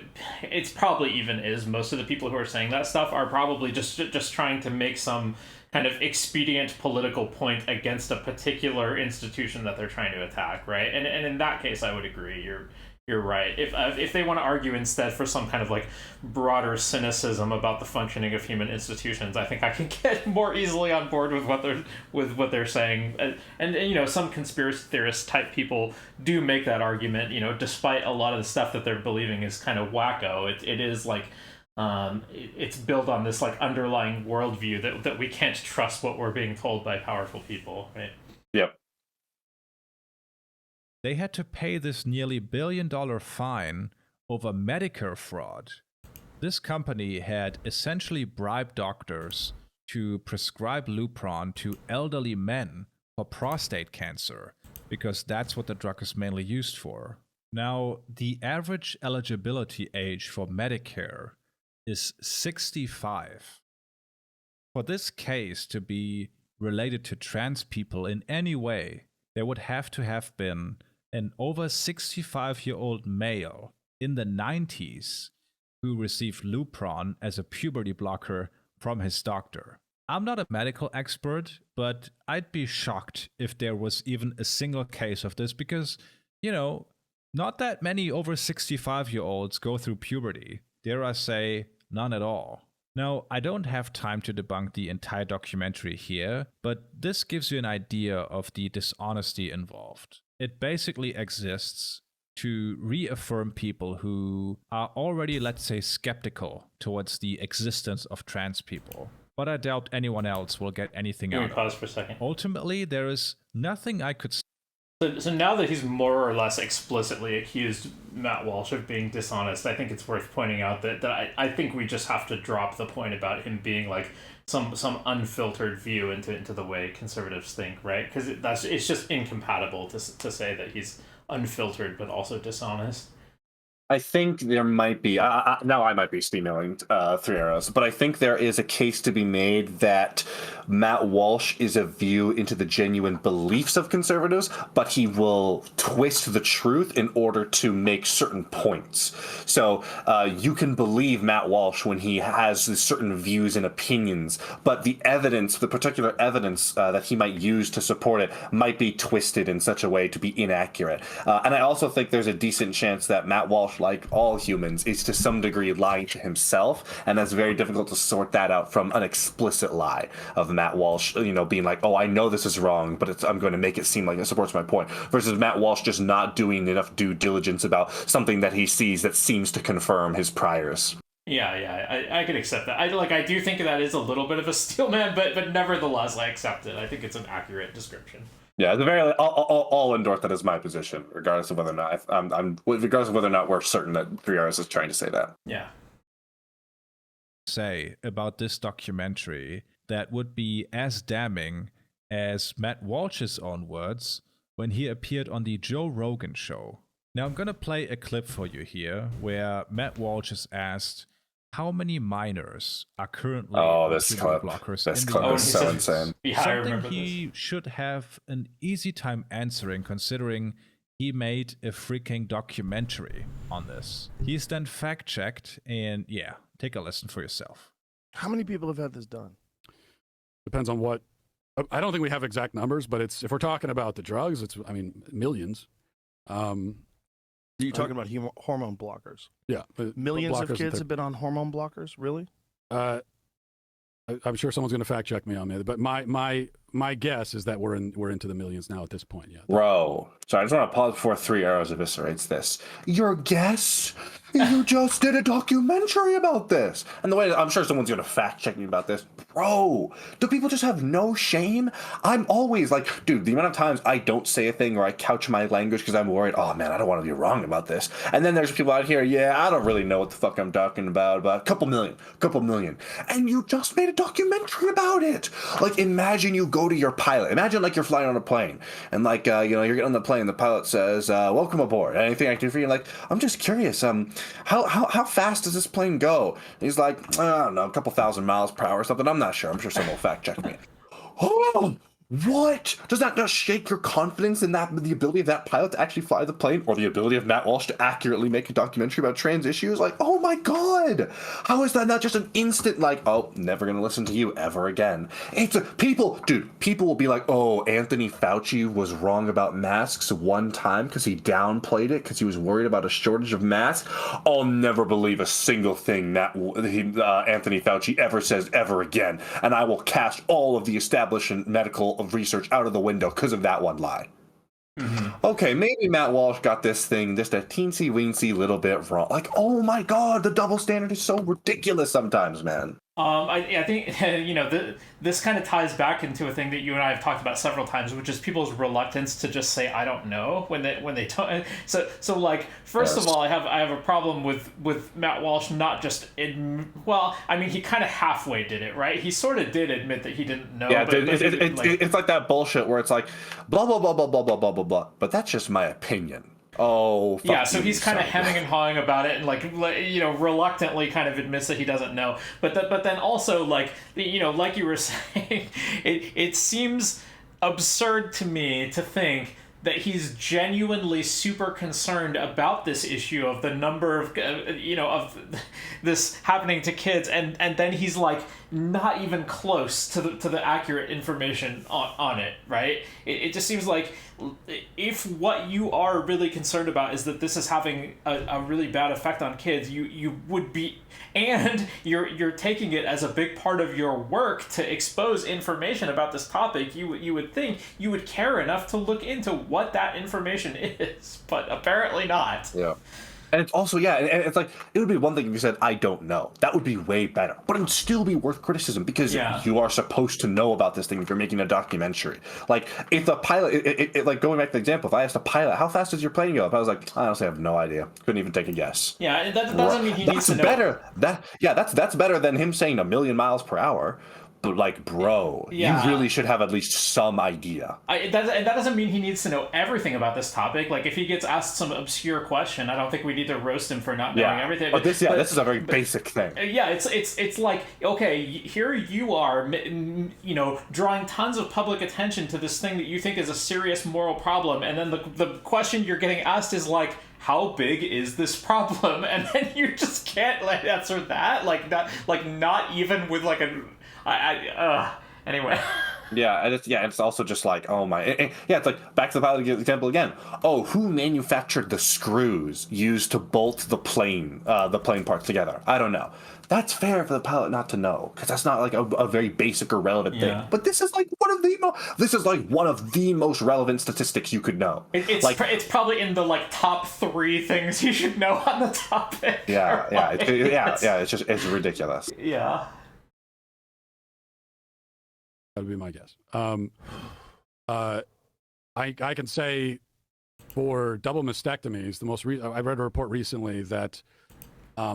It's probably even is. Most of the people who are saying that stuff are probably just trying to make some kind of expedient political point against a particular institution that they're trying to attack, right? And in that case, I would agree. You're right. If they want to argue instead for some kind of like broader cynicism about the functioning of human institutions, I think I can get more easily on board with what they're saying. And some conspiracy theorist type people do make that argument. Despite a lot of the stuff that they're believing is kind of wacko, it is like it's built on this like underlying worldview that we can't trust what we're being told by powerful people, right? Yep. They had to pay this nearly $1 billion fine over Medicare fraud. This company had essentially bribed doctors to prescribe Lupron to elderly men for prostate cancer, because that's what the drug is mainly used for. Now, the average eligibility age for Medicare is 65. For this case to be related to trans people in any way, there would have to have been an over 65-year-old male in the 90s who received Lupron as a puberty blocker from his doctor. I'm not a medical expert, but I'd be shocked if there was even a single case of this because, not that many over 65-year-olds go through puberty. Dare I say, none at all. Now, I don't have time to debunk the entire documentary here, but this gives you an idea of the dishonesty involved. It basically exists to reaffirm people who are already, let's say, skeptical towards the existence of trans people. But I doubt anyone else will get anything Let out me of pause it. for a second. Ultimately, there is nothing I could So now that he's more or less explicitly accused Matt Walsh of being dishonest, I think it's worth pointing out that I think we just have to drop the point about him being like some unfiltered view into the way conservatives think, right? Because it's just incompatible to say that he's unfiltered but also dishonest. I think there might be, now I might be steamailing Three Arrows, but I think there is a case to be made that Matt Walsh is a view into the genuine beliefs of conservatives, but he will twist the truth in order to make certain points. So you can believe Matt Walsh when he has certain views and opinions, but the evidence, the particular evidence that he might use to support it might be twisted in such a way to be inaccurate. And I also think there's a decent chance that Matt Walsh, like all humans, is to some degree lying to himself, and that's very difficult to sort that out from an explicit lie of Matt Walsh, being like, oh, I know this is wrong, but I'm going to make it seem like it supports my point, versus Matt Walsh just not doing enough due diligence about something that he sees that seems to confirm his priors. Yeah, I can accept that. I do think that is a little bit of a steel man, but nevertheless, I accept it. I think it's an accurate description. Yeah, at the very I'll endorse that as my position, regardless of whether or not regardless of whether or not we're certain that 3Rs is trying to say that. Yeah. Say about this documentary that would be as damning as Matt Walsh's own words when he appeared on the Joe Rogan show. Now I'm gonna play a clip for you here where Matt Walsh is asked how many minors are currently this human clip. blockers This in the clip is US. so insane. Yeah, I Something remember he this. should have an easy time answering, considering he made a freaking documentary on this. He's then fact-checked, and yeah, take a listen for yourself. How many people have had this done? Depends on what. I don't think we have exact numbers, but if we're talking about the drugs, millions. You're talking about hormone blockers. Yeah, Millions of blockers kids have been on hormone blockers. Really? I'm sure someone's going to fact check me on that, but my guess is that we're into the millions now at this point. Yeah. Bro, sorry, I just want to pause before 3Rs eviscerates this. Your guess? You just did a documentary about this. And the way I'm sure someone's going to fact check me about this. Bro, do people just have no shame? I'm always like, dude, the amount of times I don't say a thing or I couch my language because I'm worried, oh man, I don't want to be wrong about this. And then there's people out here, yeah, I don't really know what the fuck I'm talking about, but a couple million. And you just made a documentary about it. Like, imagine you go to your pilot. Imagine like you're flying on a plane and like, you're getting on the plane. The pilot says, welcome aboard. Anything I can do for you? Like, I'm just curious. How fast does this plane go? And he's like, I don't know, a couple thousand miles per hour or something. I'm not sure. I'm sure someone will fact check me. Oh, what? Does that not shake your confidence in the ability of that pilot to actually fly the plane, or the ability of Matt Walsh to accurately make a documentary about trans issues? Like, oh my god, how is that not just an instant like, oh, never gonna listen to you ever again? People will be like, oh, Anthony Fauci was wrong about masks one time because he downplayed it because he was worried about a shortage of masks. I'll never believe a single thing Anthony Fauci ever says ever again, and I will cast all of the establishment medical of research out of the window because of that one lie. Mm-hmm. Okay, maybe Matt Walsh got this thing just a teensy weensy little bit wrong. Like, oh my god, the double standard is so ridiculous sometimes, man. I think this kind of ties back into a thing that you and I have talked about several times, which is people's reluctance to just say I don't know when they don't. So like, first of all, I have a problem with Matt Walsh not just he kind of halfway did it, right? He sort of did admit that he didn't know. Yeah, it's like that bullshit where it's like blah blah blah blah blah blah blah blah blah, but that's just my opinion. Oh, yeah. So he's kind of hemming and hawing about it, and reluctantly kind of admits that he doesn't know. But then also like you were saying, it seems absurd to me to think that he's genuinely super concerned about this issue of the number of of this happening to kids, and then he's like not even close to the accurate information on it, right? It just seems like if what you are really concerned about is that this is having a really bad effect on kids, you would be, and you're taking it as a big part of your work to expose information about this topic, you would think you would care enough to look into what that information is, but apparently not. Yeah. And it's also, yeah, and it's like, it would be one thing if you said, I don't know. That would be way better. But it would still be worth criticism because you are supposed to know about this thing if you're making a documentary. Like, if the pilot, like going back to the example, if I asked a pilot, how fast does your plane go up? I was like, I honestly have no idea. Couldn't even take a guess. Yeah, that doesn't mean he needs to know. That's better than him saying 1,000,000 miles per hour. But like, bro, you really should have at least some idea. And that doesn't mean he needs to know everything about this topic. Like, if he gets asked some obscure question, I don't think we need to roast him for not knowing everything. But this is a very basic thing. Yeah, it's like, okay, here you are, drawing tons of public attention to this thing that you think is a serious moral problem, and then the question you're getting asked is like, how big is this problem? And then you just can't answer that, not even with like a. Anyway. Yeah, and it's also just like, oh my, it's like back to the pilot example again. Oh, who manufactured the screws used to bolt the plane parts together? I don't know. That's fair for the pilot not to know, because that's not like a very basic or relevant thing. But this is like one of the most relevant statistics you could know. It's probably in the like top 3 things you should know on the topic. It's ridiculous. Yeah. That would be my guess. I can say for double mastectomies, I read a report recently that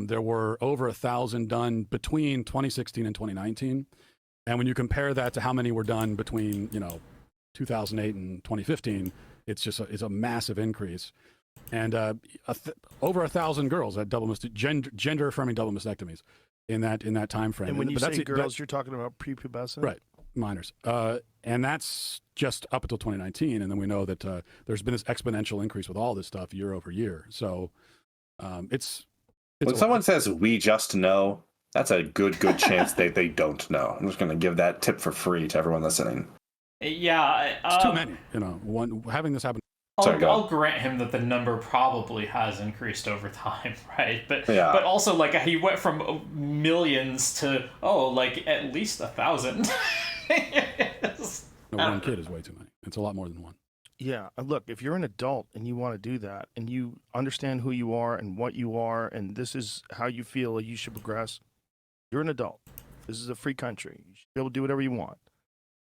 there were over 1,000 done between 2016 and 2019, and when you compare that to how many were done between 2008 and 2015, it's a massive increase, and over 1,000 girls had gender affirming double mastectomies in that time frame. And when you say girls, you're talking about prepubescent, right? Minors, and that's just up until 2019, and then we know that there's been this exponential increase with all this stuff year over year. So it's when someone says we just know, that's a good chance they don't know. I'm just going to give that tip for free to everyone listening. Yeah, it's too many. Having this happen. I'll grant him that the number probably has increased over time, right? But also, like, he went from millions to at least 1,000. One kid is way too many. It's a lot more than one. Yeah, look, if you're an adult and you want to do that, and you understand who you are and what you are, and this is how you feel you should progress, you're an adult. This is a free country. You should be able to do whatever you want.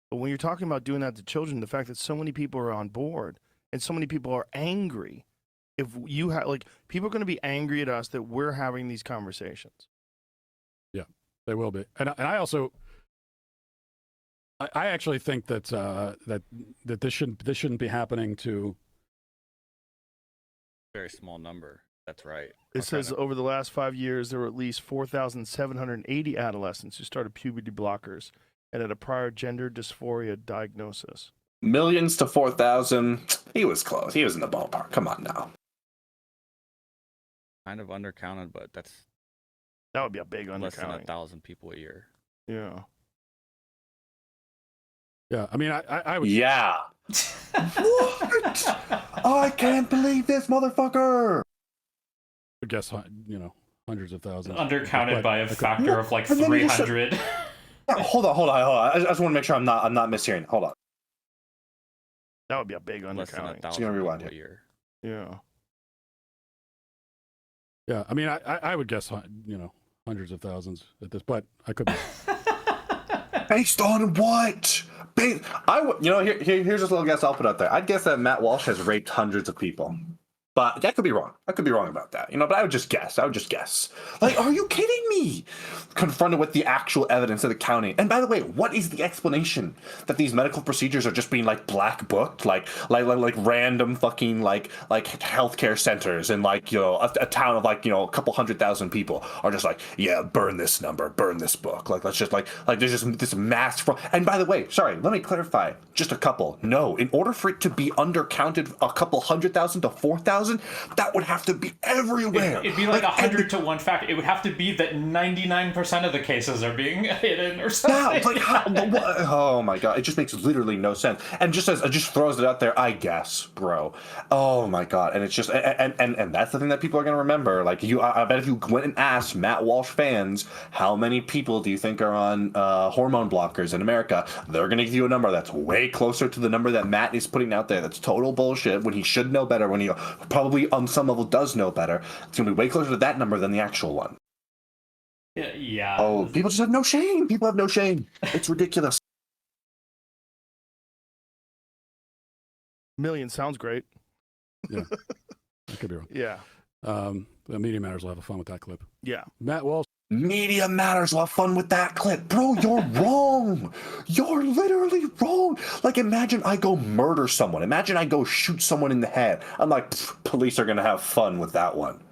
But when you're talking about doing that to children, the fact that so many people are on board and so many people are angry, if you have, people are going to be angry at us that we're having these conversations. Yeah, they will be. And I also, I actually think that that this shouldn't be happening to a very small number. That's right. It says over the last 5 years, there were at least 4,780 adolescents who started puberty blockers and had a prior gender dysphoria diagnosis. Millions to 4,000. He was close. He was in the ballpark. Come on now. Kind of undercounted, but that would be a big undercounting. Less than 1,000 people a year. Yeah. Yeah, I mean, I would. Yeah. What? I can't believe this motherfucker. I guess hundreds of thousands. Undercounted by a factor of 300. Hold on. I just want to make sure I'm not mishearing. Hold on. That would be a big undercounting. Less than 1,000 gonna rewind people a year. Yeah. Yeah, I mean, I would guess hundreds of thousands at this, but I could be. Based on what? Here's this little guess I'll put out there. I'd guess that Matt Walsh has raped hundreds of people. But I could be wrong. I could be wrong about that, but I would just guess. Like, are you kidding me? Confronted with the actual evidence of the county. And by the way, what is the explanation that these medical procedures are just being like black booked, like random fucking like healthcare centers in like a town of like a couple 100,000 people are just like, yeah, burn this number, burn this book. Like let's just like there's just this mass fraud. And by the way, sorry, let me clarify. Just a couple. No, in order for it to be undercounted, a couple 100,000 to 4,000. That would have to be everywhere. It'd be like 100 to 1 fact. It would have to be that 99% of the cases are being hidden or something. Yeah, like oh my god, it just makes literally no sense. And just throws it out there, I guess, bro. Oh my god, and it's just and that's the thing that people are gonna remember. Like I bet if you went and asked Matt Walsh fans how many people do you think are on hormone blockers in America, they're gonna give you a number that's way closer to the number that Matt is putting out there. That's total bullshit. When he should know better. When he probably on some level does know better. It's gonna be way closer to that number than the actual one. Yeah. Oh, people just have no shame. People have no shame. It's ridiculous. Million sounds great. Yeah, I could be wrong. Yeah. The Media Matters will have fun with that clip. Yeah. Matt Walsh. Media Matters will have fun with that clip. Bro, you're wrong. You're literally wrong. Like, imagine I go murder someone. Imagine I go shoot someone in the head. I'm like, police are going to have fun with that one.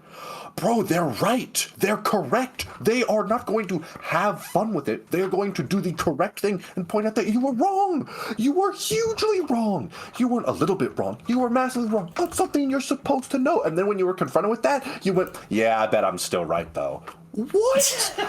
Bro, they're right. They're correct. They are not going to have fun with it. They're going to do the correct thing and point out that you were wrong. You were hugely wrong. You weren't a little bit wrong. You were massively wrong. That's something you're supposed to know. And then when you were confronted with that, you went, yeah, I bet I'm still right, though. What?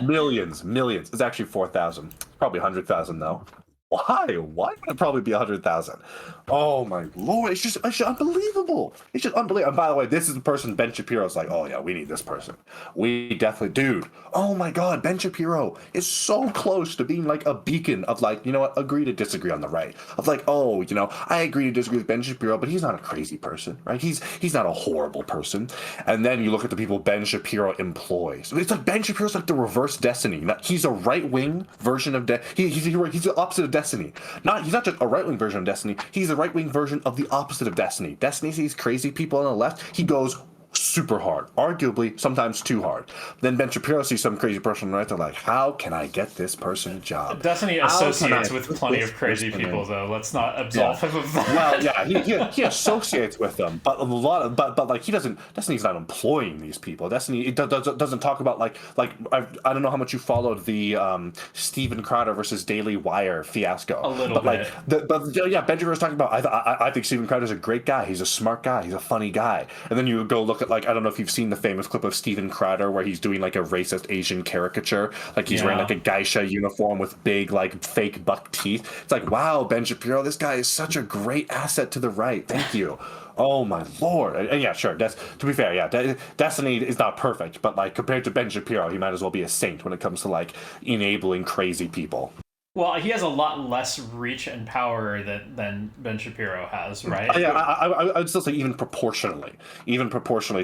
Millions. It's actually 4,000. Probably 100,000, though. Why? Why would it probably be 100,000? Oh my lord! It's just unbelievable. It's just unbelievable. And by the way, this is the person Ben Shapiro's like, oh yeah, we need this person. We definitely, dude. Oh my god, Ben Shapiro is so close to being like a beacon of like, you know what? Agree to disagree on the right. Of like, oh, I agree to disagree with Ben Shapiro, but he's not a crazy person, right? He's not a horrible person. And then you look at the people Ben Shapiro employs. It's like Ben Shapiro's like the reverse Destiny. He's a right wing version of he's the opposite of Destiny. He's not just a right wing version of Destiny. He's the right wing version of the opposite of Destiny. Destiny sees crazy people on the left. He goes super hard, arguably sometimes too hard. Then Ben Shapiro sees some crazy person on the right. They're like, how can I get this person a job? Destiny associates with plenty of crazy people, though. Let's not absolve him of that. Well, yeah, he associates with them, but like he doesn't. Destiny's not employing these people. Destiny doesn't talk about like I don't know how much you followed the Steven Crowder versus Daily Wire fiasco. A little bit. Like, Ben Shapiro's talking about. I think Steven Crowder's a great guy. He's a smart guy. He's a funny guy. And then you go look at like, I don't know if you've seen the famous clip of Steven Crowder where he's doing like a racist Asian caricature. Like he's wearing like a geisha uniform with big like fake buck teeth. It's like, wow, Ben Shapiro, this guy is such a great asset to the right. Thank you. Oh my lord. And yeah, sure. To be fair, yeah, Destiny is not perfect, but like compared to Ben Shapiro, he might as well be a saint when it comes to like enabling crazy people. Well, he has a lot less reach and power than Ben Shapiro has, right? Yeah, I would still say even proportionally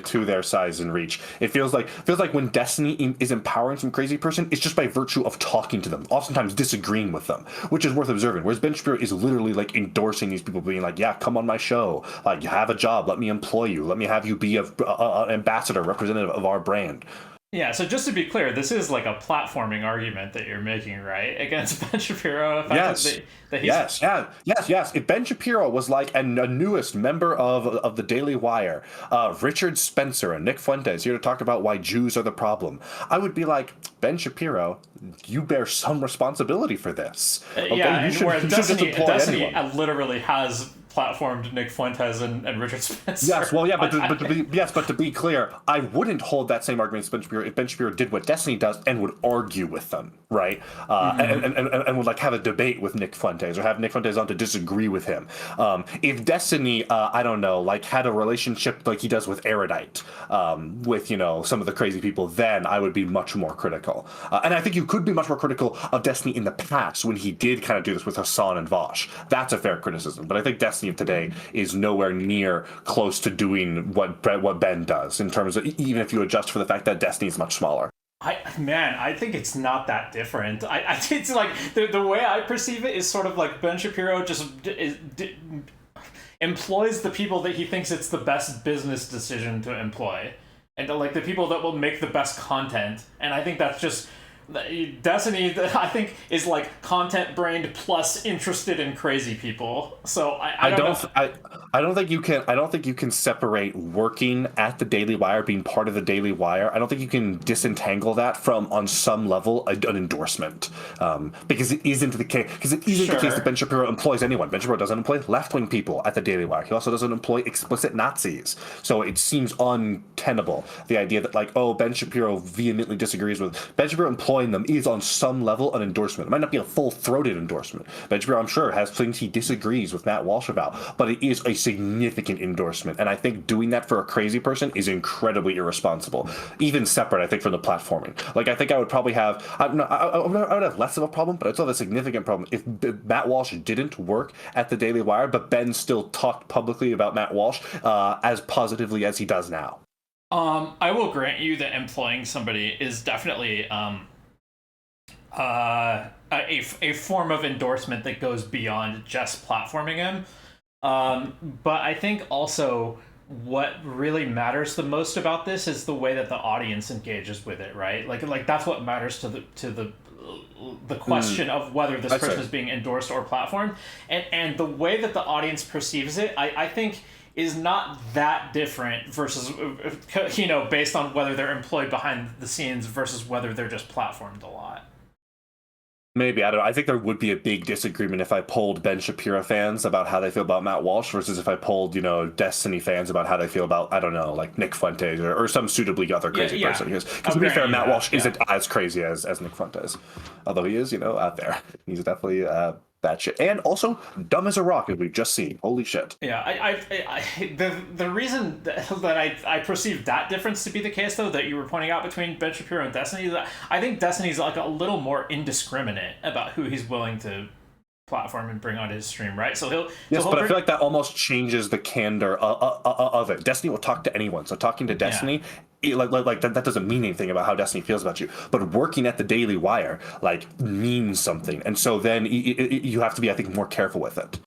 to their size and reach. It feels like when Destiny is empowering some crazy person, it's just by virtue of talking to them, oftentimes disagreeing with them, which is worth observing. Whereas Ben Shapiro is literally like endorsing these people, being like, yeah, come on my show, like have a job, let me employ you, let me have you be an ambassador, representative of our brand. Yeah, so just to be clear, this is like a platforming argument that you're making, right? Against Ben Shapiro? Yes. Yes. If Ben Shapiro was like a newest member of the Daily Wire, Richard Spencer and Nick Fuentes here to talk about why Jews are the problem, I would be like, Ben Shapiro, you bear some responsibility for this. Okay? Yeah, whereas Destiny literally has platformed Nick Fuentes and Richard Spencer. Yes, well, yeah, but to be clear, I wouldn't hold that same argument as Ben Shapiro if Ben Shapiro did what Destiny does and would argue with them, right? And would like have a debate with Nick Fuentes or have Nick Fuentes on to disagree with him. If Destiny, I don't know, like had a relationship like he does with Erudite, with some of the crazy people, then I would be much more critical. And I think you could be much more critical of Destiny in the past when he did kind of do this with Hassan and Walsh. That's a fair criticism, but I think Destiny of today is nowhere near close to doing what Ben does in terms of, even if you adjust for the fact that Destiny is much smaller. I think it's not that different. It's like the way I perceive it is sort of like Ben Shapiro employs the people that he thinks it's the best business decision to employ, and like the people that will make the best content. And I think that's just Destiny. I think is like content brained plus interested in crazy people. So I don't think you can. I don't think you can separate working at the Daily Wire, being part of the Daily Wire. I don't think you can disentangle that from, on some level, an endorsement, because it isn't the case. Because it isn't the case that Ben Shapiro employs anyone. Ben Shapiro doesn't employ left-wing people at the Daily Wire. He also doesn't employ explicit Nazis. So it seems untenable, the idea that like, oh, Ben Shapiro vehemently disagrees with Ben Shapiro employing them is on some level an endorsement. It might not be a full-throated endorsement. Ben Shapiro, I'm sure, has things he disagrees with Matt Walsh about, but it is a significant endorsement. And I think doing that for a crazy person is incredibly irresponsible, even separate, I think, from the platforming. Like, I think I would probably have, I would have less of a problem, but I'd still have a significant problem if Matt Walsh didn't work at the Daily Wire, but Ben still talked publicly about Matt Walsh as positively as he does now. I will grant you that employing somebody is definitely a form of endorsement that goes beyond just platforming him. But I think also what really matters the most about this is the way that the audience engages with it, right? Like that's what matters to the question of whether this person is being endorsed or platformed, and the way that the audience perceives it, I think is not that different versus, you know, based on whether they're employed behind the scenes versus whether they're just platformed a lot. Maybe, I don't know. I think there would be a big disagreement if I polled Ben Shapiro fans about how they feel about Matt Walsh versus if I polled, you know, Destiny fans about how they feel about, I don't know, like Nick Fuentes or some suitably other crazy person. Because to be fair, Matt Walsh isn't as crazy as Nick Fuentes. Although he is, you know, out there. He's definitely that shit. And also dumb as a rock, as we've just seen. Holy shit. Yeah, the reason that I perceive that difference to be the case, though, that you were pointing out between Ben Shapiro and Destiny, that I think Destiny's like a little more indiscriminate about who he's willing to platform and bring onto his stream, right? So he'll I feel like that almost changes the candor of it. Destiny will talk to anyone, so talking to Destiny, like that doesn't mean anything about how Destiny feels about you. But working at the Daily Wire like means something, and so then you have to be, I think, more careful with it.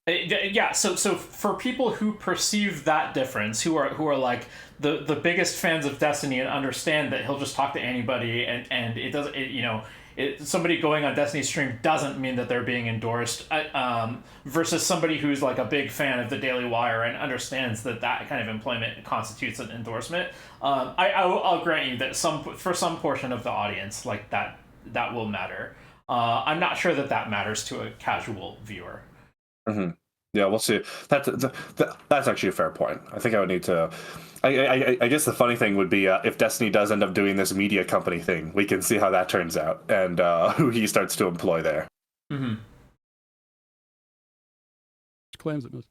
Yeah. So for people who perceive that difference, who are like the biggest fans of Destiny and understand that he'll just talk to anybody, and it doesn't, you know. Somebody going on Destiny's stream doesn't mean that they're being endorsed, versus somebody who's like a big fan of the Daily Wire and understands that kind of employment constitutes an endorsement. I'll grant you that for some portion of the audience, like that will matter. I'm not sure that matters to a casual viewer. Mm-hmm. Yeah, we'll see. That's actually a fair point. I think I would need to. I guess the funny thing would be if Destiny does end up doing this media company thing, we can see how that turns out and who he starts to employ there. Mm-hmm. Claims it most.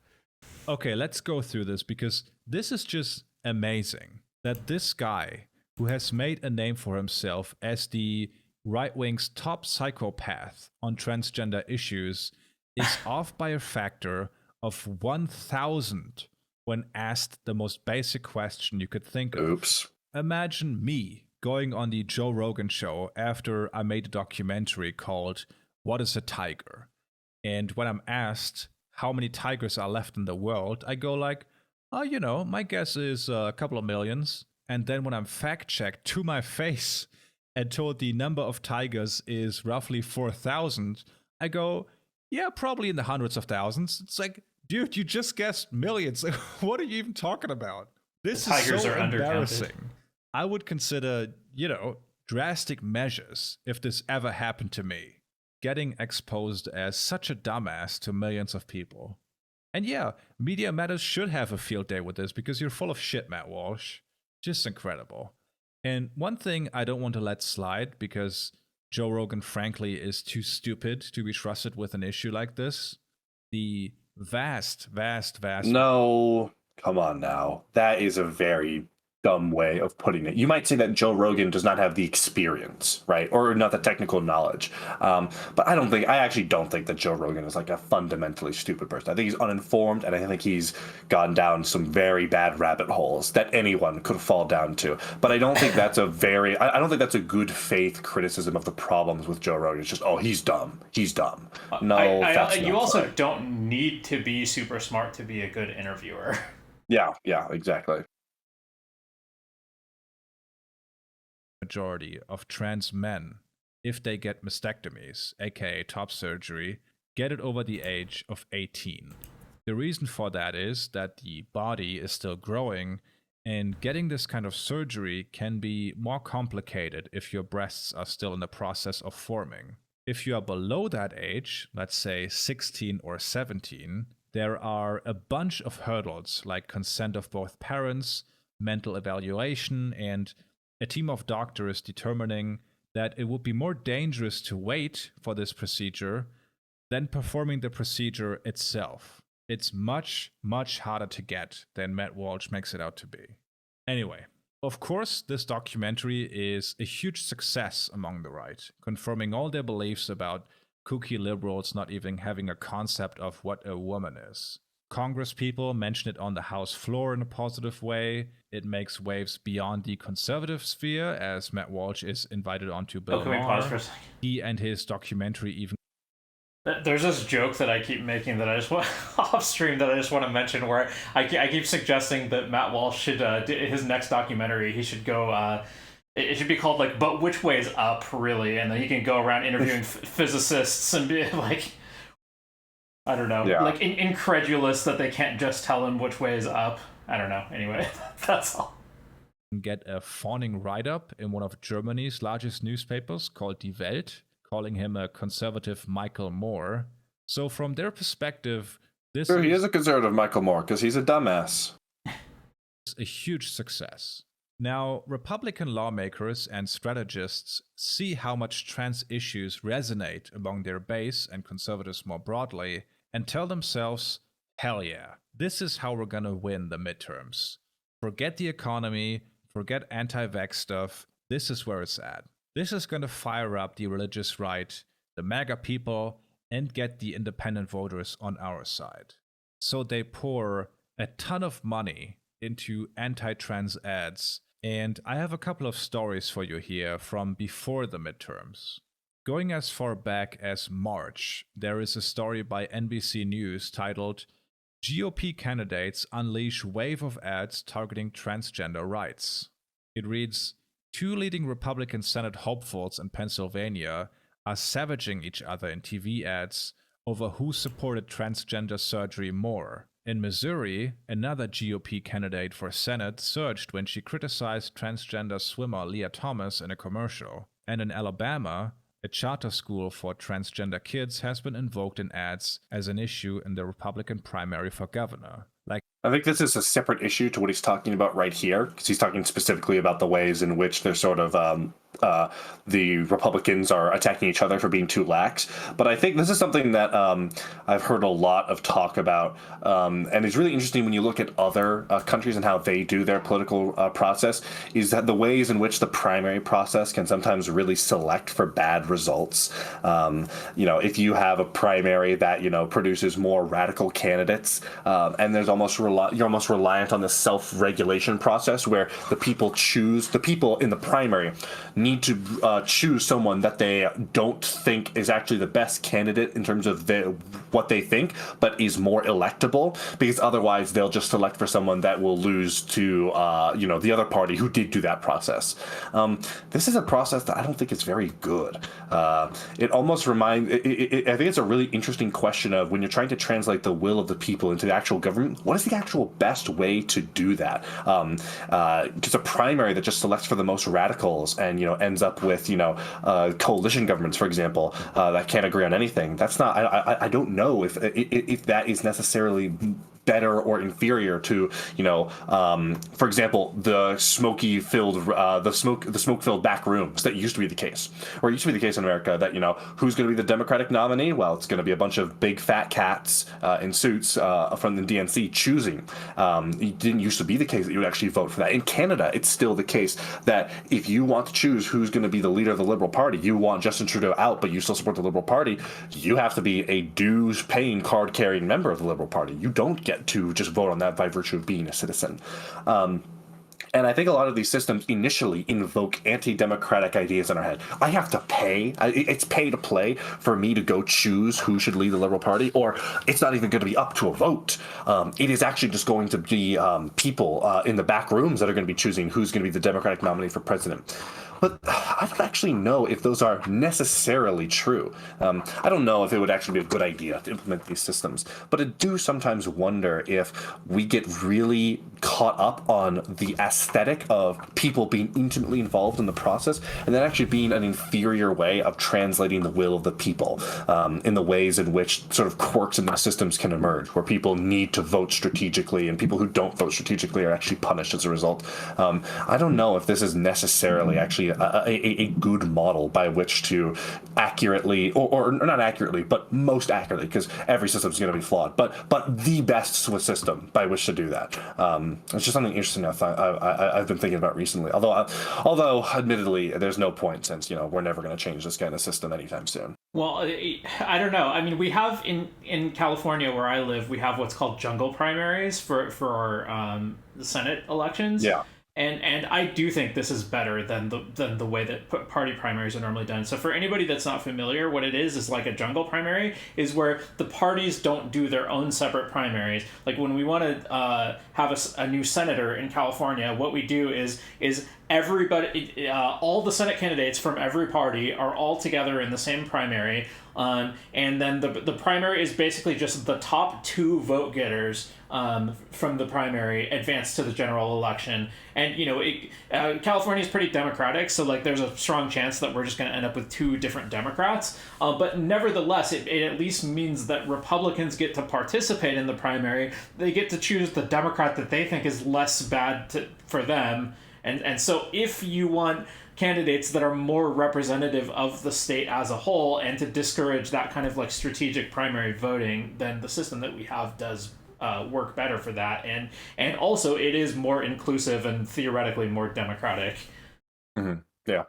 Okay, let's go through this because this is just amazing that this guy who has made a name for himself as the right wing's top psychopath on transgender issues is off by a factor of 1,000 when asked the most basic question you could think of. Oops. Imagine me going on the Joe Rogan show after I made a documentary called What is a Tiger? And when I'm asked how many tigers are left in the world, I go like, oh, you know, my guess is a couple of millions. And then when I'm fact-checked to my face and told the number of tigers is roughly 4,000, I go, yeah, probably in the hundreds of thousands. It's like, dude, you just guessed millions. What are you even talking about? This is so embarrassing. I would consider, you know, drastic measures if this ever happened to me. Getting exposed as such a dumbass to millions of people. And yeah, Media Matters should have a field day with this because you're full of shit, Matt Walsh. Just incredible. And one thing I don't want to let slide because Joe Rogan, frankly, is too stupid to be trusted with an issue like this. The vast. No, come on now. That is a very dumb way of putting it. You might say that Joe Rogan does not have the experience, right, or not the technical knowledge. But I actually don't think that Joe Rogan is like a fundamentally stupid person. I think he's uninformed, and I think he's gone down some very bad rabbit holes that anyone could fall down to. But I don't think that's I don't think that's a good faith criticism of the problems with Joe Rogan. It's just, oh, he's dumb. He's dumb. No, that's you not also right. don't need to be super smart to be a good interviewer. Yeah, exactly. Majority of trans men, if they get mastectomies, aka top surgery, get it over the age of 18. The reason for that is that the body is still growing, and getting this kind of surgery can be more complicated if your breasts are still in the process of forming. If you are below that age, let's say 16 or 17, there are a bunch of hurdles like consent of both parents, mental evaluation, and a team of doctors determining that it would be more dangerous to wait for this procedure than performing the procedure itself. It's much, much harder to get than Matt Walsh makes it out to be. Anyway, of course, this documentary is a huge success among the right, confirming all their beliefs about kooky liberals not even having a concept of what a woman is. Congress people mention it on the House floor in a positive way. It makes waves beyond the conservative sphere, as Matt Walsh is invited onto Bill Can we Maher. pause for a second? He and his documentary even... There's this joke that I keep making that I just want off stream that I just want to mention, where I keep suggesting that Matt Walsh should his next documentary, he should go it should be called like "But Which Way's Up," really, and then he can go around interviewing physicists and be like, I don't know, like incredulous that they can't just tell him which way is up. I don't know. Anyway, that's all. Get a fawning write-up in one of Germany's largest newspapers called Die Welt, calling him a conservative Michael Moore. So from their perspective, this he is a conservative Michael Moore because he's a dumbass. A huge success. Now, Republican lawmakers and strategists see how much trans issues resonate among their base and conservatives more broadly, and tell themselves, hell yeah, this is how we're gonna win the midterms. Forget the economy, forget anti-vax stuff, this is where it's at. This is gonna fire up the religious right, the MAGA people, and get the independent voters on our side. So they pour a ton of money into anti-trans ads, and I have a couple of stories for you here from before the midterms. Going as far back as March, there is a story by NBC News titled GOP Candidates Unleash Wave of Ads Targeting Transgender Rights. It reads, 2 leading Republican Senate hopefuls in Pennsylvania are savaging each other in TV ads over who supported transgender surgery more. In Missouri, another GOP candidate for Senate surged when she criticized transgender swimmer Leah Thomas in a commercial. And in Alabama, a charter school for transgender kids has been invoked in ads as an issue in the Republican primary for governor. I think this is a separate issue to what he's talking about right here, because he's talking specifically about the ways in which they're sort of the Republicans are attacking each other for being too lax. But I think this is something that I've heard a lot of talk about, and it's really interesting when you look at other countries and how they do their political process, is that the ways in which the primary process can sometimes really select for bad results. If you have a primary that, produces more radical candidates, and there's you're almost reliant on the self-regulation process where the people in the primary need to choose someone that they don't think is actually the best candidate in terms of what they think, but is more electable, because otherwise they'll just select for someone that will lose to the other party who did do that process. This is a process that I don't think is very good. It almost reminds. I think it's a really interesting question of when you're trying to translate the will of the people into the actual government. What is the actual best way to do that? Just a primary that just selects for the most radicals and ends up with coalition governments, for example, that can't agree on anything. That's not. I don't know if that is necessarily better or inferior to, for example, the smoke-filled back rooms that used to be the case, or it used to be the case in America that, who's going to be the Democratic nominee? Well, it's going to be a bunch of big fat cats in suits from the DNC choosing. It didn't used to be the case that you would actually vote for that. In Canada, it's still the case that if you want to choose who's going to be the leader of the Liberal Party, you want Justin Trudeau out, but you still support the Liberal Party, you have to be a dues-paying, card-carrying member of the Liberal Party. You don't get to just vote on that by virtue of being a citizen. And I think a lot of these systems initially invoke anti-democratic ideas in our head. I have to pay. It's pay to play for me to go choose who should lead the Liberal Party, or it's not even going to be up to a vote. It is actually just going to be people in the back rooms that are going to be choosing who's going to be the Democratic nominee for president. But I don't actually know if those are necessarily true. I don't know if it would actually be a good idea to implement these systems. But I do sometimes wonder if we get really caught up on the aesthetic of people being intimately involved in the process, and that actually being an inferior way of translating the will of the people in the ways in which sort of quirks in the systems can emerge, where people need to vote strategically, and people who don't vote strategically are actually punished as a result. I don't know if this is necessarily actually a good model by which to accurately, or not accurately, but most accurately, because every system is going to be flawed, but the best system by which to do that. It's just something interesting I've been thinking about recently. Although admittedly, there's no point, since we're never going to change this kind of system anytime soon. Well, I don't know. I mean, we have in California, where I live, we have what's called jungle primaries for our the Senate elections. Yeah. And I do think this is better than the way that party primaries are normally done. So for anybody that's not familiar, what it is like a jungle primary is where the parties don't do their own separate primaries. Like when we want to have a new senator in California, what we do is everybody, all the Senate candidates from every party are all together in the same primary. And then the primary is basically just the top 2 vote getters from the primary advance to the general election. And California is pretty democratic, so like there's a strong chance that we're just going to end up with 2 different Democrats. But nevertheless, it at least means that Republicans get to participate in the primary. They get to choose the Democrat that they think is less bad for them. And so if you want candidates that are more representative of the state as a whole, and to discourage that kind of like strategic primary voting, then the system that we have does work better for that. And also it is more inclusive and theoretically more democratic. Mm-hmm. Yeah.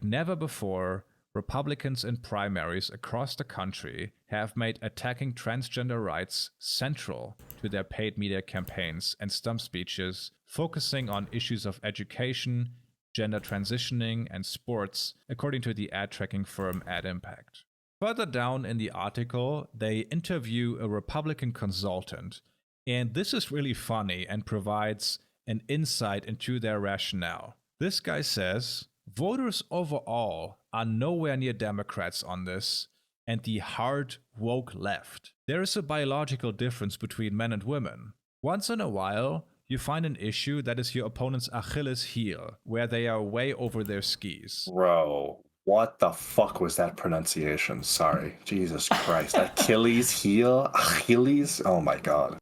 Never before, Republicans in primaries across the country have made attacking transgender rights central to their paid media campaigns and stump speeches, focusing on issues of education, gender transitioning, and sports, according to the ad tracking firm AdImpact. Further down in the article, they interview a Republican consultant, and this is really funny and provides an insight into their rationale. This guy says, voters overall are nowhere near Democrats on this, and the hard woke left. There is a biological difference between men and women. Once in a while, you find an issue that is your opponent's Achilles heel, where they are way over their skis. Bro, what the fuck was that pronunciation? Sorry. Jesus Christ. Achilles heel? Achilles? Oh my god.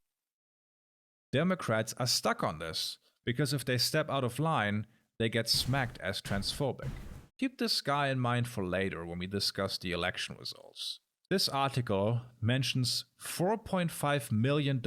Democrats are stuck on this, because if they step out of line, they get smacked as transphobic. Keep this guy in mind for later when we discuss the election results. This article mentions $4.5 million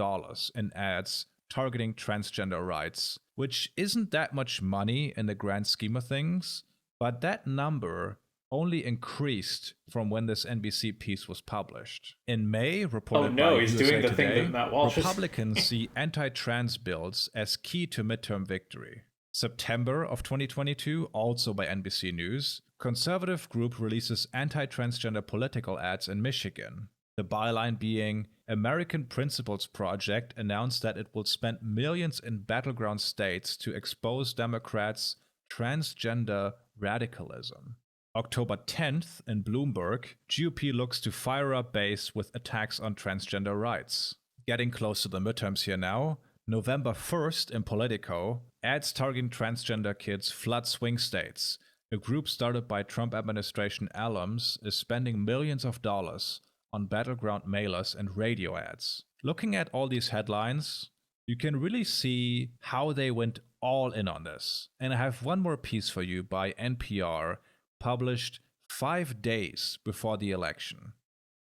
in ads targeting transgender rights, which isn't that much money in the grand scheme of things, but that number only increased from when this NBC piece was published. In May, reported by he's USA doing the Today, thing that Matt Walsh is. Republicans see anti-trans bills as key to midterm victory. September of 2022, also by NBC News, conservative group releases anti-transgender political ads in Michigan. The byline being, American Principles Project announced that it will spend millions in battleground states to expose Democrats' transgender radicalism. October 10th in Bloomberg, GOP looks to fire up base with attacks on transgender rights. Getting close to the midterms here now, November 1st in Politico, ads targeting transgender kids flood swing states. A group started by Trump administration alums is spending millions of dollars on battleground mailers and radio ads. Looking at all these headlines, you can really see how they went all in on this. And I have one more piece for you by NPR, published 5 days before the election.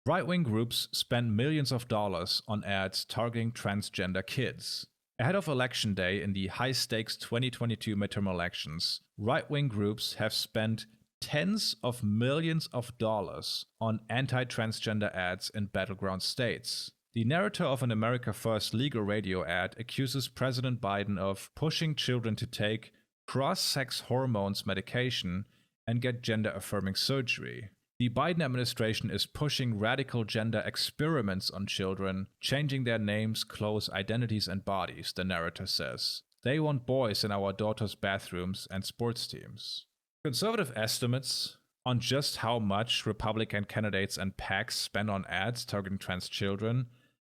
Right-wing groups spend millions of dollars on ads targeting transgender kids. Ahead of Election Day in the high-stakes 2022 midterm elections, right-wing groups have spent tens of millions of dollars on anti-transgender ads in battleground states. The narrator of an America First legal radio ad accuses President Biden of pushing children to take cross-sex hormones medication and get gender-affirming surgery. The Biden administration is pushing radical gender experiments on children, changing their names, clothes, identities, and bodies, the narrator says. They want boys in our daughters' bathrooms and sports teams. Conservative estimates on just how much Republican candidates and PACs spend on ads targeting trans children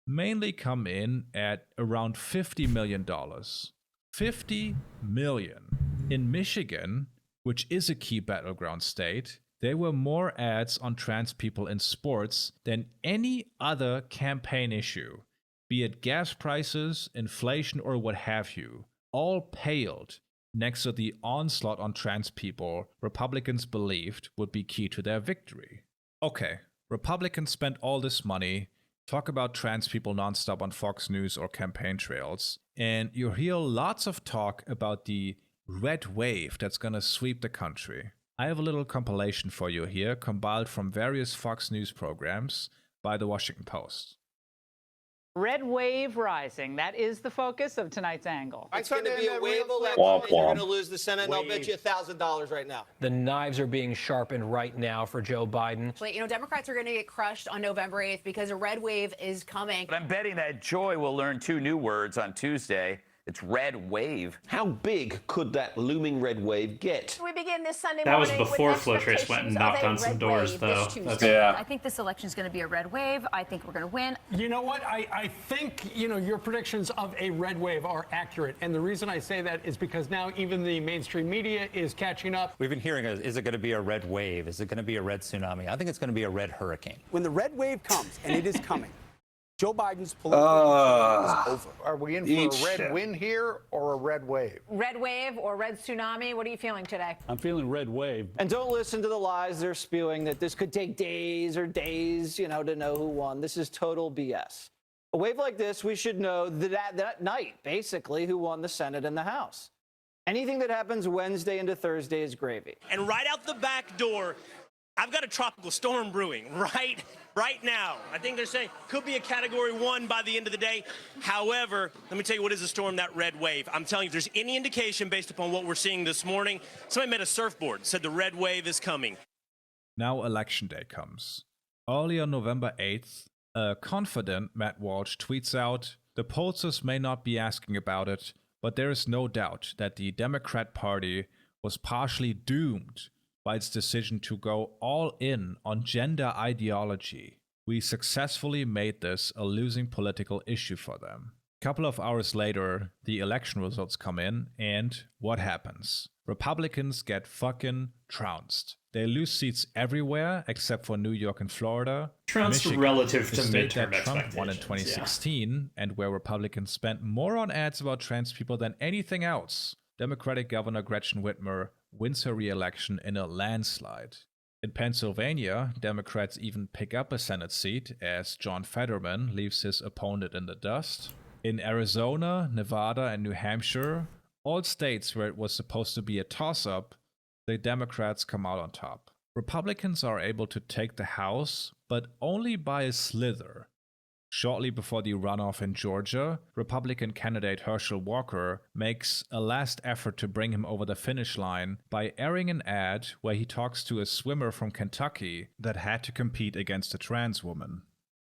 mainly come in at around $50 million. $50 million. In Michigan, which is a key battleground state, there were more ads on trans people in sports than any other campaign issue, be it gas prices, inflation, or what have you, all paled next to the onslaught on trans people Republicans believed would be key to their victory. Okay, Republicans spent all this money, talk about trans people nonstop on Fox News or campaign trails, and you hear lots of talk about the red wave that's gonna sweep the country. I have a little compilation for you here, compiled from various Fox News programs by the Washington Post. Red wave rising. That is the focus of tonight's angle. It's going to be a wave election. Womp You're womp. going to lose the Senate, and I'll bet you $1,000 right now. The knives are being sharpened right now for Joe Biden. You know, Democrats are going to get crushed on November 8th because a red wave is coming. But I'm betting that Joy will learn 2 new words on Tuesday. It's red wave. How big could that looming red wave get? We begin this Sunday That was morning before with Flowtrace went and knocked on some doors, though. Yeah. I think this election is going to be a red wave. I think we're going to win. You know what? I think, your predictions of a red wave are accurate. And the reason I say that is because now even the mainstream media is catching up. We've been hearing, is it going to be a red wave? Is it going to be a red tsunami? I think it's going to be a red hurricane. When the red wave comes, and it is coming, Joe Biden's political is over. Are we in for a red win here or a red wave? Red wave or red tsunami? What are you feeling today? I'm feeling red wave. And don't listen to the lies they're spewing that this could take days or days, to know who won. This is total BS. A wave like this, we should know that night, basically, who won the Senate and the House. Anything that happens Wednesday into Thursday is gravy. And right out the back door, I've got a tropical storm brewing right now. I think they're saying could be a Category 1 by the end of the day. However, let me tell you what is a storm, that red wave. I'm telling you, if there's any indication based upon what we're seeing this morning, somebody made a surfboard, said the red wave is coming. Now Election Day comes. Early on November 8th, a confident Matt Walsh tweets out, "The pollsters may not be asking about it, but there is no doubt that the Democrat Party was partially doomed by its decision to go all in on gender ideology. We successfully made this a losing political issue for them." A couple of hours later, the election results come in, and what happens? Republicans get fucking trounced. They lose seats everywhere except for New York and Florida. Trounced Michigan, relative the to state midterm that Trump won in expectations, 2016, and where Republicans spent more on ads about trans people than anything else. Democratic Governor Gretchen Whitmer wins her re-election in a landslide. In Pennsylvania, Democrats even pick up a Senate seat as John Fetterman leaves his opponent in the dust. In Arizona, Nevada, and New Hampshire, all states where it was supposed to be a toss-up, the Democrats come out on top. Republicans are able to take the House, but only by a slither. Shortly before the runoff in Georgia, Republican candidate Herschel Walker makes a last effort to bring him over the finish line by airing an ad where he talks to a swimmer from Kentucky that had to compete against a trans woman.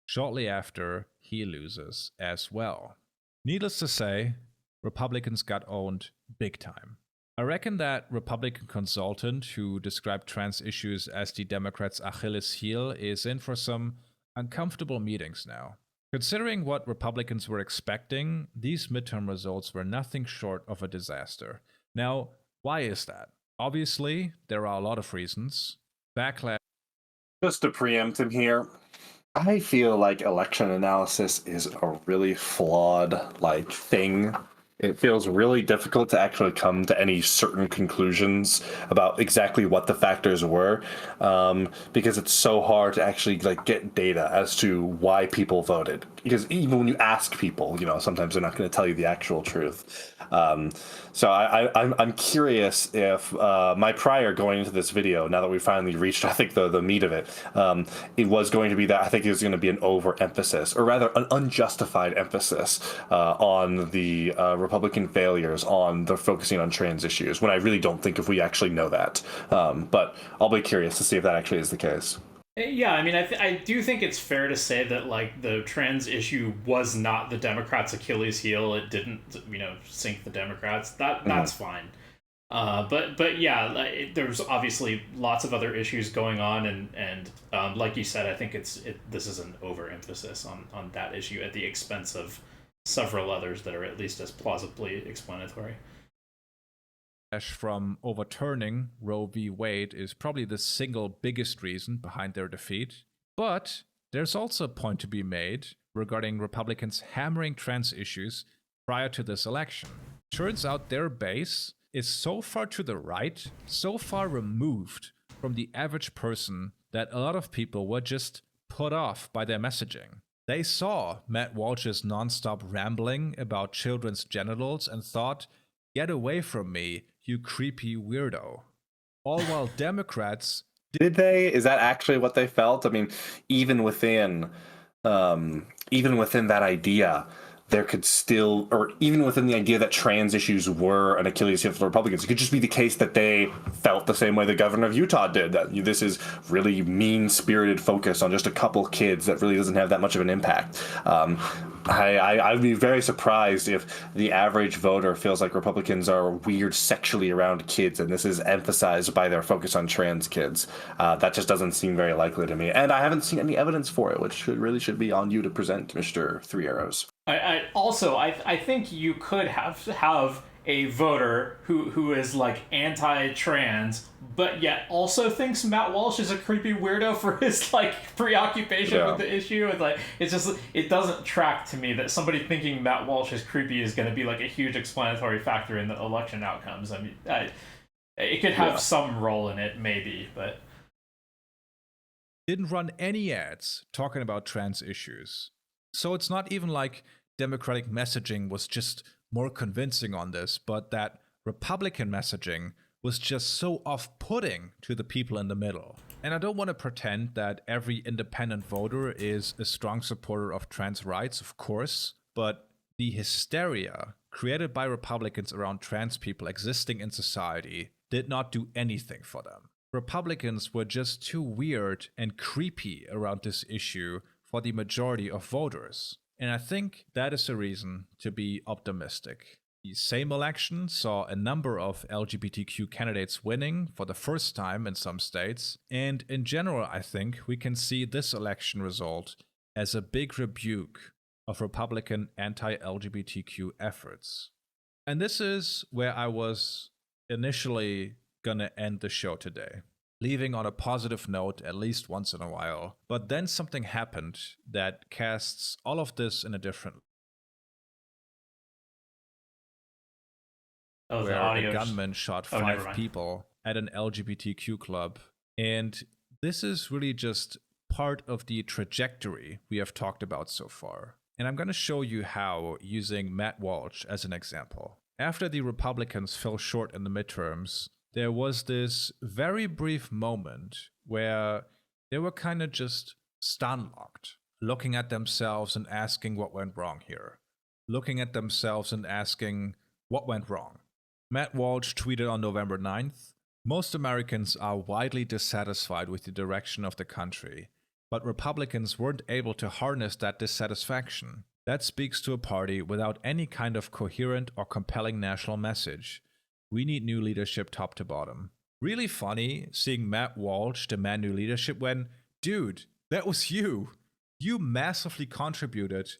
Shortly after, he loses as well. Needless to say, Republicans got owned big time. I reckon that Republican consultant who described trans issues as the Democrats' Achilles heel is in for some uncomfortable meetings now. Considering what Republicans were expecting, these midterm results were nothing short of a disaster. Now, why is that? Obviously, there are a lot of reasons. Backlash. Just to preempt him here, I feel like election analysis is a really flawed thing. It feels really difficult to actually come to any certain conclusions about exactly what the factors were, because it's so hard to actually get data as to why people voted. Because even when you ask people, sometimes they're not going to tell you the actual truth. So I'm curious if my prior going into this video, now that we finally reached, I think the meat of it, it was going to be that I think it was going to be an overemphasis, or rather an unjustified emphasis on the Republican failures on the focusing on trans issues, when I really don't think if we actually know that. But I'll be curious to see if that actually is the case. Yeah, I mean, I do think it's fair to say that the trans issue was not the Democrats' Achilles heel. It didn't, sink the Democrats. That's fine. But yeah, there's obviously lots of other issues going on, and like you said, I think this is an overemphasis on that issue at the expense of several others that are at least as plausibly explanatory. From overturning Roe v. Wade is probably the single biggest reason behind their defeat. But there's also a point to be made regarding Republicans hammering trans issues prior to this election. Turns out their base is so far to the right, so far removed from the average person, that a lot of people were just put off by their messaging. They saw Matt Walsh's nonstop rambling about children's genitals and thought, "Get away from me, you creepy weirdo." All while Democrats... Did they? Is that actually what they felt? I mean, even within that idea, there could still, or even within the idea that trans issues were an Achilles heel for the Republicans, it could just be the case that they felt the same way the governor of Utah did, that this is really mean-spirited focus on just a couple kids that really doesn't have that much of an impact. I'd be very surprised if the average voter feels like Republicans are weird sexually around kids, and this is emphasized by their focus on trans kids. That just doesn't seem very likely to me, and I haven't seen any evidence for it, which really should be on you to present, Mr. Three Arrows. I think you could have a voter who is anti-trans, but yet also thinks Matt Walsh is a creepy weirdo for his preoccupation with the issue. It doesn't track to me that somebody thinking Matt Walsh is creepy is going to be a huge explanatory factor in the election outcomes. I mean, it could have some role in it, maybe, but didn't run any ads talking about trans issues. So it's not even like Democratic messaging was just more convincing on this, but that Republican messaging was just so off-putting to the people in the middle. And I don't want to pretend that every independent voter is a strong supporter of trans rights, of course, but the hysteria created by Republicans around trans people existing in society did not do anything for them. Republicans were just too weird and creepy around this issue for the majority of voters. And I think that is a reason to be optimistic. The same election saw a number of LGBTQ candidates winning for the first time in some states, and in general I think we can see this election result as a big rebuke of Republican anti-LGBTQ efforts. And this is where I was initially gonna end the show today, leaving on a positive note at least once in a while. But then something happened that casts all of this in a different... where a gunman shot 5 people at an LGBTQ club. And this is really just part of the trajectory we have talked about so far. And I'm going to show you how using Matt Walsh as an example. After the Republicans fell short in the midterms, there was this very brief moment where they were kind of just stun-locked, looking at themselves and asking what went wrong here, looking at themselves and asking what went wrong. Matt Walsh tweeted on November 9th, "Most Americans are widely dissatisfied with the direction of the country, but Republicans weren't able to harness that dissatisfaction. That speaks to a party without any kind of coherent or compelling national message. We need new leadership top to bottom." Really funny seeing Matt Walsh demand new leadership when, dude, that was you. You massively contributed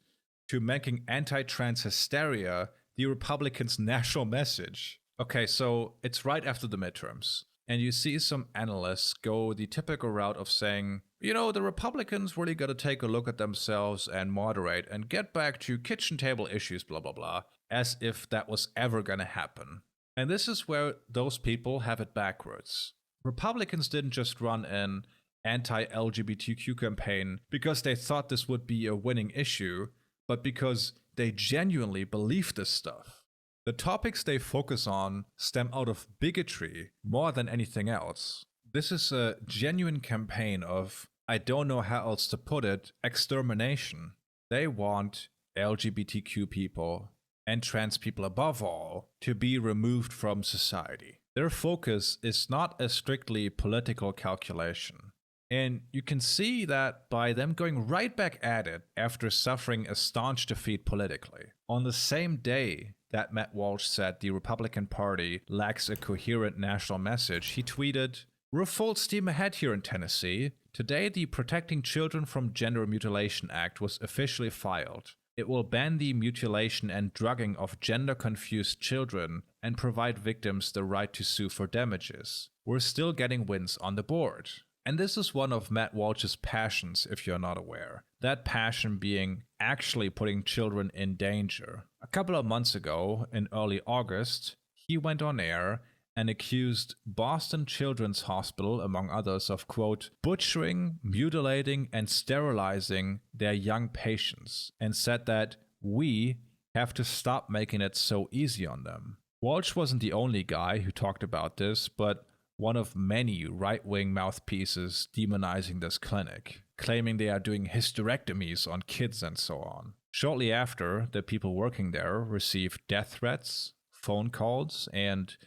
to making anti-trans hysteria the Republicans' national message. Okay, so it's right after the midterms, and you see some analysts go the typical route of saying, you know, the Republicans really got to take a look at themselves and moderate and get back to kitchen table issues, blah, blah, blah, as if that was ever going to happen. And this is where those people have it backwards. Republicans didn't just run an anti-LGBTQ campaign because they thought this would be a winning issue, but because they genuinely believe this stuff. The topics they focus on stem out of bigotry more than anything else. This is a genuine campaign of, I don't know how else to put it, extermination. They want LGBTQ people, and trans people above all, to be removed from society. Their focus is not a strictly political calculation. And you can see that by them going right back at it after suffering a staunch defeat politically. On the same day that Matt Walsh said the Republican Party lacks a coherent national message, he tweeted, "We're full steam ahead here in Tennessee. Today, the Protecting Children from Gender Mutilation Act was officially filed. It will ban the mutilation and drugging of gender-confused children and provide victims the right to sue for damages. We're still getting wins on the board." And this is one of Matt Walsh's passions, if you're not aware. That passion being actually putting children in danger. A couple of months ago, in early August, he went on air and accused Boston Children's Hospital, among others, of, quote, butchering, mutilating, and sterilizing their young patients, and said that we have to stop making it so easy on them. Walsh wasn't the only guy who talked about this, but one of many right-wing mouthpieces demonizing this clinic, claiming they are doing hysterectomies on kids and so on. Shortly after, the people working there received death threats, phone calls, and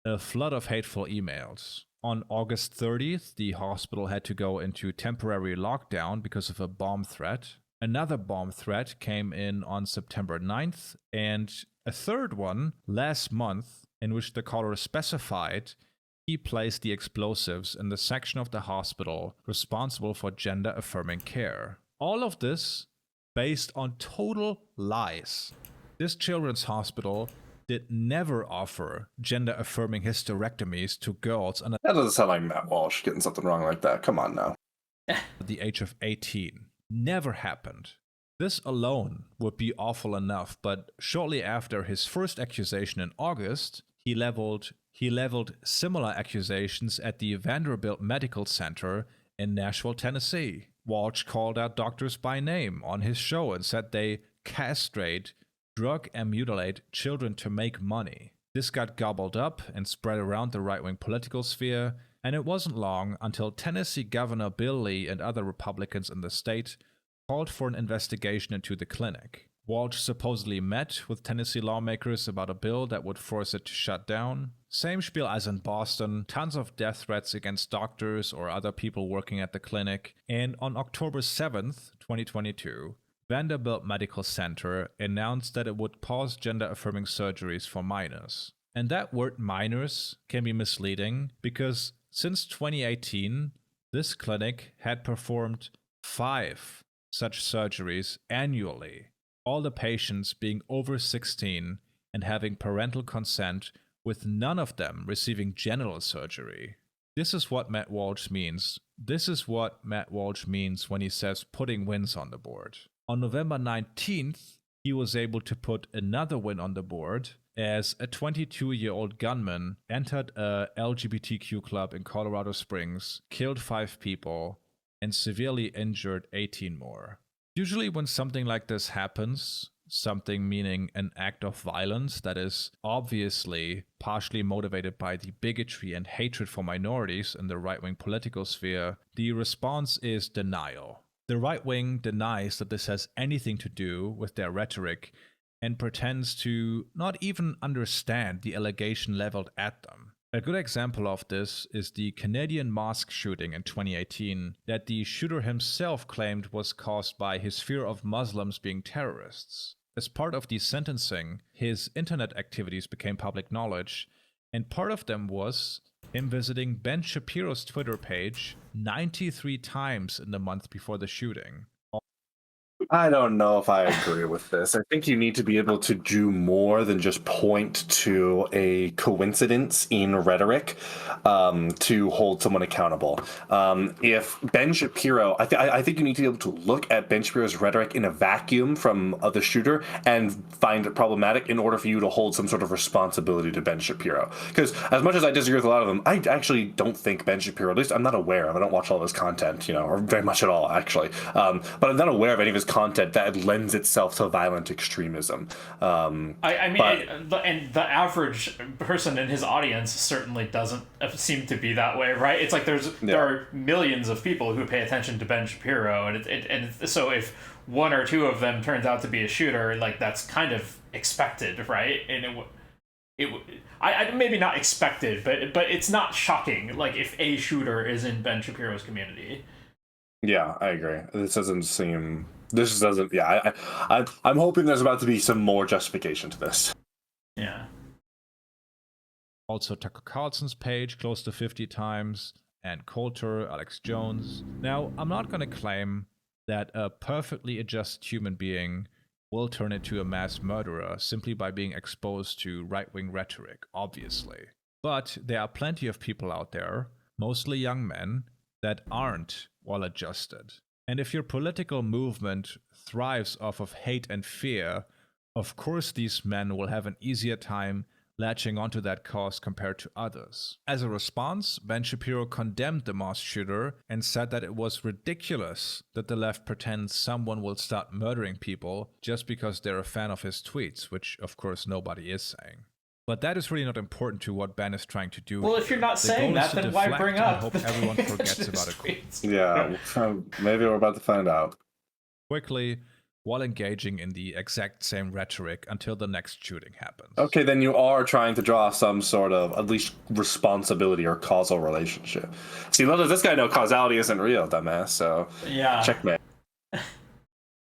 a flood of hateful emails. On August 30th, the hospital had to go into temporary lockdown because of a bomb threat. Another bomb threat came in on September 9th, and a third one last month, in which the caller specified he placed the explosives in the section of the hospital responsible for gender-affirming care. All of this based on total lies. This children's hospital did never offer gender-affirming hysterectomies to girls under That doesn't sound like Matt Walsh getting something wrong like that. Come on now. the age of 18. Never happened. This alone would be awful enough, but shortly after his first accusation in August, he leveled similar accusations at the Vanderbilt Medical Center in Nashville, Tennessee. Walsh called out doctors by name on his show and said they castrate, drug, and mutilate children to make money. This got gobbled up and spread around the right-wing political sphere, and it wasn't long until Tennessee Governor Bill Lee and other Republicans in the state called for an investigation into the clinic. Walsh supposedly met with Tennessee lawmakers about a bill that would force it to shut down. Same spiel as in Boston, tons of death threats against doctors or other people working at the clinic. And on October 7th, 2022, Vanderbilt Medical Center announced that it would pause gender-affirming surgeries for minors. And that word minors can be misleading because since 2018, this clinic had performed 5 such surgeries annually. All the patients being over 16 and having parental consent, with none of them receiving genital surgery. This is what Matt Walsh means. This is what Matt Walsh means when he says putting wins on the board. On November 19th, he was able to put another win on the board as a 22-year-old gunman entered a LGBTQ club in Colorado Springs, killed 5 people, and severely injured 18 more. Usually when something like this happens, something meaning an act of violence that is obviously partially motivated by the bigotry and hatred for minorities in the right-wing political sphere, the response is denial. The right wing denies that this has anything to do with their rhetoric and pretends to not even understand the allegation leveled at them. A good example of this is the Canadian mosque shooting in 2018 that the shooter himself claimed was caused by his fear of Muslims being terrorists. As part of the sentencing, his internet activities became public knowledge, and part of them was him visiting Ben Shapiro's Twitter page 93 times in the month before the shooting. I don't know if I agree with this. I think you need to be able to do more than just point to a coincidence in rhetoric to hold someone accountable. If Ben Shapiro, I think you need to be able to look at Ben Shapiro's rhetoric in a vacuum from the shooter and find it problematic in order for you to hold some sort of responsibility to Ben Shapiro. Because as much as I disagree with a lot of them, I actually don't think Ben Shapiro, at least I'm not aware of, I don't watch all his content, or very much at all, actually. But I'm not aware of any of his content that lends itself to violent extremism. And the average person in his audience certainly doesn't seem to be that way, right? It's like there are millions of people who pay attention to Ben Shapiro, and so if one or two of them turns out to be a shooter, like that's kind of expected, right? And I maybe not expected, but it's not shocking. Like if a shooter is in Ben Shapiro's community. Yeah, I agree. This doesn't. Yeah, I'm hoping there's about to be some more justification to this. Yeah. Also, Tucker Carlson's page close to 50 times, and Coulter, Alex Jones. Now, I'm not going to claim that a perfectly adjusted human being will turn into a mass murderer simply by being exposed to right-wing rhetoric, obviously. But there are plenty of people out there, mostly young men, that aren't well-adjusted. And if your political movement thrives off of hate and fear, of course these men will have an easier time latching onto that cause compared to others. As a response, Ben Shapiro condemned the mass shooter and said that it was ridiculous that the left pretends someone will start murdering people just because they're a fan of his tweets, which of course nobody is saying. But that is really not important to what Ben is trying to do. Well, if you're not saying that, then why bring up? Hope everyone forgets about it. Yeah, maybe we're about to find out. Quickly, while engaging in the exact same rhetoric until the next shooting happens. Okay, then you are trying to draw some sort of, at least, responsibility or causal relationship. See, little does this guy know causality isn't real, dumbass, so yeah. Checkmate.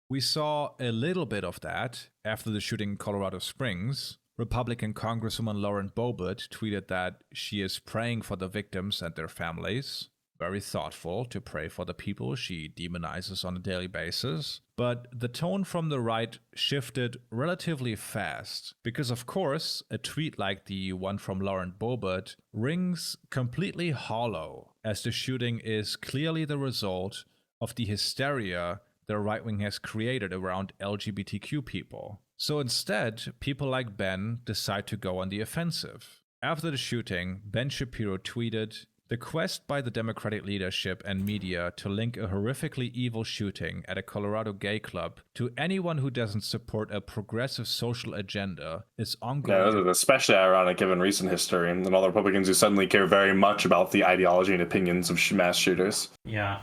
We saw a little bit of that after the shooting in Colorado Springs. Republican Congresswoman Lauren Boebert tweeted that she is praying for the victims and their families. Very thoughtful to pray for the people she demonizes on a daily basis. But the tone from the right shifted relatively fast because, of course, a tweet like the one from Lauren Boebert rings completely hollow, as the shooting is clearly the result of the hysteria the right wing has created around LGBTQ people. So instead, people like Ben decide to go on the offensive. After the shooting, Ben Shapiro tweeted, "The quest by the Democratic leadership and media to link a horrifically evil shooting at a Colorado gay club to anyone who doesn't support a progressive social agenda is ongoing." Yeah, this is especially ironic given recent history and all the Republicans who suddenly care very much about the ideology and opinions of mass shooters. Yeah.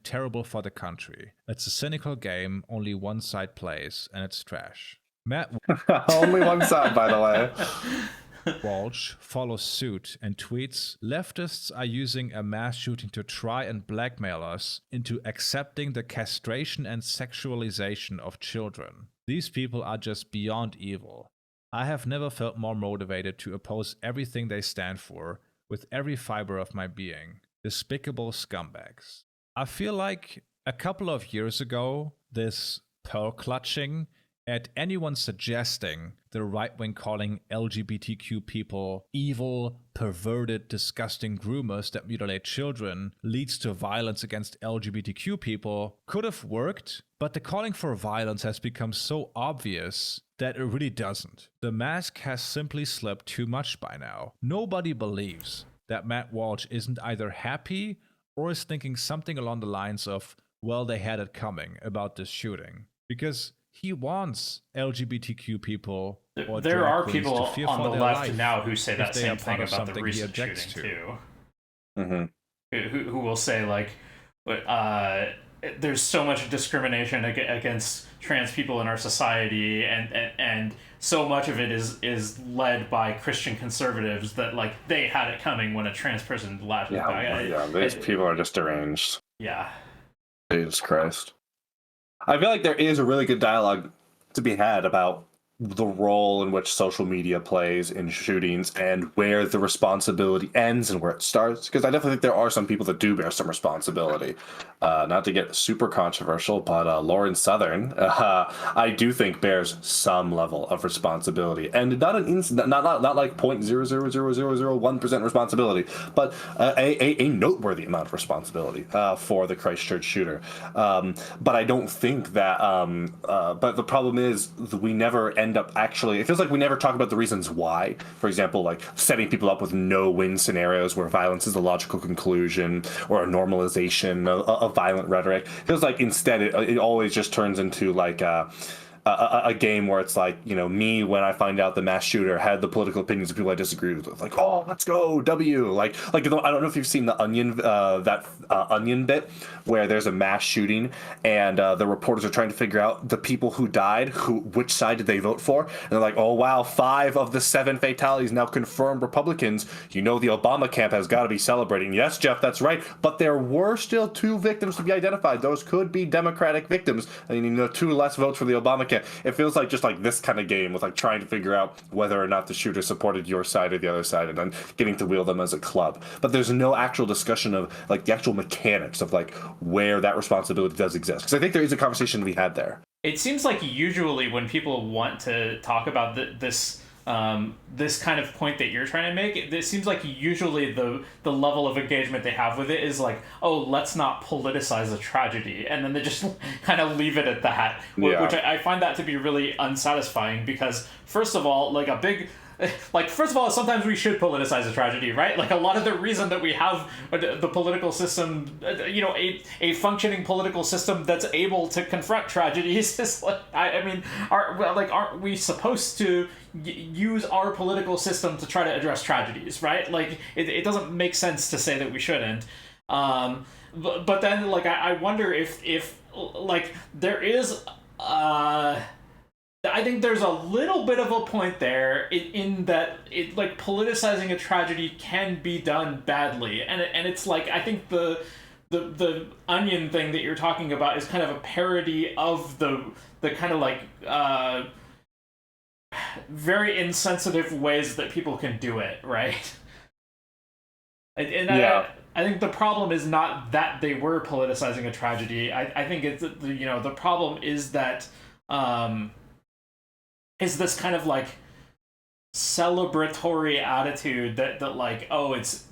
Terrible for the country. It's a cynical game only one side plays, and it's trash. Matt Only one side, by the way. Walsh follows suit and tweets, "Leftists are using a mass shooting to try and blackmail us into accepting the castration and sexualization of children. These people are just beyond evil. I have never felt more motivated to oppose everything they stand for with every fiber of my being. Despicable scumbags." I feel like a couple of years ago, this pearl clutching at anyone suggesting the right wing calling LGBTQ people evil, perverted, disgusting groomers that mutilate children leads to violence against LGBTQ people could have worked, but the calling for violence has become so obvious that it really doesn't. The mask has simply slipped too much by now. Nobody believes that Matt Walsh isn't either happy or is thinking something along the lines of, well, they had it coming about this shooting. Because he wants LGBTQ people or there are queens people to fear on for the their left life now who say that if they same are thing part of about the something he recent objects shooting to. too. Who will say like, there's so much discrimination against trans people in our society, and so much of it is led by Christian conservatives that like they had it coming when a trans person lashes back. Yeah, these people are just deranged. Yeah. Jesus Christ. I feel like there is a really good dialogue to be had about the role in which social media plays in shootings and where the responsibility ends and where it starts. Because I definitely think there are some people that do bear some responsibility. not to get super controversial, but Lauren Southern, I do think bears some level of responsibility, and not like 0.00001% responsibility, but a noteworthy amount of responsibility for the Christchurch shooter. But I don't think that. But the problem is we never end up actually. It feels like we never talk about the reasons why. For example, like setting people up with no-win scenarios where violence is the logical conclusion, or a normalization of violent rhetoric. It feels like instead it always just turns into like a game where it's like, you know, me when I find out the mass shooter had the political opinions of people I disagreed with, like, oh, let's go W. Like I don't know if you've seen the Onion Onion bit where there's a mass shooting and the reporters are trying to figure out the people who died, which side did they vote for, and they're like, oh wow, 5 of the 7 fatalities now confirmed Republicans. You know, the Obama camp has got to be celebrating. Yes, Jeff, that's right, but there were still 2 victims to be identified. Those could be Democratic victims, and you know, 2 less votes for the Obama camp. It feels like just like this kind of game with like trying to figure out whether or not the shooter supported your side or the other side, and then getting to wield them as a club. But there's no actual discussion of like the actual mechanics of like where that responsibility does exist, because I think there is a conversation to be had there. It seems like usually when people want to talk about this kind of point that you're trying to make, it seems like usually the level of engagement they have with it is like, oh, let's not politicize a tragedy, and then they just kind of leave it at that, which I find that to be really unsatisfying, because first of all, sometimes we should politicize a tragedy, right? Like, a lot of the reason that we have the political system, a functioning political system that's able to confront tragedies is like, aren't we supposed to use our political system to try to address tragedies, right? Like, it doesn't make sense to say that we shouldn't. But then, like, I wonder if like, there is I think there's a little bit of a point there in that it, like, politicizing a tragedy can be done badly, and it's like, I think the Onion thing that you're talking about is kind of a parody of the kind of like very insensitive ways that people can do it, right? I think the problem is not that they were politicizing a tragedy. I think it's the problem is that is this kind of like celebratory attitude that like, oh, it's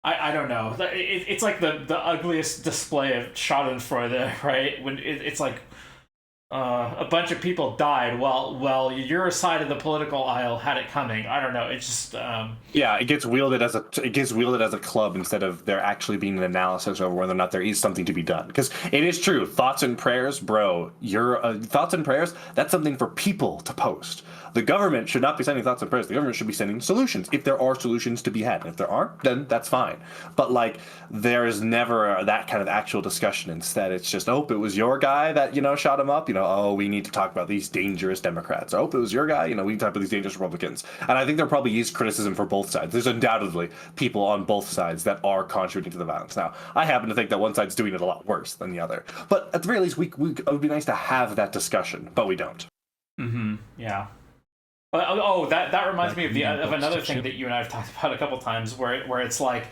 I don't know, it's like the ugliest display of Schadenfreude, right? When it's like a bunch of people died. Well, your side of the political aisle had it coming. I don't know. It's just it gets wielded as a club instead of there actually being an analysis over whether or not there is something to be done. Because it is true, thoughts and prayers, bro. Your thoughts and prayers, that's something for people to post. The government should not be sending thoughts and prayers. The government should be sending solutions, if there are solutions to be had. And if there aren't, then that's fine. But like, there is never that kind of actual discussion. Instead, it's just, oh, it was your guy that shot him up. Oh, we need to talk about these dangerous Democrats. Oh, it was your guy. We need to talk about these dangerous Republicans. And I think there probably is criticism for both sides. There's undoubtedly people on both sides that are contributing to the violence. Now, I happen to think that one side's doing it a lot worse than the other. But at the very least, it would be nice to have that discussion, but we don't. Mm-hmm. Yeah. That reminds me of another thing that you and I have talked about a couple times, where it's like,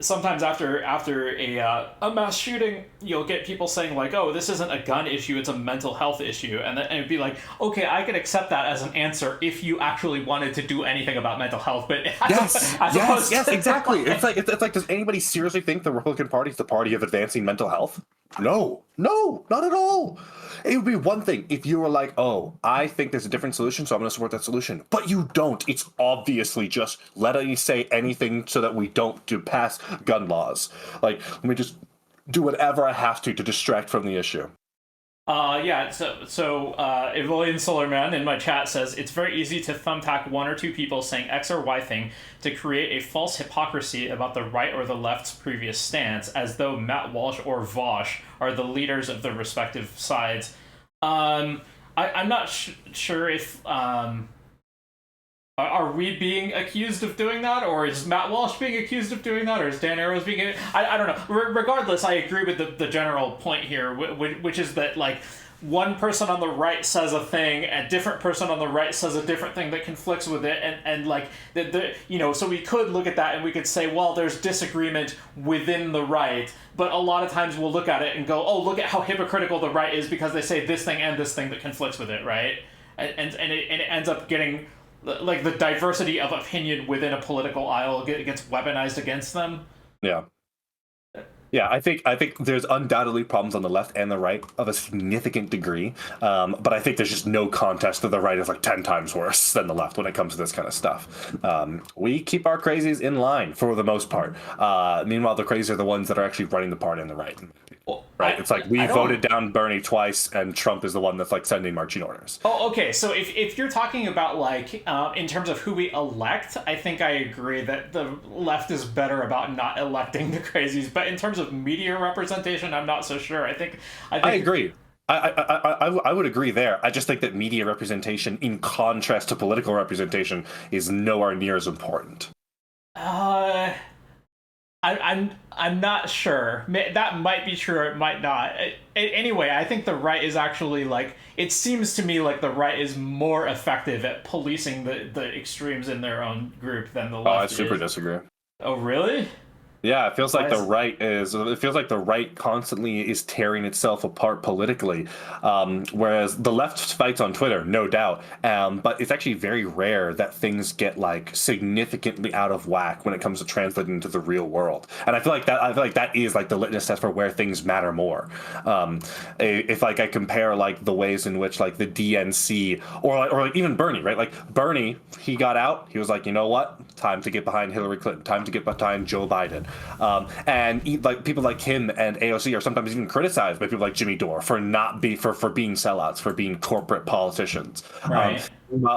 sometimes after a mass shooting, you'll get people saying like, oh, this isn't a gun issue, it's a mental health issue, and it'd be like, okay, I can accept that as an answer if you actually wanted to do anything about mental health, but yes, exactly. It's like, does anybody seriously think the Republican Party is the party of advancing mental health? No, not at all. It would be one thing if you were like, oh, I think there's a different solution, so I'm going to support that solution. But you don't. It's obviously just let me say anything so that we don't pass gun laws. Like, let me just do whatever I have to distract from the issue. Evolean Solarman in my chat says, it's very easy to thumbtack one or two people saying X or Y thing to create a false hypocrisy about the right or the left's previous stance, as though Matt Walsh or Walsh are the leaders of the respective sides. I'm not sure if are we being accused of doing that, or is Matt Walsh being accused of doing that, or is Dan Arrows being... I don't know. Regardless, I agree with the general point here, which is that, like, one person on the right says a thing, a different person on the right says a different thing that conflicts with it, and like so we could look at that and we could say, well, there's disagreement within the right, but a lot of times we'll look at it and go, oh, look at how hypocritical the right is because they say this thing and this thing that conflicts with it, right? And it ends up getting, like, the diversity of opinion within a political aisle gets weaponized against them. Yeah. Yeah, I think there's undoubtedly problems on the left and the right of a significant degree, but I think there's just no contest that the right is like 10 times worse than the left when it comes to this kind of stuff. We keep our crazies in line for the most part. Meanwhile, the crazies are the ones that are actually running the party on the right. Right? It's like we voted down Bernie twice, and Trump is the one that's like sending marching orders. Oh, okay. So if you're talking about like in terms of who we elect, I think I agree that the left is better about not electing the crazies. But in terms of media representation, I'm not so sure. I think I agree. I would agree there. I just think that media representation, in contrast to political representation, is nowhere near as important. I'm not sure. That might be true or it might not. Anyway, I think the right is actually, like, it seems to me like the right is more effective at policing the extremes in their own group than the left. Oh, I super disagree. Oh, really? Yeah, it feels like the right is. It feels like the right constantly is tearing itself apart politically, whereas the left fights on Twitter, no doubt. But it's actually very rare that things get like significantly out of whack when it comes to translating into the real world. And I feel like that is like the litmus test for where things matter more. If like I compare like the ways in which like the DNC or like even Bernie, right? Like Bernie, he got out. He was like, you know what? Time to get behind Hillary Clinton. Time to get behind Joe Biden. And like people like him and AOC are sometimes even criticized by people like Jimmy Dore for for being sellouts, for being corporate politicians. Right.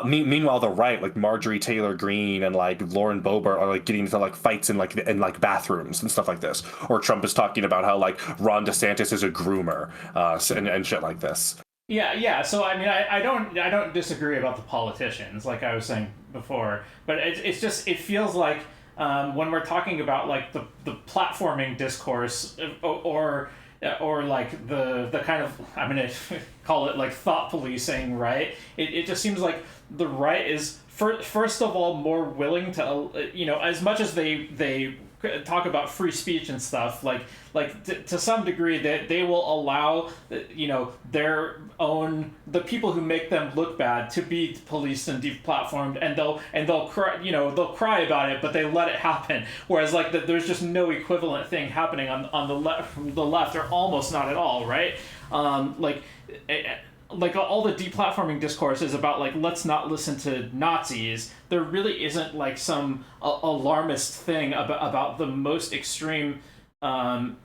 Meanwhile, the right, like Marjorie Taylor Greene and like Lauren Boebert, are like getting into like fights in like bathrooms and stuff like this. Or Trump is talking about how like Ron DeSantis is a groomer and shit like this. Yeah. So I mean, I don't disagree about the politicians, like I was saying before, but it's just, it feels like when we're talking about like the platforming discourse or like the kind of, I'm gonna call it like thought policing, right? It just seems like the right is first of all more willing to, as much as they talk about free speech and stuff, like to some degree that they will allow their own, the people who make them look bad, to be policed and deplatformed, and they'll cry about it, but they let it happen. Whereas like there's just no equivalent thing happening on the left, or almost not at all, right? Like all the deplatforming discourse is about like, let's not listen to Nazis. There really isn't like some alarmist thing about the most extreme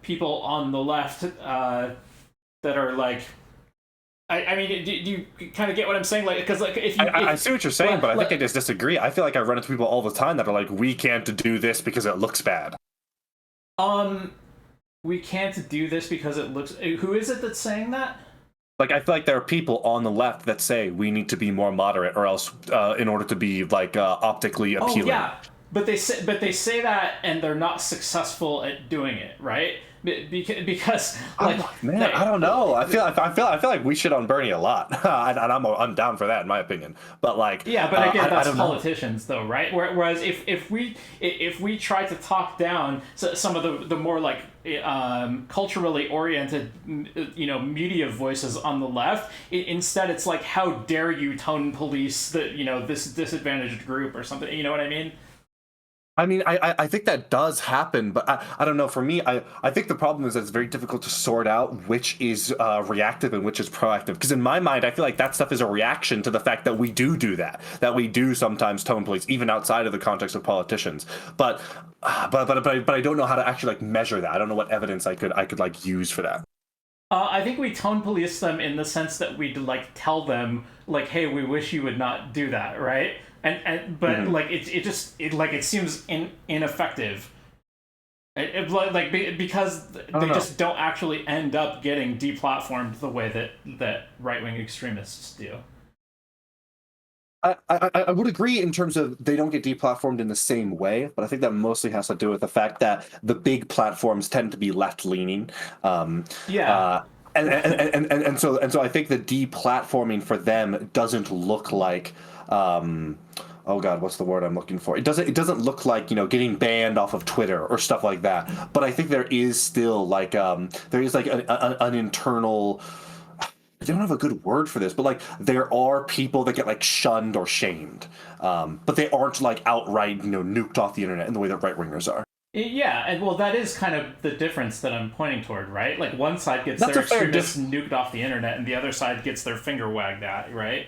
people on the left that are like, I mean, do you kind of get what I'm saying? Like, because like I see what you're saying, but I think I just disagree. I feel like I run into people all the time that are like, we can't do this because it looks bad. We can't do this because it looks. Who is it that's saying that? Like, I feel like there are people on the left that say we need to be more moderate, or else, in order to be like optically appealing. Oh yeah, but they say that, and they're not successful at doing it, right? Because like, I don't know. I feel like we shit on Bernie a lot, and I'm down for that, in my opinion. But like, yeah, but again, that's politicians, though, right? Whereas if we try to talk down some of the more like culturally oriented, media voices on the left, instead it's like, how dare you tone police this disadvantaged group or something? You know what I mean? I mean, I think that does happen, but I don't know. For me, I think the problem is that it's very difficult to sort out which is reactive and which is proactive. Because in my mind, I feel like that stuff is a reaction to the fact that we do that we do sometimes tone police, even outside of the context of politicians. But I don't know how to actually like measure that. I don't know what evidence I could like use for that. I think we tone police them in the sense that we'd like tell them like, hey, we wish you would not do that, right? But like it seems ineffective. Because they just don't actually end up getting deplatformed the way that right-wing extremists do. I would agree in terms of they don't get deplatformed in the same way, but I think that mostly has to do with the fact that the big platforms tend to be left-leaning. and so I think the deplatforming for them doesn't look like oh God, what's the word I'm looking for? It doesn't look like, getting banned off of Twitter or stuff like that. But I think there is still like there is like an internal, I don't have a good word for this, but like there are people that get like shunned or shamed, but they aren't like outright nuked off the internet in the way that right wingers are. Yeah, and well, that is kind of the difference that I'm pointing toward, right? Like one side gets their extremists nuked off the internet, and the other side gets their finger wagged at, right?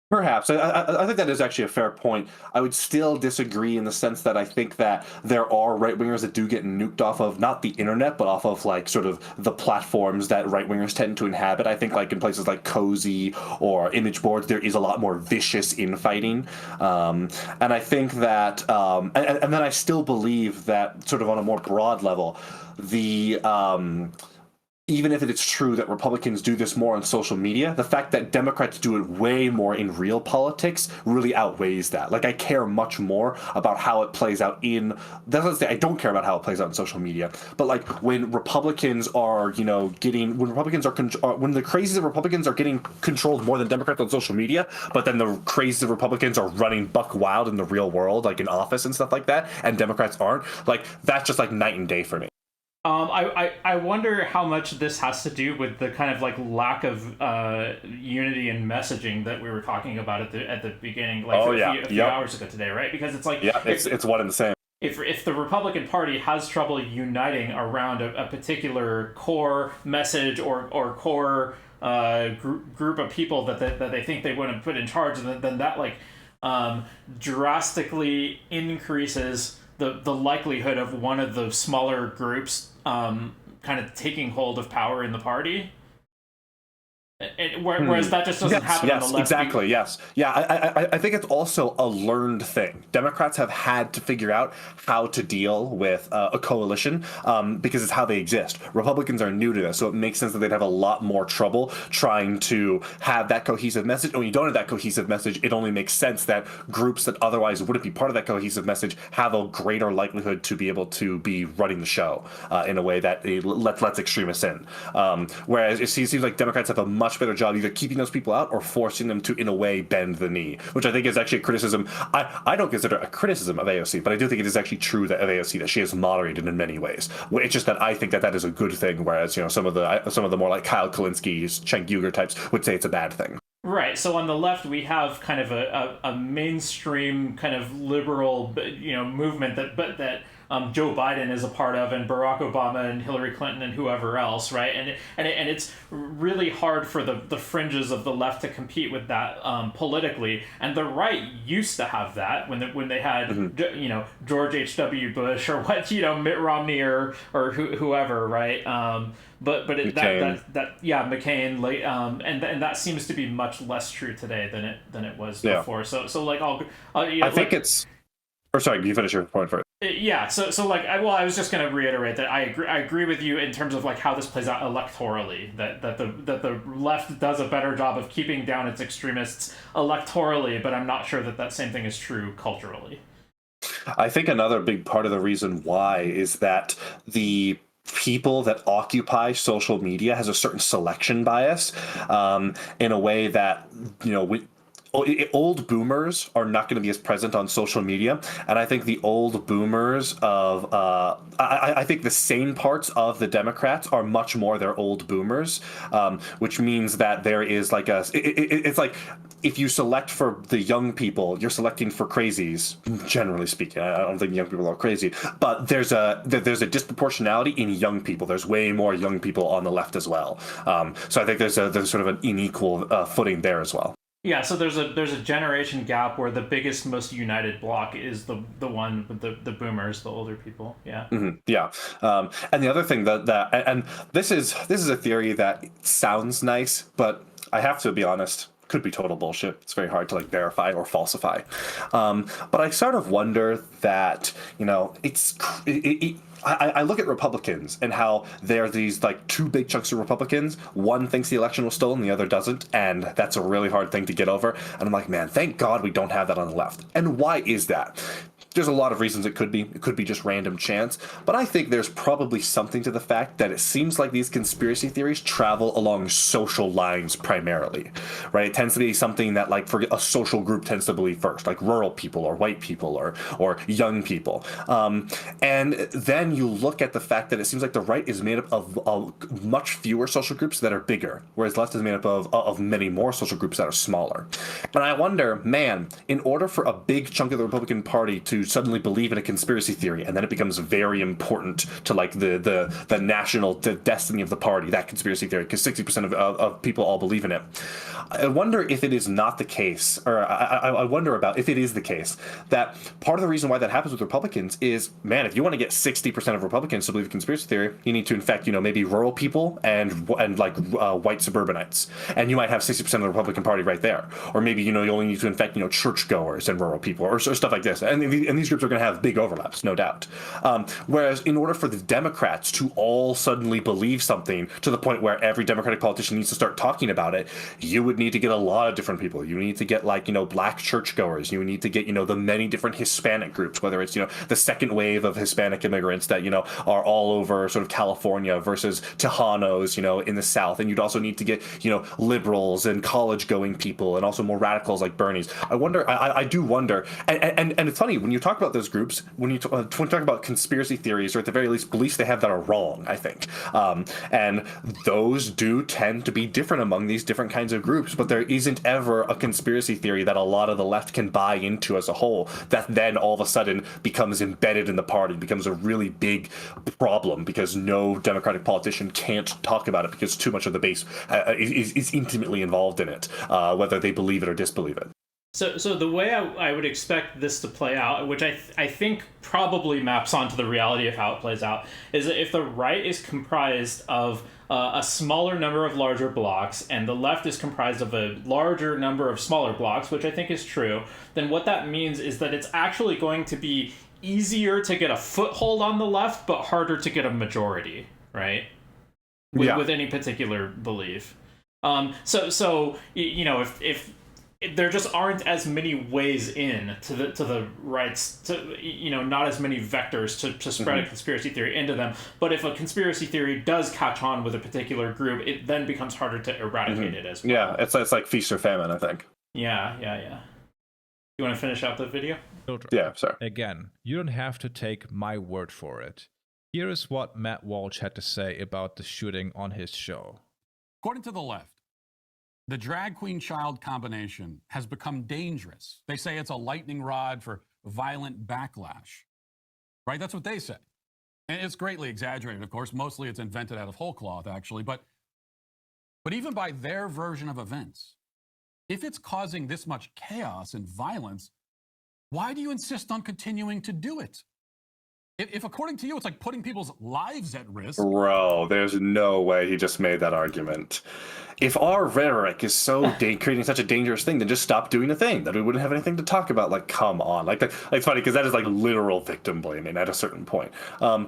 Perhaps. I think that is actually a fair point. I would still disagree in the sense that I think that there are right-wingers that do get nuked off of not the internet, but off of like sort of the platforms that right-wingers tend to inhabit. I think like in places like Cozy or image boards, there is a lot more vicious infighting. And I think that, and then I still believe that sort of on a more broad level, the even if it's true that Republicans do this more on social media, the fact that Democrats do it way more in real politics really outweighs that. Like, I care much more about how it plays out in... That's not to say I don't care about how it plays out in social media, but like when Republicans are, getting... When the crazies of Republicans are getting controlled more than Democrats on social media, but then the crazies of Republicans are running buck wild in the real world, like in office and stuff like that, and Democrats aren't, like, that's just like night and day for me. I wonder how much this has to do with the kind of like lack of unity in messaging that we were talking about at the beginning, like a few hours ago today, right? Because it's like it's one and the same. If the Republican Party has trouble uniting around a particular core message or core group of people that they think they want to put in charge, then that like drastically increases the likelihood of one of the smaller groups kind of taking hold of power in the party. Whereas that just doesn't happen on the left. Exactly, yes. Yeah, I think it's also a learned thing. Democrats have had to figure out how to deal with a coalition because it's how they exist. Republicans are new to this, so it makes sense that they'd have a lot more trouble trying to have that cohesive message. And when you don't have that cohesive message, it only makes sense that groups that otherwise wouldn't be part of that cohesive message have a greater likelihood to be able to be running the show in a way that lets extremists in. Whereas it seems like Democrats have a much better job either keeping those people out or forcing them to, in a way, bend the knee, which I think is actually a criticism. I don't consider a criticism of AOC, but I do think it is actually true that of AOC that she is moderated in many ways. It's just that I think that is a good thing, whereas some of the more like Kyle Kalinski's, Cenk Uygur types would say it's a bad thing. Right. So on the left, we have kind of a mainstream kind of liberal, movement that Joe Biden is a part of, and Barack Obama and Hillary Clinton and whoever else, right? And it's really hard for the fringes of the left to compete with that politically. And the right used to have that when they had George H.W. Bush or Mitt Romney or whoever, right? But McCain. McCain, and that seems to be much less true today than it was before. So like I think it's. Or sorry, you finish your point first. Yeah, so like, I was just going to reiterate that I agree with you in terms of like how this plays out electorally. That the left does a better job of keeping down its extremists electorally, but I'm not sure that same thing is true culturally. I think another big part of the reason why is that the people that occupy social media has a certain selection bias, in a way that old boomers are not going to be as present on social media, and I think the old boomers of I think the sane parts of the Democrats are much more their old boomers, which means that there is like it's like if you select for the young people, you're selecting for crazies. Generally speaking, I don't think young people are crazy, but there's a disproportionality in young people. There's way more young people on the left as well. So I think there's sort of an unequal footing there as well. Yeah, so there's a generation gap where the biggest, most united bloc is the one with the boomers, the older people. Yeah. Mm-hmm. Yeah. And the other thing that and this is a theory that sounds nice, but I have to be honest, could be total bullshit. It's very hard to like verify or falsify. But I sort of wonder that, I look at Republicans and how they're these like two big chunks of Republicans. One thinks the election was stolen, the other doesn't, and that's a really hard thing to get over. And I'm like, man, thank God we don't have that on the left. And why is that? There's a lot of reasons it could be. It could be just random chance. But I think there's probably something to the fact that it seems like these conspiracy theories travel along social lines primarily, right? It tends to be something that, like, for a social group tends to believe first, like rural people or white people or young people. And then you look at the fact that it seems like the right is made up of much fewer social groups that are bigger, whereas left is made up of many more social groups that are smaller. And I wonder, man, in order for a big chunk of the Republican Party to suddenly believe in a conspiracy theory, and then it becomes very important to, like, the national destiny of the party, that conspiracy theory, because 60% of people all believe in it. I wonder if it is not the case, or I wonder about if it is the case, that part of the reason why that happens with Republicans is, man, if you want to get 60% of Republicans to believe a conspiracy theory, you need to infect, maybe rural people and white suburbanites, and you might have 60% of the Republican Party right there. Or maybe, you only need to infect, churchgoers and rural people, or stuff like this. And these groups are going to have big overlaps, no doubt. Whereas in order for the Democrats to all suddenly believe something to the point where every Democratic politician needs to start talking about it, you would need to get a lot of different people. You need to get, black churchgoers. You need to get, the many different Hispanic groups, whether it's, the second wave of Hispanic immigrants that, are all over sort of California versus Tejanos, in the South. And you'd also need to get, liberals and college-going people and also more radicals like Bernie's. I do wonder, and it's funny, when you talk about those groups, when you talk about conspiracy theories, or at the very least beliefs they have that are wrong, I think. And those do tend to be different among these different kinds of groups, but there isn't ever a conspiracy theory that a lot of the left can buy into as a whole that then all of a sudden becomes embedded in the party, becomes a really big problem because no Democratic politician can't talk about it because too much of the base is intimately involved in it, whether they believe it or disbelieve it. So the way I would expect this to play out, which I think probably maps onto the reality of how it plays out, is that if the right is comprised of a smaller number of larger blocks and the left is comprised of a larger number of smaller blocks, which I think is true, then what that means is that it's actually going to be easier to get a foothold on the left, but harder to get a majority, right? With any particular belief. If there just aren't as many ways in to the rights, not as many vectors to spread a conspiracy theory into them. But if a conspiracy theory does catch on with a particular group, it then becomes harder to eradicate it as well. Yeah, it's like feast or famine, I think. Yeah. You want to finish out the video? Yeah, sorry. Again, you don't have to take my word for it. Here is what Matt Walsh had to say about the shooting on his show. According to the left, the drag queen child combination has become dangerous. They say it's a lightning rod for violent backlash, right? That's what they say. And it's greatly exaggerated, of course. Mostly it's invented out of whole cloth, actually. But even by their version of events, if it's causing this much chaos and violence, why do you insist on continuing to do it? If according to you, it's like putting people's lives at risk. Bro, there's no way he just made that argument. If our rhetoric is so creating such a dangerous thing, then just stop doing the thing. Then we wouldn't have anything to talk about. Like, come on. Like it's funny because that is like literal victim blaming at a certain point. I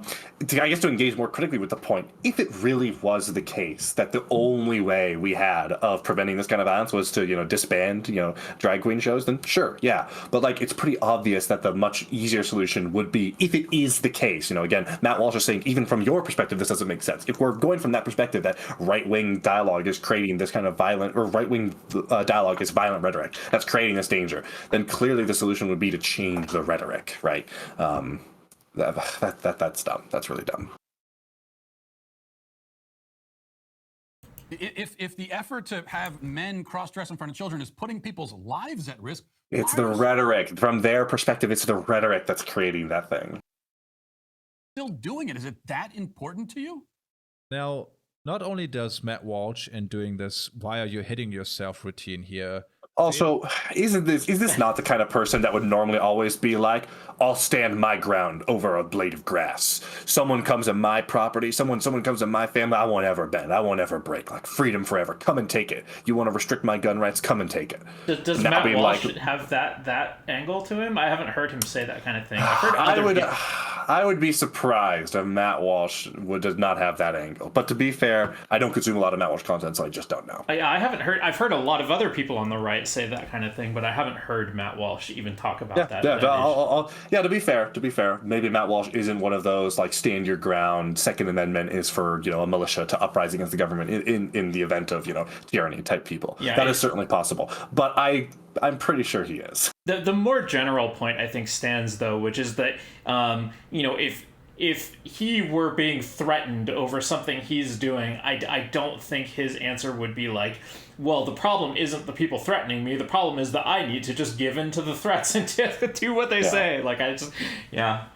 guess to engage more critically with the point, if it really was the case that the only way we had of preventing this kind of violence was to, disband, drag queen shows, then sure, yeah. But like, it's pretty obvious that the much easier solution would be, if it is the case, again, Matt Walsh is saying, even from your perspective, this doesn't make sense. If we're going from that perspective that right-wing dialogue is creating this kind of violent, or right-wing dialogue is violent rhetoric that's creating this danger, then clearly the solution would be to change the rhetoric, right? That's dumb. That's really dumb. If the effort to have men cross-dress in front of children is putting people's lives at risk, it's the rhetoric. From their perspective, it's the rhetoric that's creating that thing. Still doing it? Is it that important to you? Now, not only does Matt Walsh in doing this "why are you hitting yourself" routine here. Also, is this not the kind of person that would normally always be like, I'll stand my ground over a blade of grass. Someone comes in my property, someone comes in my family, I won't ever bend, I won't ever break. Like, freedom forever. Come and take it. You want to restrict my gun rights? Come and take it. Does Matt Walsh have that angle to him? I haven't heard him say that kind of thing. I've heard I would be surprised if Matt Walsh does not have that angle. But to be fair, I don't consume a lot of Matt Walsh content, so I just don't know. I haven't heard. I've heard a lot of other people on the right might say that kind of thing, but I haven't heard Matt Walsh even talk about that. To be fair, maybe Matt Walsh isn't one of those like stand your ground. Second Amendment is for a militia to uprise against the government in the event of tyranny type people. Yeah, that is certainly possible, but I'm pretty sure he is. The more general point I think stands though, which is that if he were being threatened over something he's doing, I don't think his answer would be like, well, the problem isn't the people threatening me. The problem is that I need to just give in to the threats and to do what they say. Like, Yeah,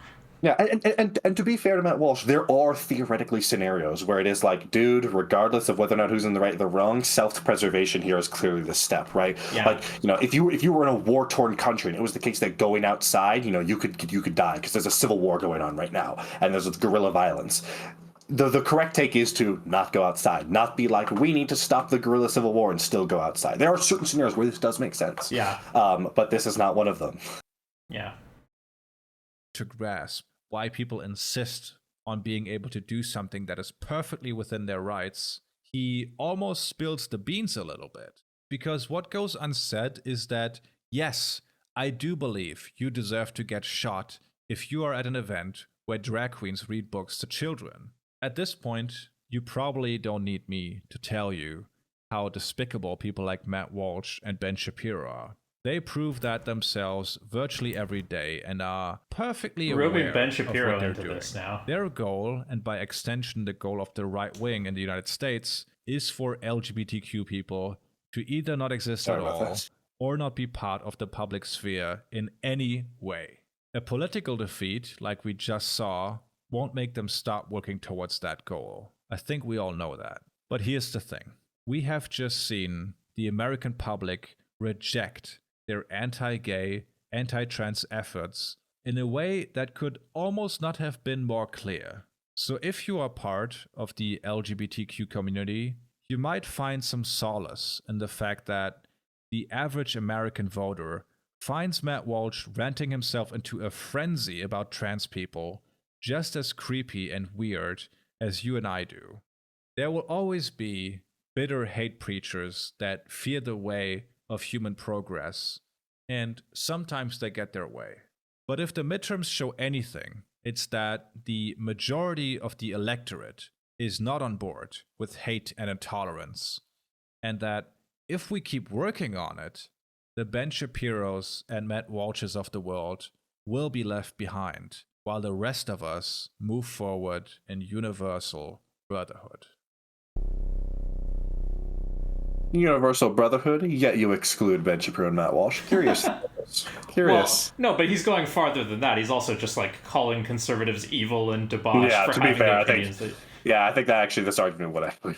and to be fair to Matt Walsh, there are theoretically scenarios where it is like, dude, regardless of whether or not who's in the right or the wrong, self-preservation here is clearly the step, right? Yeah. Like, if you were in a war-torn country and it was the case that going outside, you could die because there's a civil war going on right now and there's guerrilla violence. The correct take is to not go outside, not be like, we need to stop the guerrilla civil war and still go outside. There are certain scenarios where this does make sense. Yeah. But this is not one of them. Yeah. To grasp why people insist on being able to do something that is perfectly within their rights, he almost spills the beans a little bit. Because what goes unsaid is that, yes, I do believe you deserve to get shot if you are at an event where drag queens read books to children. At this point, you probably don't need me to tell you how despicable people like Matt Walsh and Ben Shapiro are. They prove that themselves virtually every day and are perfectly aware Ben Shapiro of what they're into doing. this now. Their goal, and by extension the goal of the right wing in the United States, is for LGBTQ people to either not exist at all or not be part of the public sphere in any way. A political defeat, like we just saw, won't make them stop working towards that goal. I think we all know that. But here's the thing. We have just seen the American public reject their anti-gay, anti-trans efforts in a way that could almost not have been more clear. So if you are part of the LGBTQ community, you might find some solace in the fact that the average American voter finds Matt Walsh ranting himself into a frenzy about trans people just as creepy and weird as you and I do. There will always be bitter hate preachers that fear the way of human progress, and sometimes they get their way. But if the midterms show anything, it's that the majority of the electorate is not on board with hate and intolerance, and that if we keep working on it, the Ben Shapiros and Matt Walshes of the world will be left behind, while the rest of us move forward in universal brotherhood. Universal brotherhood, yet you exclude Ben Shapiro and Matt Walsh. Curious. Curious. Well, no, but he's going farther than that. He's also just like calling conservatives evil and debauched. Yeah, for to be having fair, I opinions think. Yeah, I think that actually this argument would actually.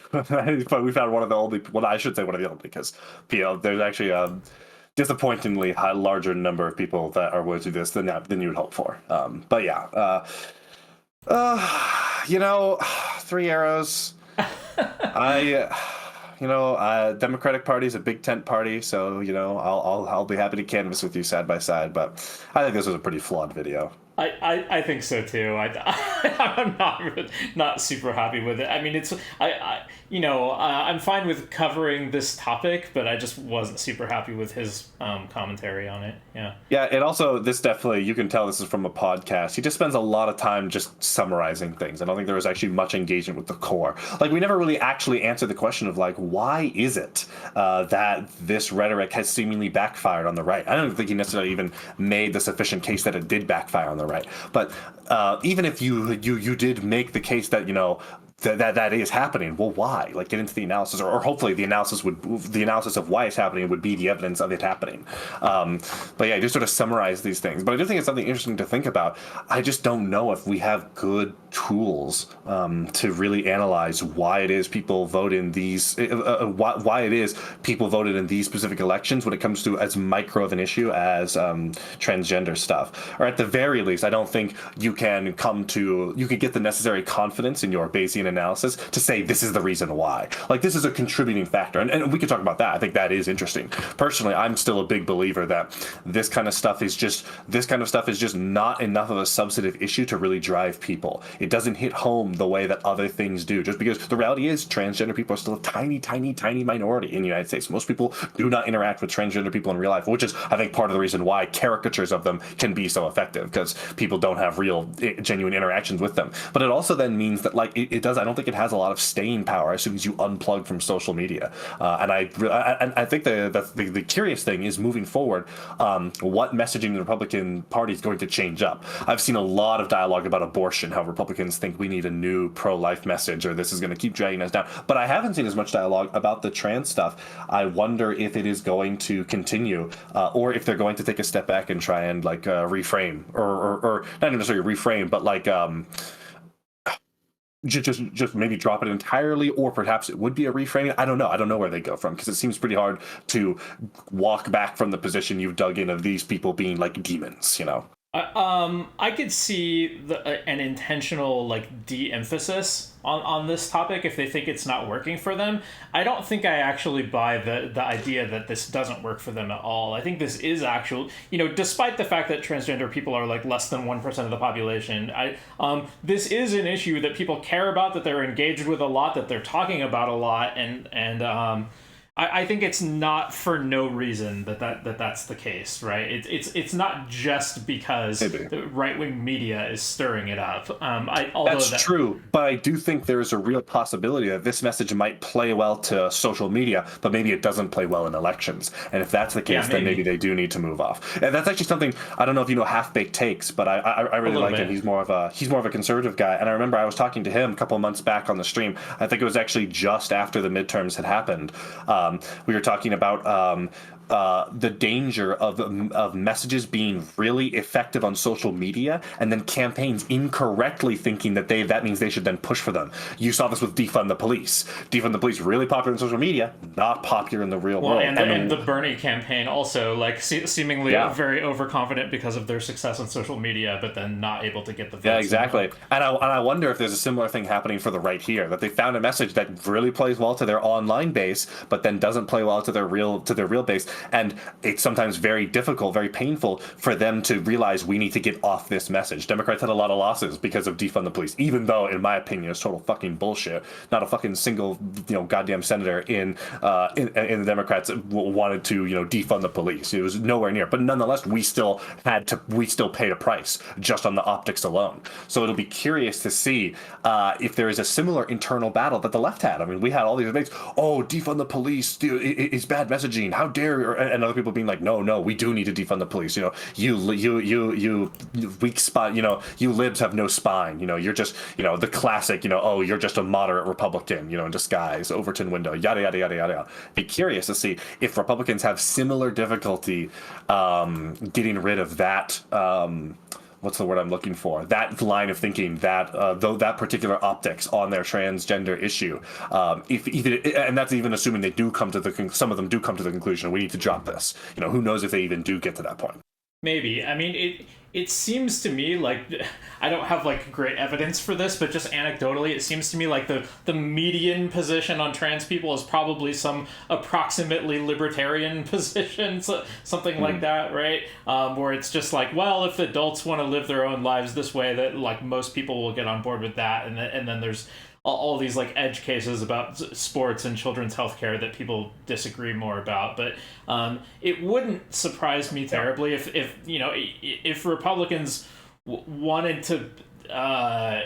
But we found one of the only. Well, I should say one of the only, because there's actually a disappointingly larger number of people that are willing to do this than you would hope for. But yeah, 3 arrows. Democratic Party is a big tent party, so I'll be happy to canvass with you side by side. But I think this was a pretty flawed video. I think so too. I'm not super happy with it. I mean, I'm fine with covering this topic, but I just wasn't super happy with his commentary on it. Yeah, and also this definitely, you can tell this is from a podcast. He just spends a lot of time just summarizing things. I don't think there was actually much engagement with the core. Like, we never really actually answered the question of like, why is it that this rhetoric has seemingly backfired on the right? I don't think he necessarily even made the sufficient case that it did backfire on the right. But even if you did make the case that that is happening, well, why? Like, get into the analysis, or hopefully the analysis of why it's happening would be the evidence of it happening. But yeah, just sort of summarize these things. But I do think it's something interesting to think about. I just don't know if we have good tools to really analyze why it is people vote in these, why it is people voted in these specific elections when it comes to as micro of an issue as transgender stuff. Or at the very least, I don't think you can get the necessary confidence in your Bayesian Bayesian analysis to say this is the reason why. Like, this is a contributing factor. And we could talk about that. I think that is interesting. Personally, I'm still a big believer that this kind of stuff is just not enough of a substantive issue to really drive people. It doesn't hit home the way that other things do, just because the reality is transgender people are still a tiny, tiny, tiny minority in the United States. Most people do not interact with transgender people in real life, which is, I think, part of the reason why caricatures of them can be so effective, because people don't have real, genuine interactions with them. But it also then means that, like, it does, I don't think it has a lot of staying power as soon as you unplug from social media. And I think the curious thing is, moving forward, what messaging the Republican Party is going to change up. I've seen a lot of dialogue about abortion, how Republicans think we need a new pro-life message, or this is going to keep dragging us down. But I haven't seen as much dialogue about the trans stuff. I wonder if it is going to continue, or if they're going to take a step back and try and, like, reframe, or not even necessarily reframe, but like just maybe drop it entirely, or perhaps it would be a reframing. I don't know where they go from, because it seems pretty hard to walk back from the position you've dug in of these people being like demons, you know. I could see an intentional, like, de-emphasis on this topic if they think it's not working for them. I don't think I actually buy the idea that this doesn't work for them at all. I think this is actual, despite the fact that transgender people are like less than 1% of the population, this is an issue that people care about, that they're engaged with a lot, that they're talking about a lot, and I think it's not for no reason that's the case, right? It's not just because the right-wing media is stirring it up. That's true, but I do think there is a real possibility that this message might play well to social media, but maybe it doesn't play well in elections. And if that's the case, then maybe they do need to move off. And that's actually something, I don't know if you know Half-Baked Takes, but I really like him. He's more of a conservative guy. And I remember I was talking to him a couple of months back on the stream. I think it was actually just after the midterms had happened. We were talking about the danger of messages being really effective on social media, and then campaigns incorrectly thinking that that means they should then push for them. You saw this with Defund the Police. Defund the Police, really popular in social media, not popular in the real world. And the Bernie campaign also, like, seemingly very overconfident because of their success on social media, but then not able to get the votes. Yeah, exactly. And I wonder if there's a similar thing happening for the right here, that they found a message that really plays well to their online base, but then doesn't play well to their real base. And it's sometimes very difficult, very painful for them to realize we need to get off this message. Democrats had a lot of losses because of defund the police, even though, in my opinion, it's total fucking bullshit. Not a fucking single, goddamn senator in the Democrats wanted to, defund the police. It was nowhere near. But nonetheless, we still paid a price just on the optics alone. So it'll be curious to see if there is a similar internal battle that the left had. I mean, we had all these debates. Oh, defund the police is bad messaging. How dare you? And other people being like, no, we do need to defund the police. You weak spot. You libs have no spine. You're just, the classic. Oh, you're just a moderate Republican. In disguise, Overton window. Yada yada yada yada. Be curious to see if Republicans have similar difficulty getting rid of that. What's the word I'm looking for? That line of thinking, that that particular optics on their transgender issue. And that's even assuming they do come to some of them do come to the conclusion we need to drop this. Who knows if they even do get to that point. Maybe. I mean, it seems to me like, I don't have like great evidence for this, but just anecdotally, it seems to me like the median position on trans people is probably some approximately libertarian position, something like that, right? Where it's just like, well, if adults want to live their own lives this way, that like most people will get on board with that, and then there's all these like edge cases about sports and children's healthcare that people disagree more about. But it wouldn't surprise me terribly if Republicans wanted to. I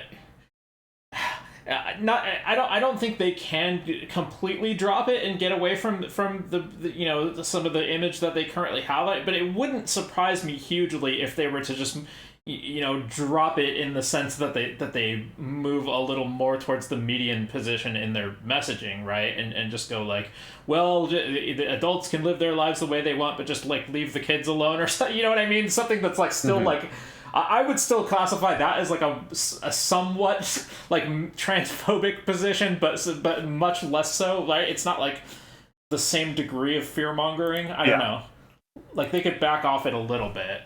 don't think they can completely drop it and get away from the some of the image that they currently have. But it wouldn't surprise me hugely if they were to just drop it in the sense that they move a little more towards the median position in their messaging, right? And just go like, well, the adults can live their lives the way they want, but just like leave the kids alone, or something. You know what I mean? Something that's like still like, I would still classify that as like a somewhat like transphobic position, but much less so. Like, it's not like the same degree of fear mongering. I don't know. Like, they could back off it a little bit.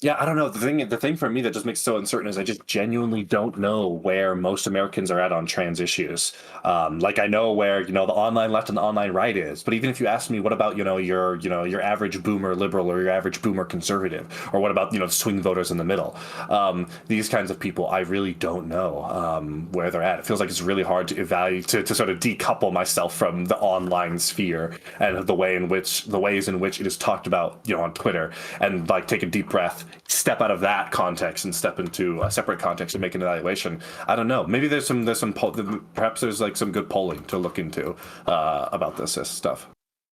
Yeah, I don't know. The thing for me that just makes it so uncertain is I just genuinely don't know where most Americans are at on trans issues. Like I know where the online left and the online right is, but even if you ask me, what about your average boomer liberal or your average boomer conservative, or what about swing voters in the middle? These kinds of people, I really don't know where they're at. It feels like it's really hard to evaluate to sort of decouple myself from the online sphere and the ways in which it is talked about on Twitter, and like take a deep breath, step out of that context and step into a separate context and make an evaluation. I don't know. Maybe perhaps there's like some good polling to look into about this stuff.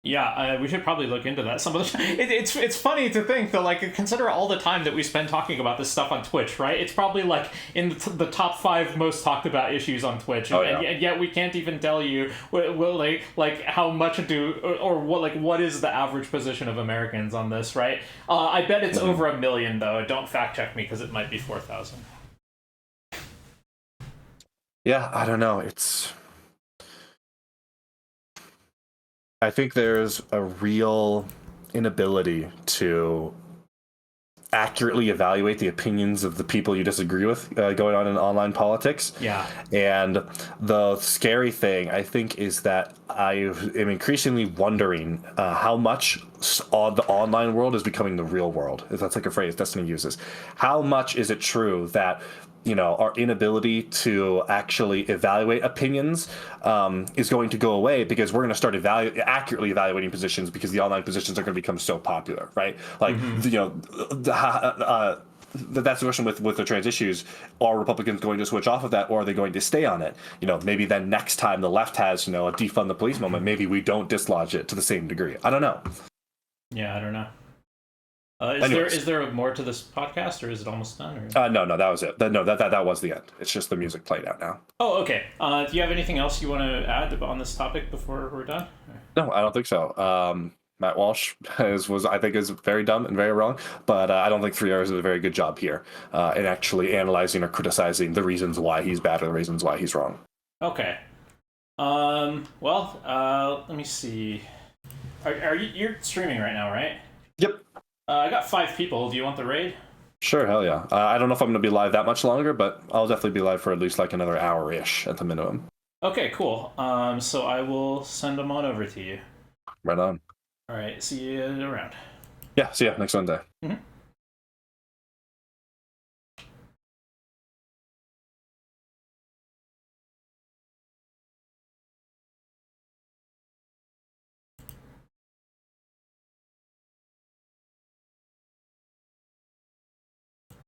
Yeah, we should probably look into that some of the time. It's funny to think that, like, consider all the time that we spend talking about this stuff on Twitch, right? It's probably like in the top 5 most talked about issues on Twitch, and yet we can't even tell you like how much or what is the average position of Americans on this, right? I bet it's over 1 million though. Don't fact check me because it might be 4,000. Yeah, I don't know. I think there's a real inability to accurately evaluate the opinions of the people you disagree with going on in online politics. Yeah. And the scary thing, I think, is that I am increasingly wondering how much the online world is becoming the real world, if that's like a phrase Destiny uses. How much is it true that our inability to actually evaluate opinions is going to go away because we're going to start accurately evaluating positions because the online positions are going to become so popular, right? Like, that's the question with the trans issues. Are Republicans going to switch off of that, or are they going to stay on it? Maybe then next time the left has, a defund the police moment, maybe we don't dislodge it to the same degree. I don't know. Yeah, I don't know. Is there more to this podcast, or is it almost done? Or? No, that was it. That was the end. It's just the music played out now. Oh, okay. Do you have anything else you want to add on this topic before we're done? No, I don't think so. Matt Walsh is very dumb and very wrong, but I don't think 3 hours is a very good job here in actually analyzing or criticizing the reasons why he's bad or the reasons why he's wrong. Okay. Well, let me see. You're streaming right now, right? Yep. I got 5 people. Do you want the raid? Sure, hell yeah. I don't know if I'm going to be live that much longer, but I'll definitely be live for at least like another hour-ish at the minimum. Okay, cool. So I will send them on over to you. Right on. All right, see you around. Yeah, see ya next Sunday. Mm-hmm.